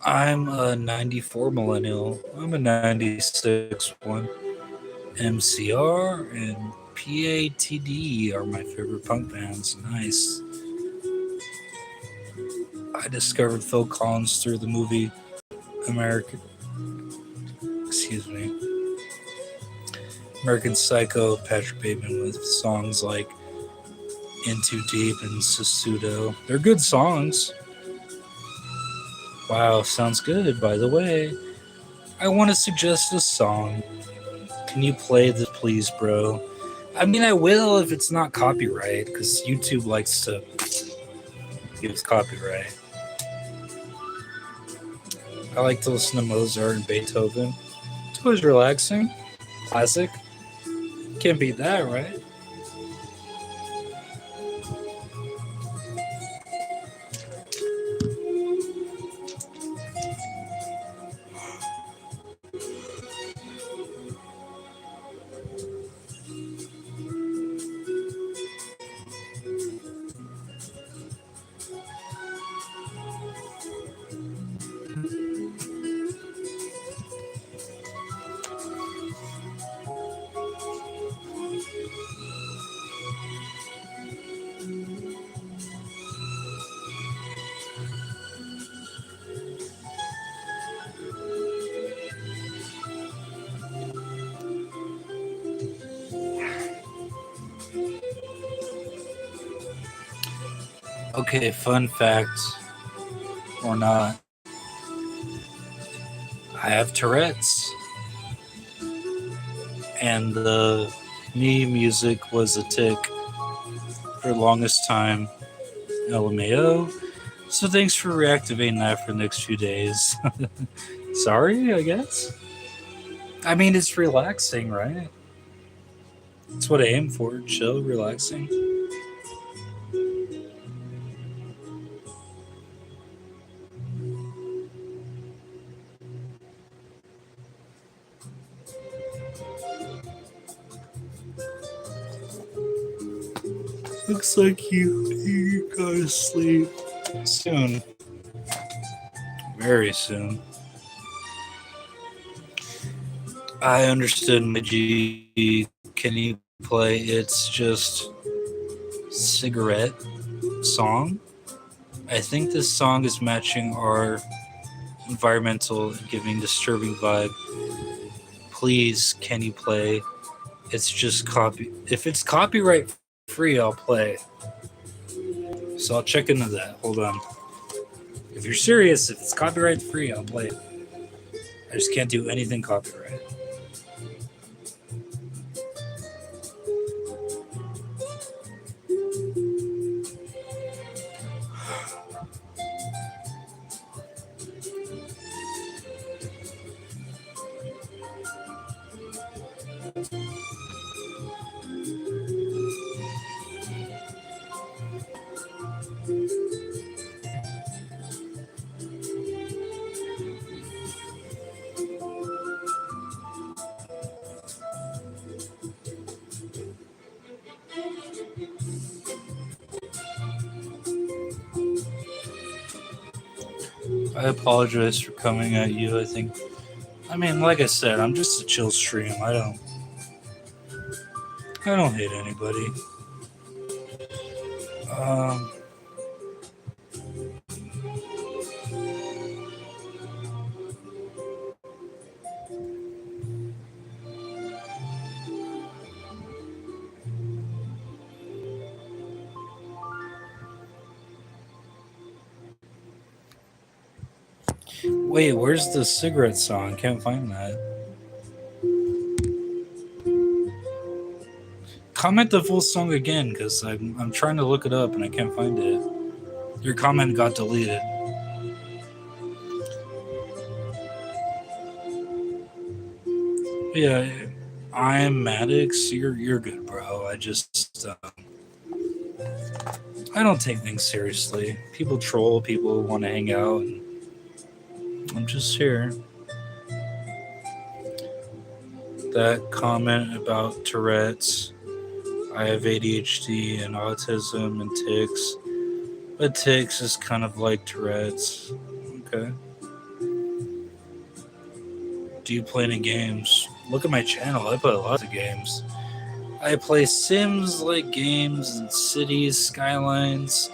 I'm a 94 millennial. I'm a 96 one. MCR and PATD are my favorite punk bands. Nice. I discovered Phil Collins through the movie American, excuse me, American Psycho. Patrick Bateman with songs like In Too Deep and Susudo. They're good songs. Wow, sounds good. By the way, I want to suggest a song. Can you play this, please, bro? I mean, I will if it's not copyright, because YouTube likes to use copyright. I like to listen to Mozart and Beethoven. It's always relaxing. Classic. Can't beat that, right? Okay, fun fact or not, I have Tourette's, and the me music was a tick for the longest time. LMAO. So thanks for reactivating that for the next few days. Sorry, I guess. I mean, it's relaxing, right? That's what I aim for. Chill, relaxing. Looks like you gotta sleep soon. Very soon. I understood, Maji. Can you play It's Just Cigarette song? I think this song is matching our environmental and giving disturbing vibe. Please, can you play It's Just Copy? If it's copyright free, I'll play. So I'll check into that. Hold on. If you're serious, if it's copyright free, I'll play it. I just can't do anything copyright. I apologize for coming at you. I mean, like I said, I'm just a chill stream. I don't hate anybody. Um, Wait, where's the cigarette song? Can't find that. Comment the full song again, because I'm trying to look it up and I can't find it. Your comment got deleted. Yeah, I'm Maddox. You're good, bro. I don't take things seriously. People troll. People want to hang out. And I'm just here. That comment about Tourette's. I have ADHD and autism and tics. But tics is kind of like Tourette's. Okay. do you play any games? Look at my channel. I play lots of games. I play Sims like games and cities, skylines.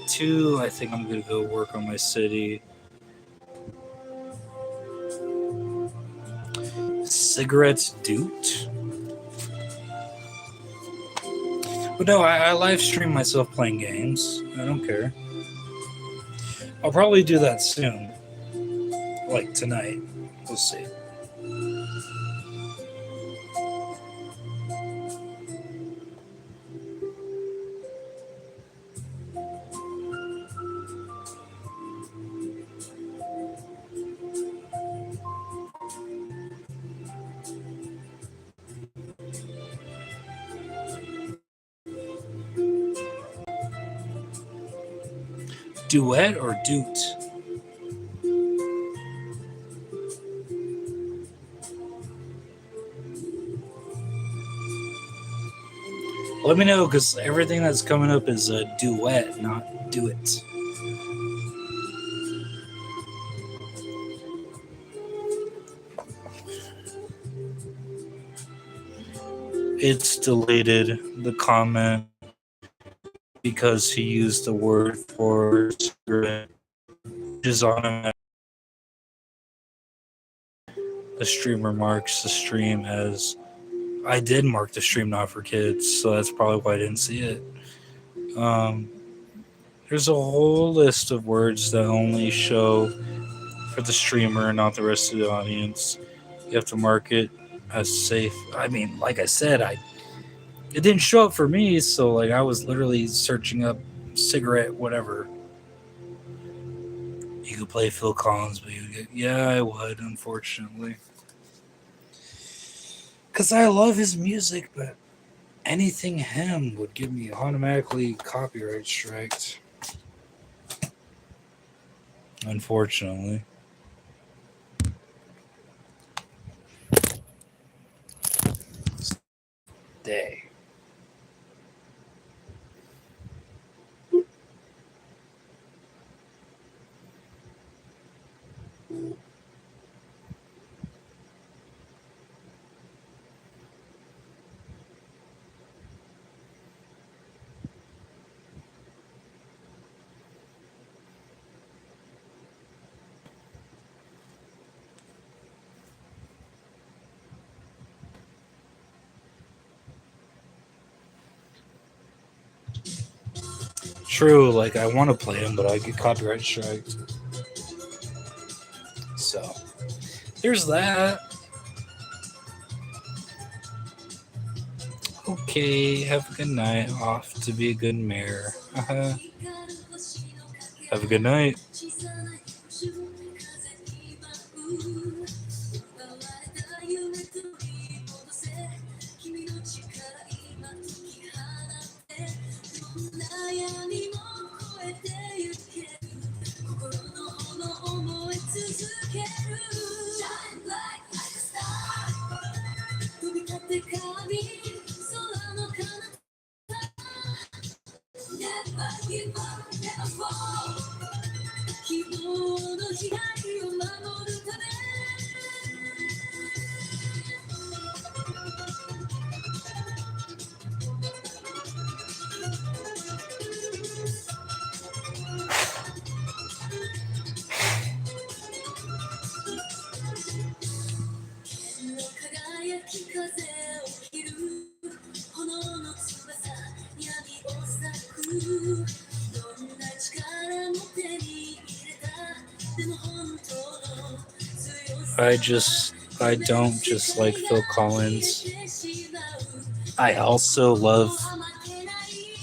2, I think I'm gonna go work on my city. Cigarettes Doot? But no, I live stream myself playing games. I don't care. I'll probably do that soon. Like tonight. We'll see. Duet or doot? Let me know, because everything that's coming up is a duet, not do it. It's deleted the comment because he used the word for cigarette, which is automatic. The streamer marks the stream as... I did mark the stream not for kids, so that's probably why I didn't see it. There's a whole list of words that only show for the streamer, not the rest of the audience. You have to mark it as safe. I mean, like I said, it didn't show up for me, so like I was literally searching up cigarette whatever. You could play Phil Collins, but yeah, I would, unfortunately. Because I love his music, but anything him would give me automatically copyright striked. Unfortunately. Day. True, like I want to play him, but I get copyright striked. So, there's that. Okay, have a good night. Off to be a good mayor. Have a good night. I don't just like Phil Collins. I also love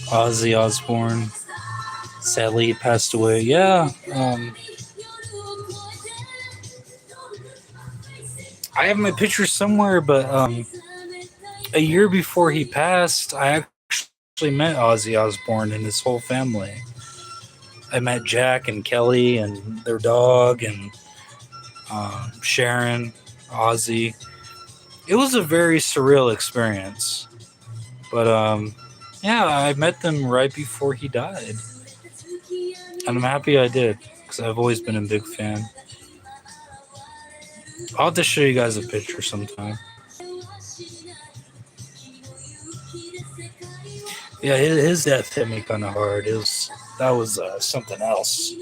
Ozzy Osbourne. Sadly, he passed away. Yeah. I have my picture somewhere, but a year before he passed, I actually met Ozzy Osbourne and his whole family. I met Jack and Kelly and their dog and Sharon, Ozzy. It was a very surreal experience. But yeah, I met them right before he died. And I'm happy I did, because I've always been a big fan. I'll have to show you guys a picture sometime. Yeah, his death hit me kind of hard. That was something else.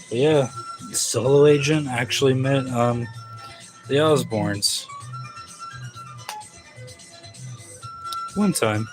But yeah, Solo Agent actually met the Osbournes one time.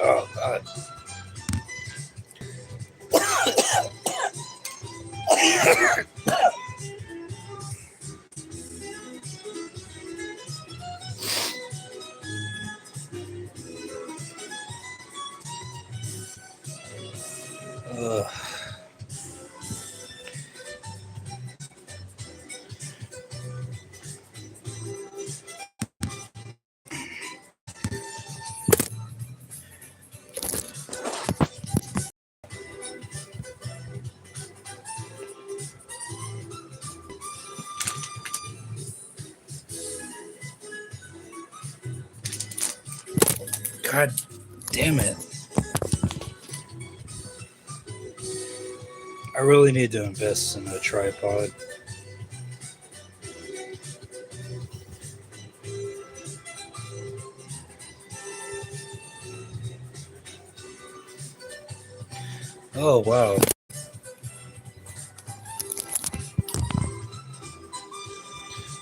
Oh God. Ugh. God damn it. I really need to invest in a tripod. Oh, wow.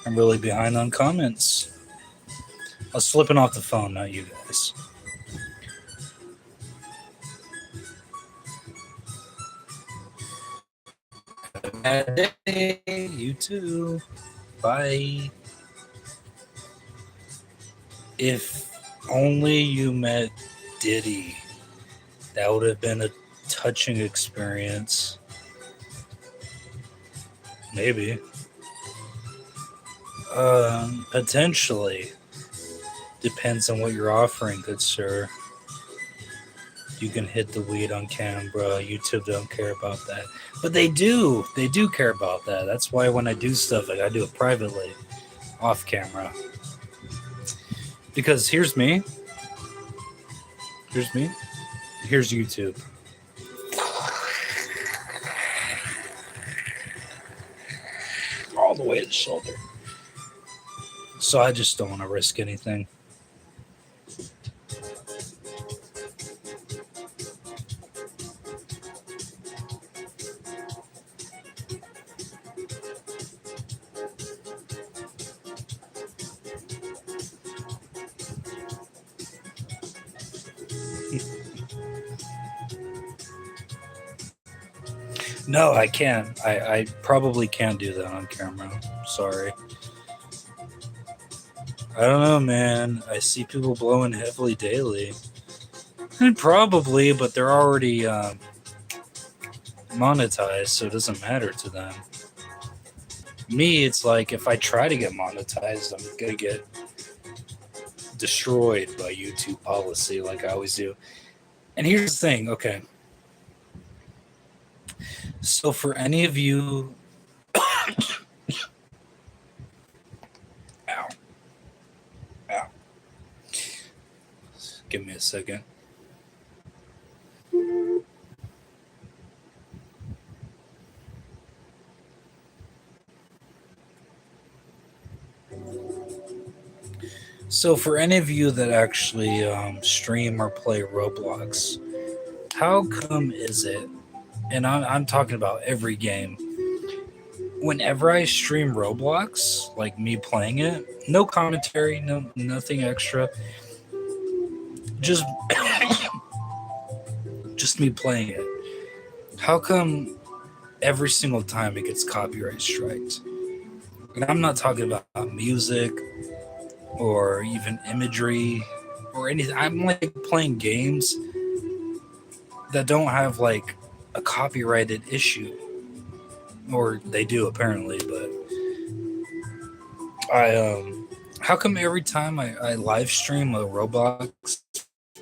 I'm really behind on comments. I was flipping off the phone, not you guys. Have a bad day. You too. Bye. If only you met Diddy, that would have been a touching experience. Maybe. Potentially. Depends on what you're offering, good sir. You can hit the weed on camera. YouTube don't care about that. But they do. They do care about that. That's why when I do stuff, I do it privately, off camera. Because here's me. Here's me. Here's YouTube. All the way to the shoulder. So I just don't want to risk anything. No, I can't. I probably can't do that on camera. Sorry. I don't know, man. I see people blowing heavily daily. And probably, but they're already monetized, so it doesn't matter to them. Me, it's like if I try to get monetized, I'm gonna get destroyed by YouTube policy, like I always do. And here's the thing, okay. So for any of you, ow, ow, give me a second. So for any of you that actually stream or play Roblox, how come is it? And I'm talking about every game. Whenever I stream Roblox, like me playing it, no commentary, no nothing extra, just just me playing it. How come every single time it gets copyright striked? And I'm not talking about music or even imagery or anything. I'm like playing games that don't have like a copyrighted issue, or they do apparently. But how come every time I live stream a Roblox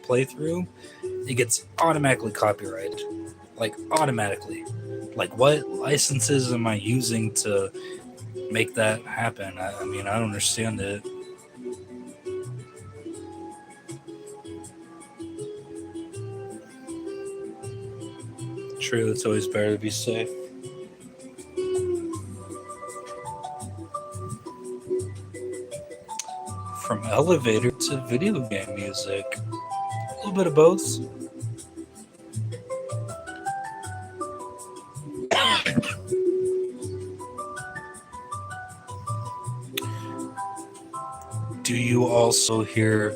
playthrough, it gets automatically copyrighted? Like automatically. Like what licenses am I using to make that happen? I mean, I don't understand it. True, it's always better to be safe. From elevator to video game music, a little bit of both. Do you also hear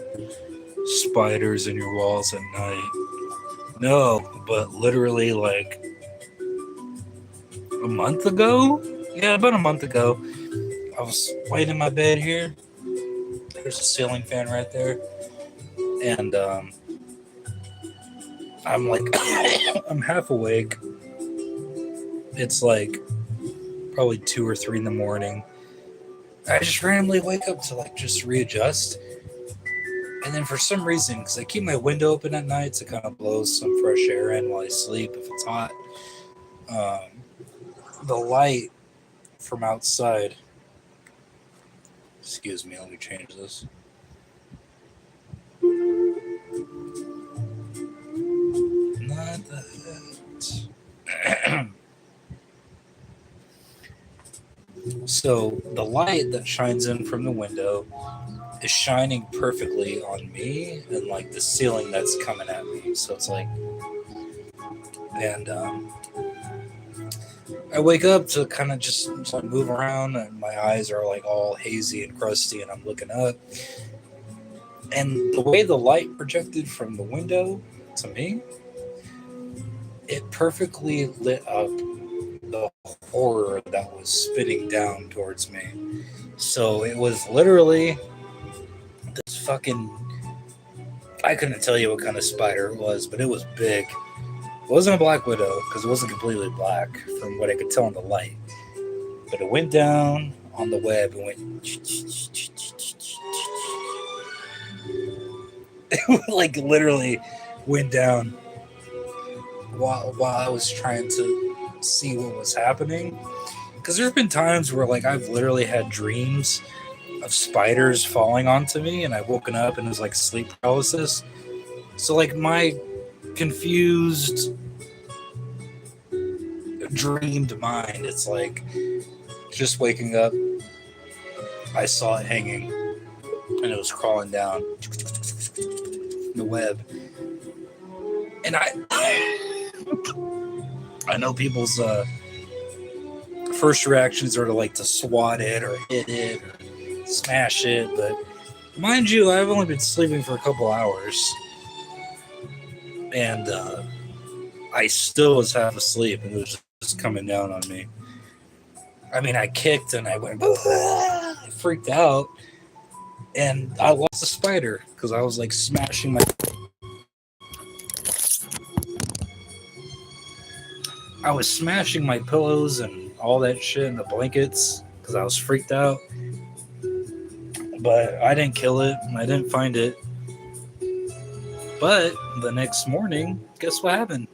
spiders in your walls at night? No, but literally like a month ago? Yeah, about a month ago, I was laying in my bed here. There's a ceiling fan right there. And I'm like, I'm half awake. It's like probably 2 or 3 in the morning. I just randomly wake up to like just readjust. And then for some reason, because I keep my window open at night to kind of blow some fresh air in while I sleep if it's hot, the light from outside, excuse me, let me change this. Not that. So the light that shines in from the window is shining perfectly on me and like the ceiling that's coming at me. So it's like, and I wake up to kind of just like move around, and my eyes are like all hazy and crusty, and I'm looking up. And the way the light projected from the window to me, it perfectly lit up the horror that was spinning down towards me. So it was literally this fucking, I couldn't tell you what kind of spider it was, but it was big. It wasn't a black widow because it wasn't completely black from what I could tell in the light. But it went down on the web and went it like literally went down while I was trying to see what was happening. Because there's been times where like I've literally had dreams of spiders falling onto me, and I've woken up and it was like sleep paralysis. So like my confused dreamed mind, it's like just waking up, I saw it hanging and it was crawling down the web. And I know people's first reactions are to like to swat it or hit it or smash it, but mind you, I've only been sleeping for a couple hours, and I still was half asleep, and it was just coming down on me. I mean, I kicked and I went, I freaked out, and I lost a spider because I was like smashing my. I was smashing my pillows and all that shit and the blankets because I was freaked out. But I didn't kill it. I didn't find it. But the next morning, guess what happened?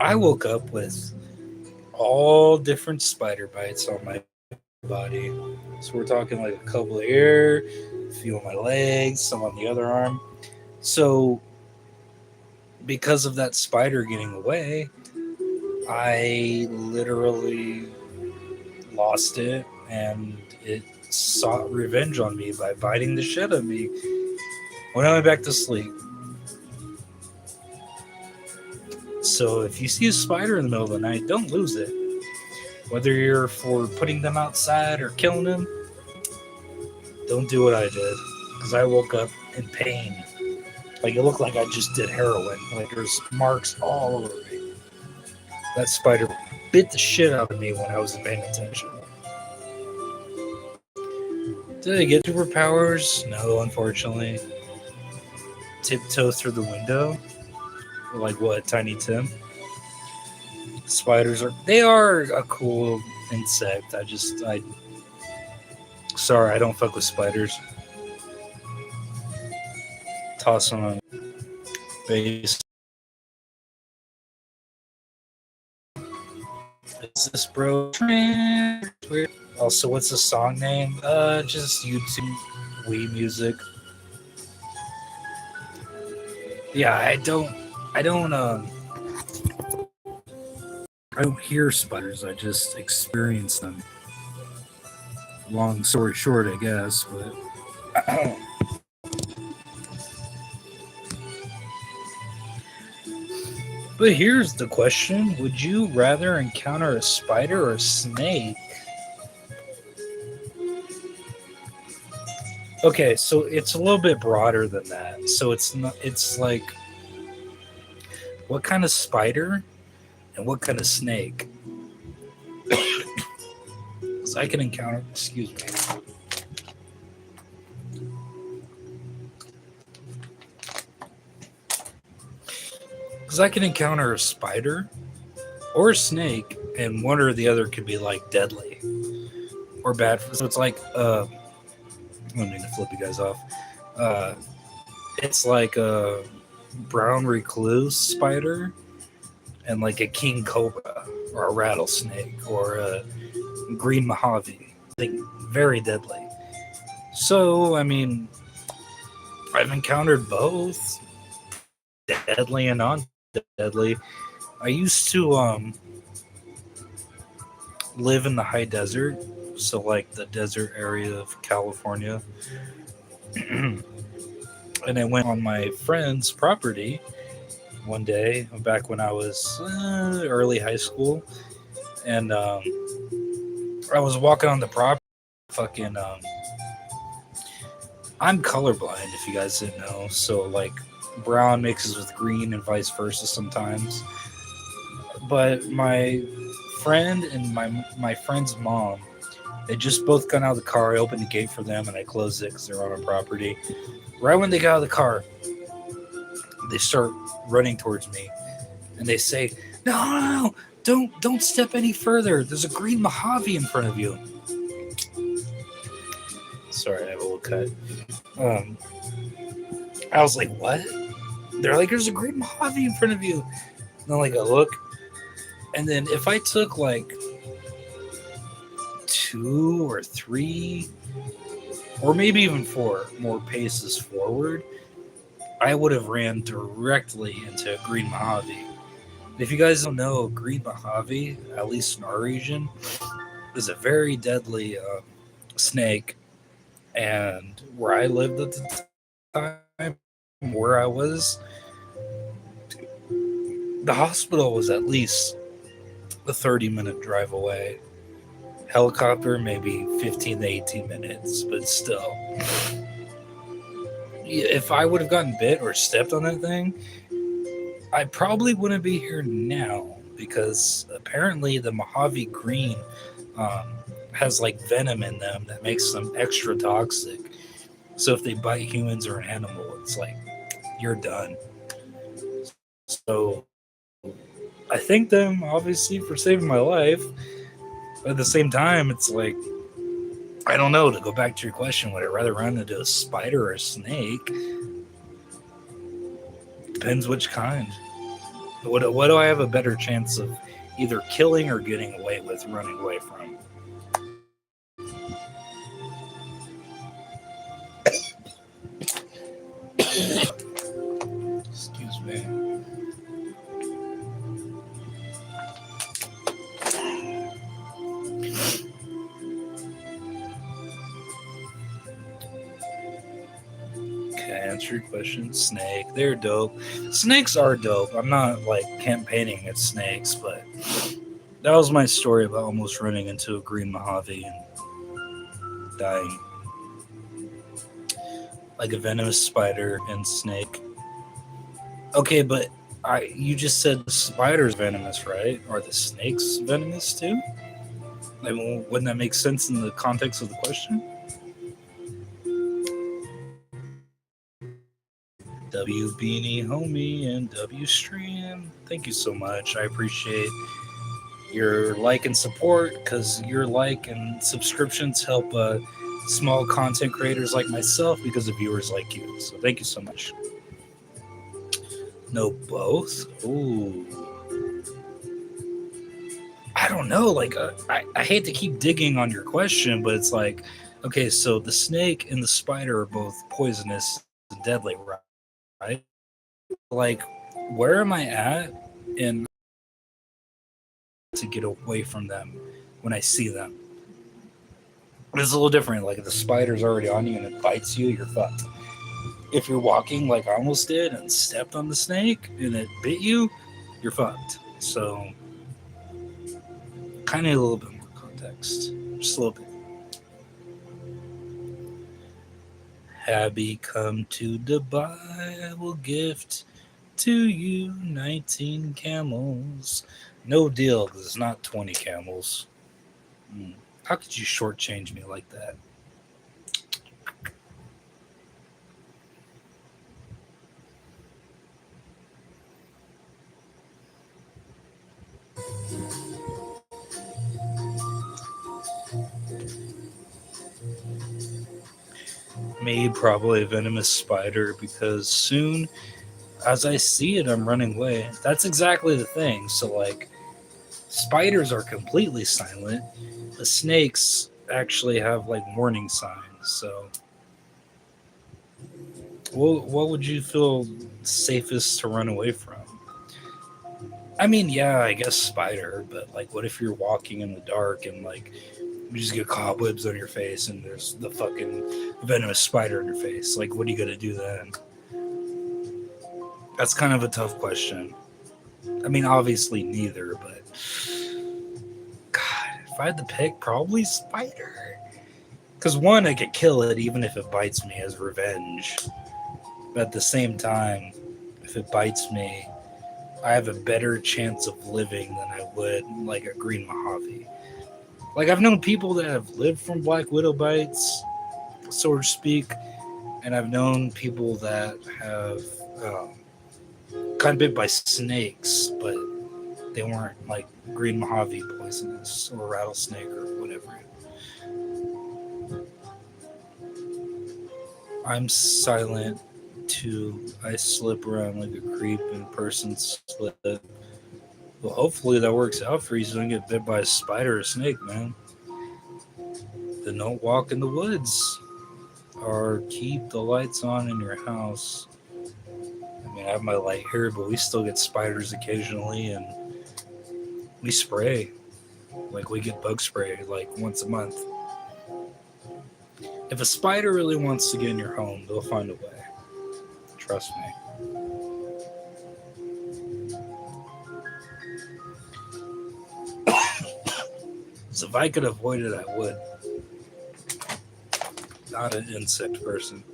I woke up with all different spider bites on my body. So we're talking like a couple here, a few on my legs, some on the other arm. So because of that spider getting away, I literally lost it, and it sought revenge on me by biting the shit out of me when I went back to sleep. So if you see a spider in the middle of the night, don't lose it. Whether you're for putting them outside or killing them, don't do what I did. Because I woke up in pain. Like it looked like I just did heroin. Like there's marks all over me. That spider bit the shit out of me when I wasn't paying attention. Did I get superpowers? No, unfortunately. Tiptoe through the window? Like what, Tiny Tim? Spiders are a cool insect. Sorry, I don't fuck with spiders. Toss them on base. Is this bro? Also, what's the song name? Just YouTube Wii music. Yeah, I don't hear spiders. I just experience them. Long story short, I guess, but but here's the question: would you rather encounter a spider or a snake? Okay, so it's a little bit broader than that. So it's not. It's like what kind of spider and what kind of snake? Because I can encounter. Excuse me. Because I can encounter a spider or a snake, and one or the other could be like deadly or bad. So it's like I don't mean to flip you guys off. It's like a brown recluse spider and like a king cobra or a rattlesnake or a green Mojave. I think very deadly. So I mean, I've encountered both deadly and non-deadly. I used to live in the high desert, so like the desert area of California. And I went on my friend's property one day back when I was early high school, and I was walking on the property. Fucking, I'm colorblind, if you guys didn't know. So like, brown mixes with green and vice versa sometimes. But my friend and my friend's mom, they just both got out of the car. I opened the gate for them and I closed it because they're on our property. Right when they got out of the car, they start running towards me, and they say, "No, don't step any further. There's a green Mojave in front of you." Sorry, I have a little cut. I was like, "What?" They're like, "There's a green Mojave in front of you." And I'm like, I look, and then if I took like 2 or 3, or maybe even 4 more paces forward, I would have ran directly into a green Mojave. If you guys don't know, green Mojave, at least in our region, is a very deadly snake. And where I lived at the time, where I was, the hospital was at least a 30-minute drive away. Helicopter, maybe 15 to 18 minutes, but still. If I would have gotten bit or stepped on that thing, I probably wouldn't be here now, because apparently the Mojave Green has like venom in them that makes them extra toxic. So if they bite humans or an animal, it's like you're done. So I thank them obviously for saving my life, But at the same time, it's like, I don't know. To go back to your question, would I rather run into a spider or a snake? Depends which kind. What do I have a better chance of either killing or getting away with, running away from? Excuse me. Okay, answer your question. Snake. They're dope. Snakes are dope. I'm not like campaigning against snakes, but that was my story about almost running into a green Mojave and dying. Like a venomous spider and snake. Okay, but you just said the spider's venomous, right? Are the snakes venomous too? Like, wouldn't that make sense in the context of the question? W Beanie Homie and W Stream. Thank you so much. I appreciate your like and support, because your like and subscriptions help small content creators like myself because of viewers like you. So thank you so much. No, both. Ooh, I don't know. Like, I hate to keep digging on your question, but it's like, okay, so the snake and the spider are both poisonous and deadly, right? Like, where am I at in to get away from them when I see them? It's a little different. Like, if the spider's already on you and it bites you, you're fucked. If you're walking like I almost did and stepped on the snake and it bit you, you're fucked. So, kind of a little bit more context. Just a little bit. Happy come to Dubai, I will gift to you 19 camels. No deal, because it's not 20 camels. How could you shortchange me like that? Me, probably a venomous spider, because soon as I see it, I'm running away. That's exactly the thing. So, like, spiders are completely silent. The snakes actually have like warning signs. So, what would you feel safest to run away from? I mean, yeah, I guess spider, but like, what if you're walking in the dark and like you just get cobwebs on your face and there's the fucking venomous spider in your face? Like, what are you gonna do then? That's kind of a tough question. I mean, obviously neither, but God, if I had to pick, probably spider. Because one, I could kill it even if it bites me as revenge. But at the same time, if it bites me, I have a better chance of living than I would like a green Mojave. Like, I've known people that have lived from black widow bites, so to speak, and I've known people that have gotten bit by snakes, but they weren't like green Mojave poisonous or rattlesnake or whatever. I'm silent too. I slip around like a creep and person slip. Well, hopefully that works out for you so you don't get bit by a spider or snake, man. Then don't walk in the woods or keep the lights on in your house. I mean, I have my light here, but we still get spiders occasionally, and we spray. Like, we get bug spray like once a month. If a spider really wants to get in your home, they'll find a way. Trust me. So if I could avoid it, I would. Not an insect person.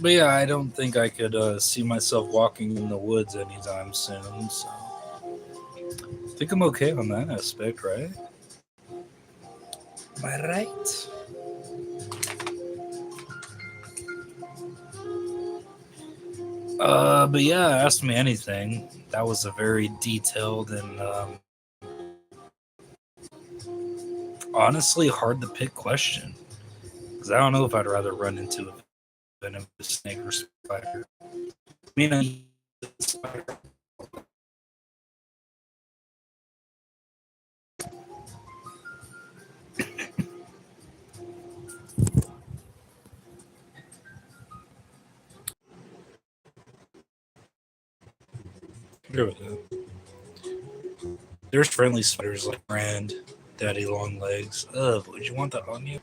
But yeah, I don't think I could see myself walking in the woods anytime soon. So I think I'm okay on that aspect, right? Am I right? But yeah, ask me anything. That was a very detailed and honestly hard to pick question. Because I don't know if I'd rather run into a venomous snake or spider. I mean, I eat spider. There we go. There's friendly spiders like Rand, Daddy Long Legs. Ugh, would you want that on you?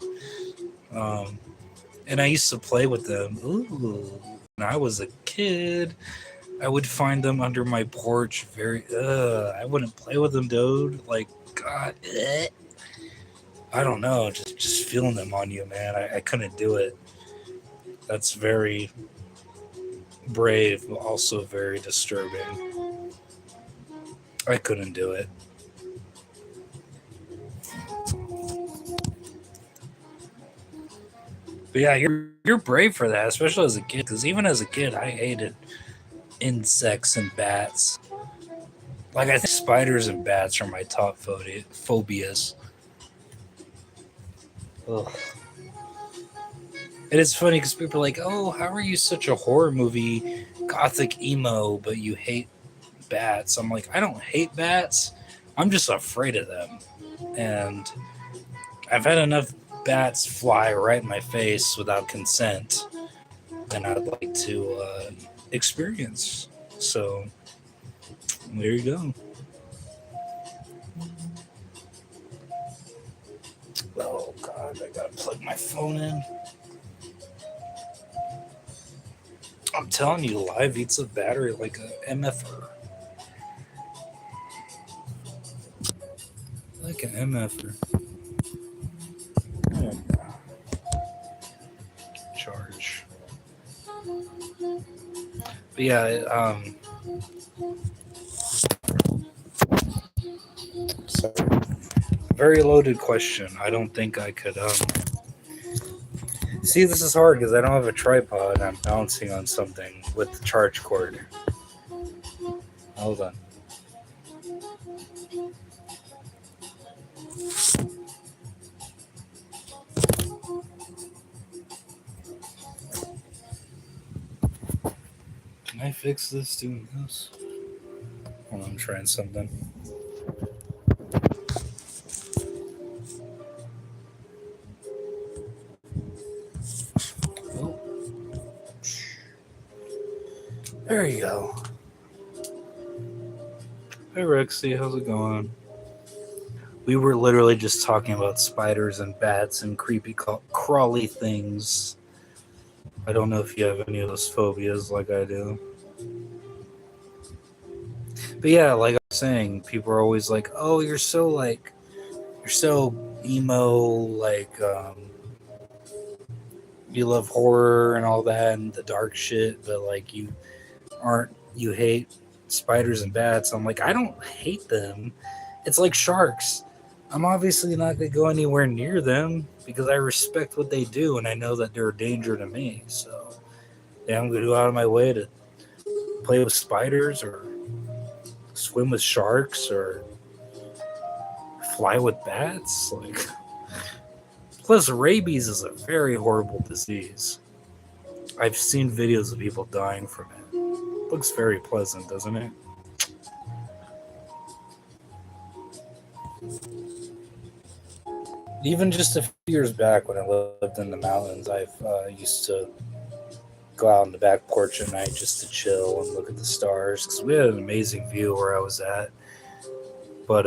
Um, and I used to play with them. Ooh, when I was a kid, I would find them under my porch. I wouldn't play with them, dude. Like, God, I don't know. Just feeling them on you, man. I couldn't do it. That's very brave, but also very disturbing. I couldn't do it. But yeah, you're brave for that, especially as a kid. Because even as a kid, I hated insects and bats. Like I think spiders and bats are my top phobias. Ugh. It is funny because people are like, "Oh, how are you such a horror movie gothic emo, but you hate bats?" I'm like, I don't hate bats. I'm just afraid of them, and I've had enough bats fly right in my face without consent than I'd like to experience. So there you go. Oh God, I gotta plug my phone in. I'm telling you, live eats a battery like a MFR, like an MFR. Oh, charge. But yeah, sorry. Very loaded question. I don't think I could. See, this is hard because I don't have a tripod. I'm bouncing on something with the charge cord. Hold on. Can I fix this doing this? Hold on, I'm trying something. Oh, there you go. Hey Rexy, how's it going? We were literally just talking about spiders and bats and creepy crawly things. I don't know if you have any of those phobias like I do. But yeah, like I was saying, people are always like, "Oh, you're so emo, you love horror and all that and the dark shit, but like you hate spiders and bats." I'm like, I don't hate them. It's like sharks. I'm obviously not going to go anywhere near them because I respect what they do and I know that they're a danger to me. So, yeah, I'm going to go out of my way to play with spiders or swim with sharks or fly with bats. Like, plus, rabies is a very horrible disease. I've seen videos of people dying from it. Looks very pleasant, doesn't it? Even just a few years back when I lived in the mountains, I used to go out on the back porch at night just to chill and look at the stars because we had an amazing view where I was at. But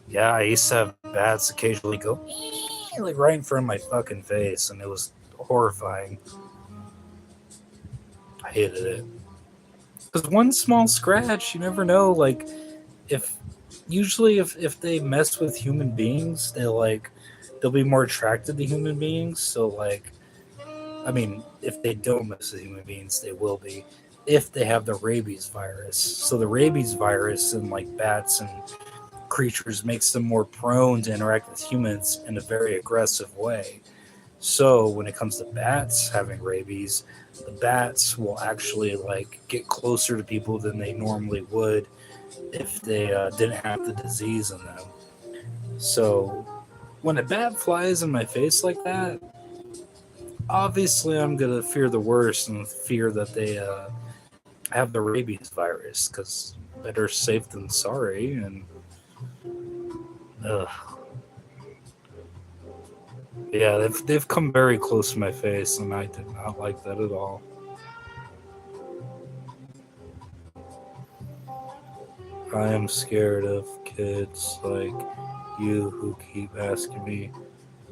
yeah, I used to have bats occasionally go like right in front of my fucking face, and it was horrifying. I hated it because one small scratch, you never know. Like if usually if they mess with human beings, they'll be more attracted to human beings. So like I mean, if they don't mess with human beings, they will be if they have the rabies virus. So the rabies virus in like bats and creatures makes them more prone to interact with humans in a very aggressive way. So when it comes to bats having rabies, the bats will actually like get closer to people than they normally would if they didn't have the disease in them. So when a bat flies in my face like that, obviously I'm gonna fear the worst and fear that they have the rabies virus, because better safe than sorry. And ugh. Yeah, they've come very close to my face, and I did not like that at all. I am scared of kids like you who keep asking me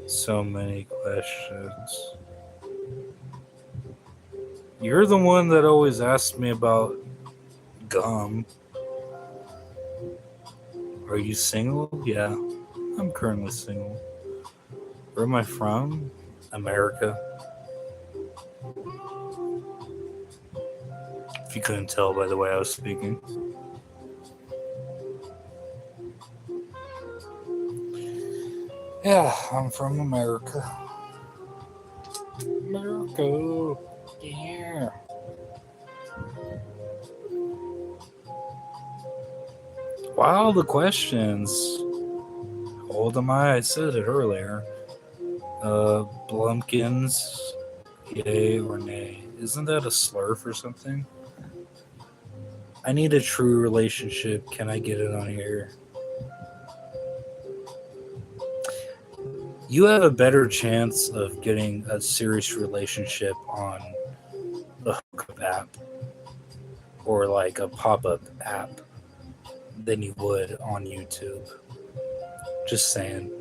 so many questions. You're the one that always asks me about gum. Are you single? Yeah, I'm currently single. Where am I from? America. If you couldn't tell by the way I was speaking. Yeah, I'm from America. America. Yeah. Wow, the questions. How old am I? I said it earlier. Blumpkins, yay or nay? Isn't that a slur for something? I need a true relationship. Can I get it on here? You have a better chance of getting a serious relationship on a hookup app or like a pop-up app than you would on YouTube. Just saying.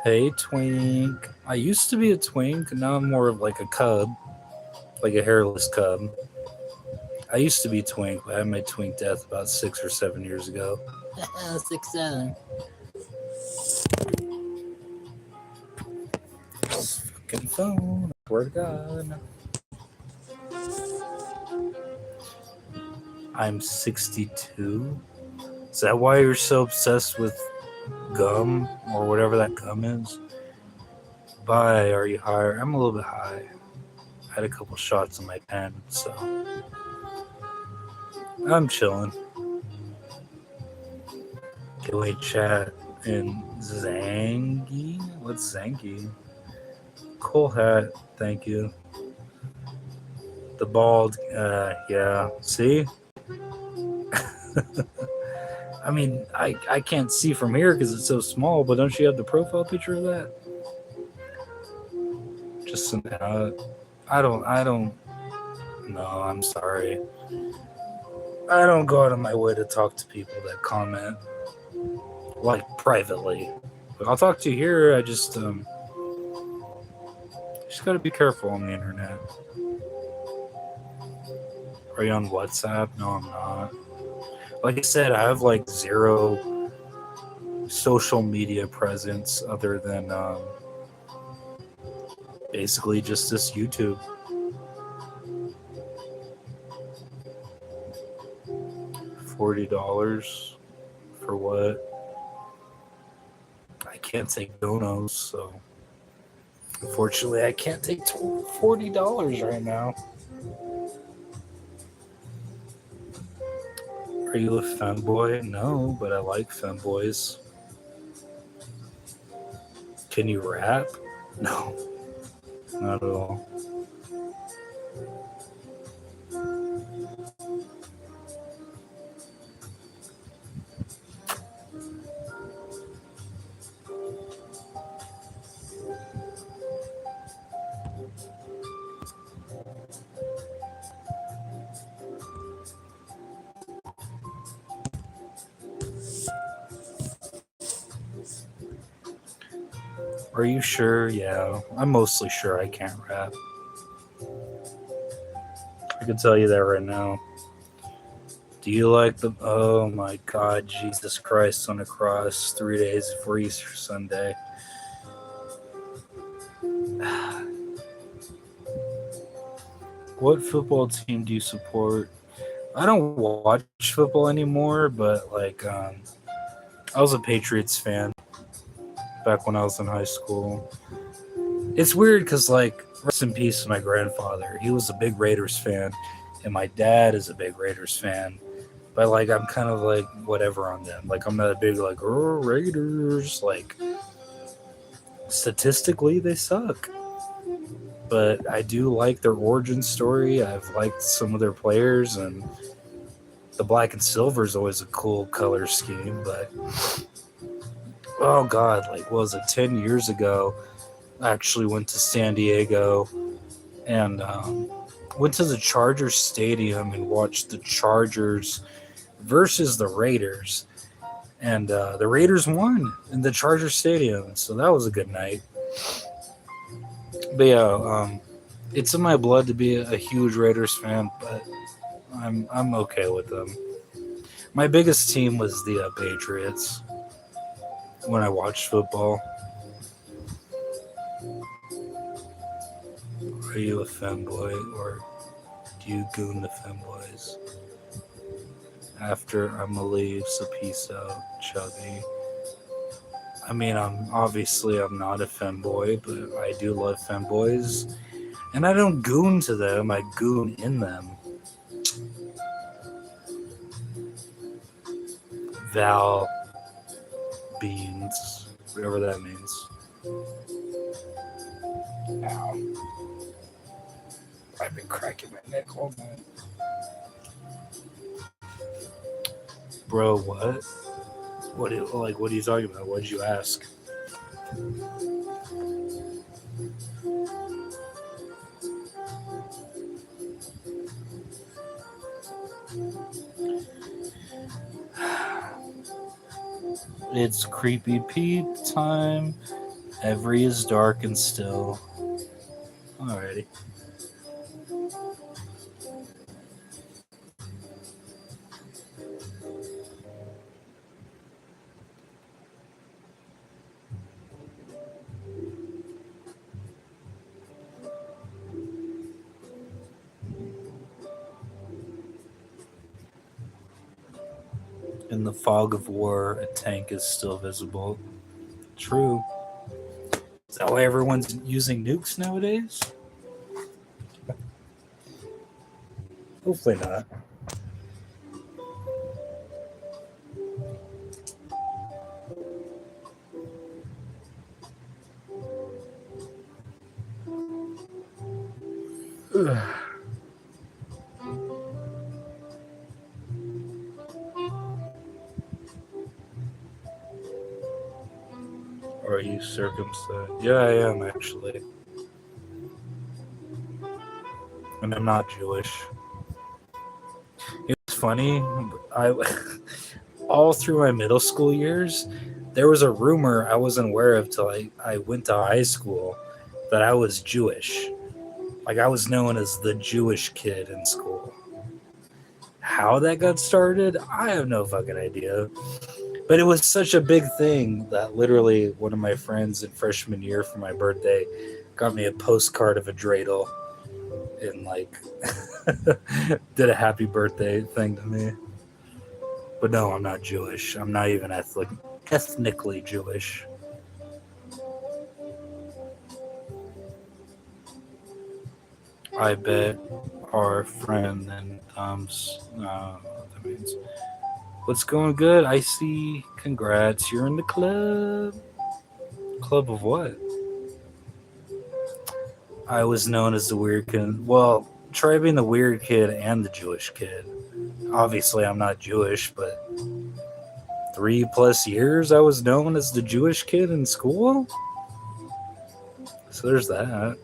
Hey, twink. I used to be a twink. Now I'm more of like a cub, like a hairless cub. I used to be twink, but I had my twink death about 6 or 7 years ago. 6, 7. Fucking phone. I swear to God. I'm 62. Is that why you're so obsessed with gum or whatever that gum is? Bye. Are you high? I'm a little bit high. I had a couple shots in my pen, so I'm chilling. Okay, wait, chat. And Zangy? What's Zangy? Cool hat. Thank you. The bald. Yeah. See? I mean, I can't see from here because it's so small, but don't you have the profile picture of that? Just some I don't no, I'm sorry. I don't go out of my way to talk to people that comment like privately. But I'll talk to you here. I just gotta be careful on the internet. Are you on WhatsApp? No, I'm not. Like I said, I have like zero social media presence other than basically just this YouTube. $40 for what? I can't take donos, so unfortunately I can't take $40 right now. Are you a femboy? No, but I like femboys. Can you rap? No, not at all. Are you sure? Yeah, I'm mostly sure I can't rap. I can tell you that right now. Do you like the... Oh my God, Jesus Christ on the cross 3 days before Easter Sunday. What football team do you support? I don't watch football anymore, but like I was a Patriots fan back when I was in high school. It's weird because like rest in peace to my grandfather. He was a big Raiders fan, and my dad is a big Raiders fan. But like I'm kind of like whatever on them. Like I'm not a big like Raiders. Like statistically, they suck. But I do like their origin story. I've liked some of their players, and the black and silver is always a cool color scheme. But oh god, like what was it 10 years ago? I actually went to San Diego and went to the Chargers Stadium and watched the Chargers versus the Raiders. And the Raiders won in the Chargers Stadium, so that was a good night. But yeah, it's in my blood to be a huge Raiders fan, but I'm okay with them. My biggest team was the Patriots when I watched football. Are you a fanboy or do you goon the fanboys? After I'ma leave, so peace out, Chubby. I mean, I'm not a fanboy, but I do love fanboys, and I don't goon to them. I goon in them. Val Beans, whatever that means. Ow. I've been cracking my neck all night. Bro, what? What are you talking about? What did you ask? It's creepy peep time. Every is dark and still. Alrighty. In the fog of war, a tank is still visible. True. Is that why everyone's using nukes nowadays? Hopefully not. Are you circumcised? Yeah, I am actually. And I'm not Jewish. It's funny. I all through my middle school years, there was a rumor I wasn't aware of till I went to high school that I was Jewish. Like I was known as the Jewish kid in school. How that got started, I have no fucking idea. But it was such a big thing that literally one of my friends in freshman year for my birthday got me a postcard of a dreidel and like did a happy birthday thing to me. But no, I'm not Jewish. I'm not even ethnically Jewish. I bet our friend then Tom's. What that means. What's going good? I see. Congrats. You're in the club. Club of what? I was known as the weird kid. Well, try being the weird kid and the Jewish kid. Obviously, I'm not Jewish, but 3+ years I was known as the Jewish kid in school. So there's that.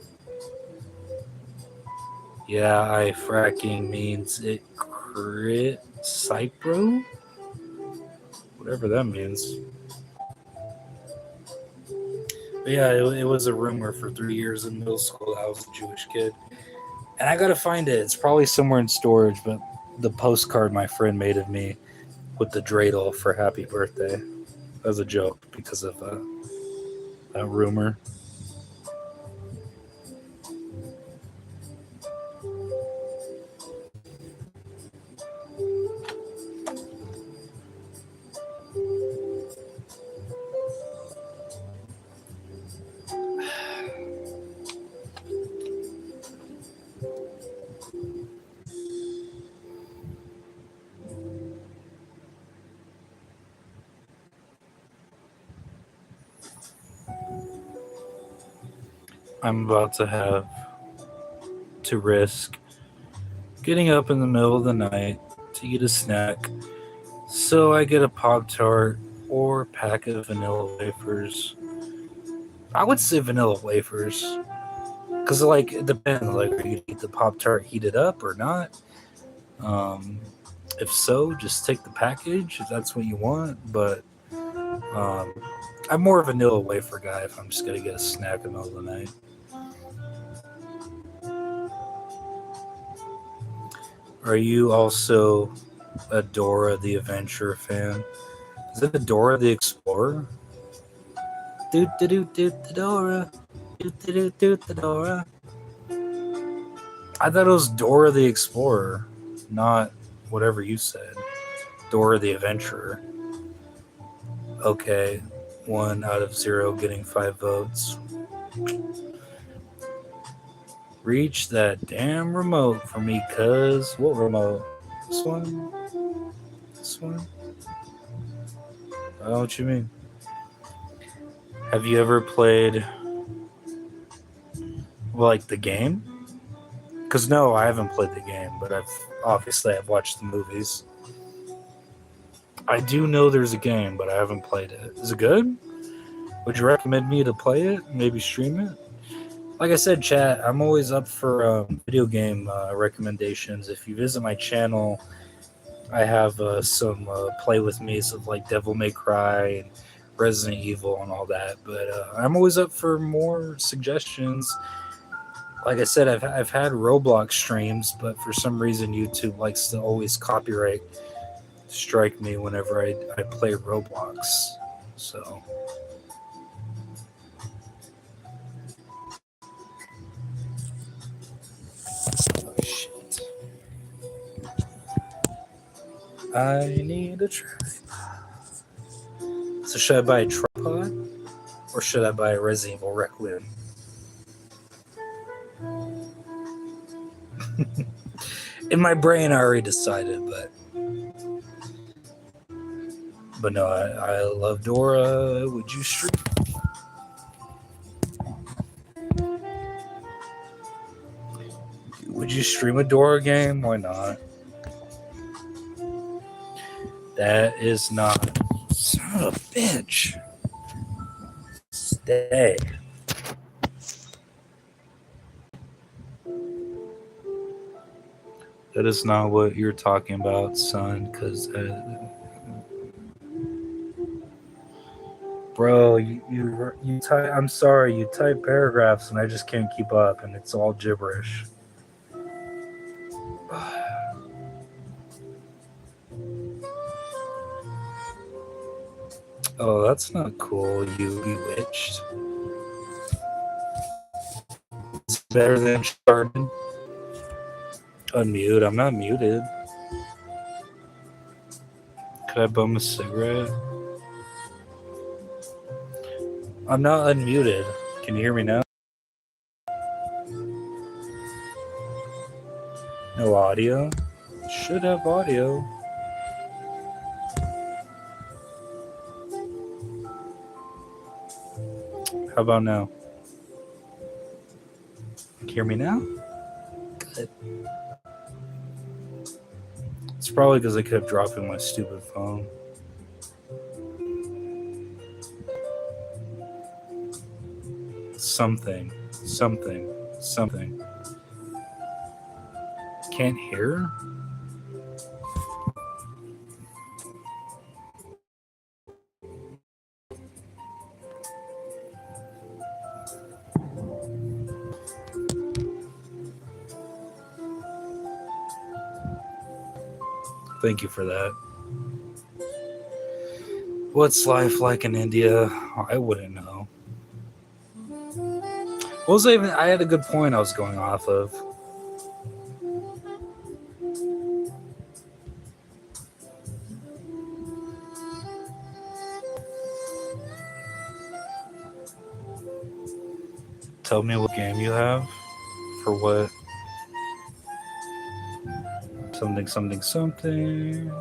Yeah, I fracking means it crit cypro? Whatever that means. But yeah, it was a rumor for 3 years in middle school I was a Jewish kid. And I gotta find it. It's probably somewhere in storage, but the postcard my friend made of me with the dreidel for happy birthday. That was a joke because of that rumor. I'm about to have to risk getting up in the middle of the night to eat a snack. So I get a Pop Tart or a pack of vanilla wafers. I would say vanilla wafers. Because, like, it depends. Like, are you going to eat the Pop Tart heated up or not? Um, if so, just take the package if that's what you want. But um, I'm more of a vanilla wafer guy if I'm just going to get a snack in the middle of the night. Are you also a Dora the Adventurer fan? Is it the Dora the Explorer? Doot doot doot doot the Dora. Doot doot doot doot the Dora. I thought it was Dora the Explorer, not whatever you said. Dora the Adventurer. Okay, 1 out of 0 getting 5 votes. Reach that damn remote for me, cuz. What remote? This one? This one? I know what you mean. Have you ever played, like, the game? Because no, I haven't played the game, but I've watched the movies. I do know there's a game, but I haven't played it. Is it good? Would you recommend me to play it? Maybe stream it? Like I said, chat, I'm always up for video game recommendations. If you visit my channel, I have some play with me's of like Devil May Cry and Resident Evil and all that. But I'm always up for more suggestions. Like I said, I've had Roblox streams, but for some reason YouTube likes to always copyright strike me whenever I play Roblox. So oh shit. I need a tripod. So should I buy a tripod or should I buy a Resident Evil Requiem? In my brain I already decided, but no, I love Dora. Would you stream? Would you stream a Dora game? Why not? That is not. Son of a bitch. Stay. That is not what you're talking about, son, because bro, you type. I'm sorry, you type paragraphs and I just can't keep up, and it's all gibberish. Oh, that's not cool. You bewitched. It's better than Uncharted. Unmute. I'm not muted. Could I bum a cigarette? I'm not unmuted. Can you hear me now? No audio? Should have audio. How about now? Can you hear me now? Good. It's probably because I kept dropping my stupid phone. Something. Can't hear? Thank you for that. What's life like in India? I wouldn't know. What was I had a good point I was going off of. Tell me what game you have. For what? Something.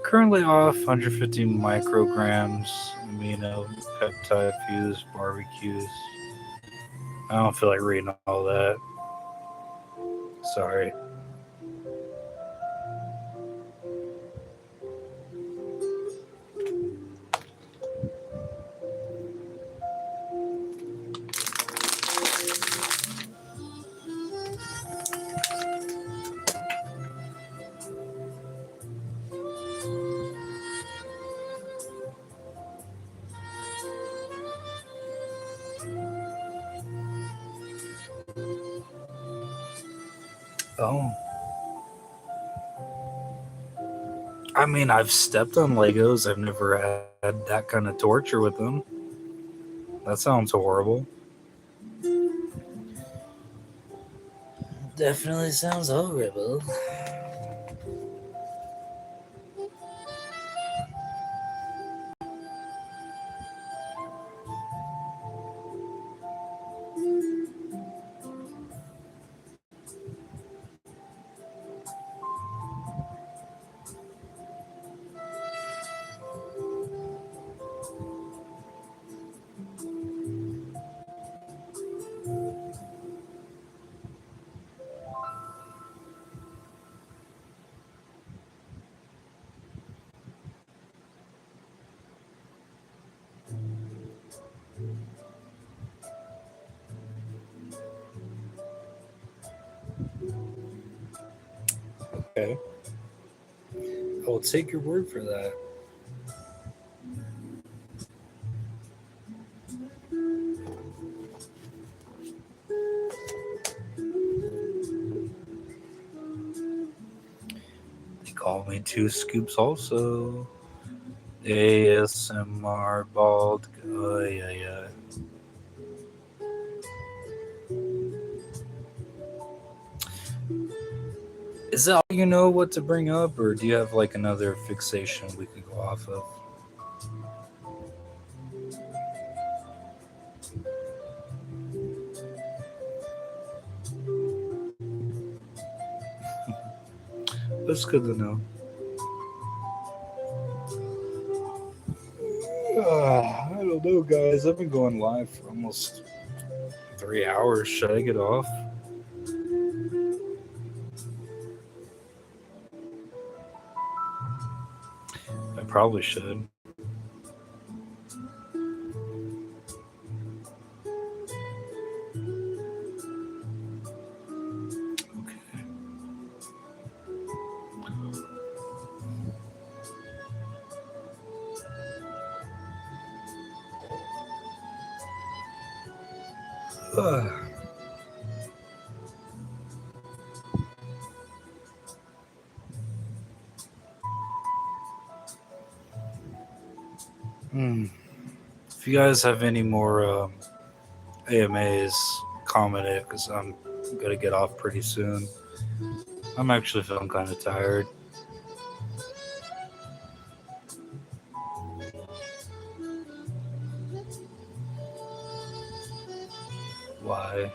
Currently off 150 micrograms amino peptide fused barbecues. I don't feel like reading all that. Sorry. Oh. I mean, I've stepped on Legos. I've never had that kind of torture with them. That sounds horrible. Definitely sounds horrible. Okay. I will take your word for that. They call me Two Scoops also. ASMR bald. Oh, yeah. Is that all you know what to bring up, or do you have like another fixation we could go off of? That's good to know. I don't know, guys. I've been going live for almost 3 hours. Should I get off? I probably should. Okay. If you guys have any more AMAs, comment it because I'm gonna get off pretty soon. I'm actually feeling kind of tired. Why?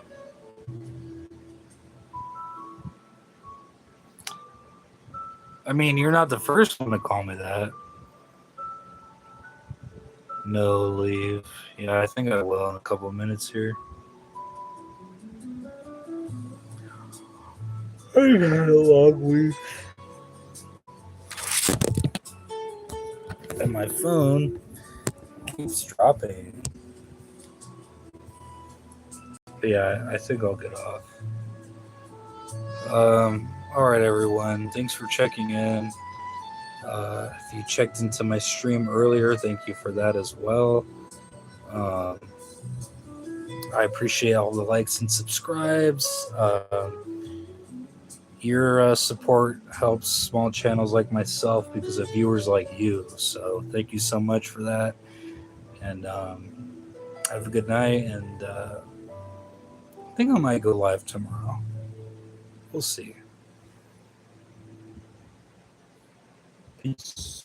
I mean, you're not the first one to call me that. No leave. Yeah, I think I will in a couple of minutes here. I had a long week. And my phone keeps dropping. But yeah, I think I'll get off. All right, everyone. Thanks for checking in. If you checked into my stream earlier, thank you for that as well. I appreciate all the likes and subscribes. Your support helps small channels like myself because of viewers like you. So thank you so much for that. And have a good night. And I think I might go live tomorrow. We'll see. Peace.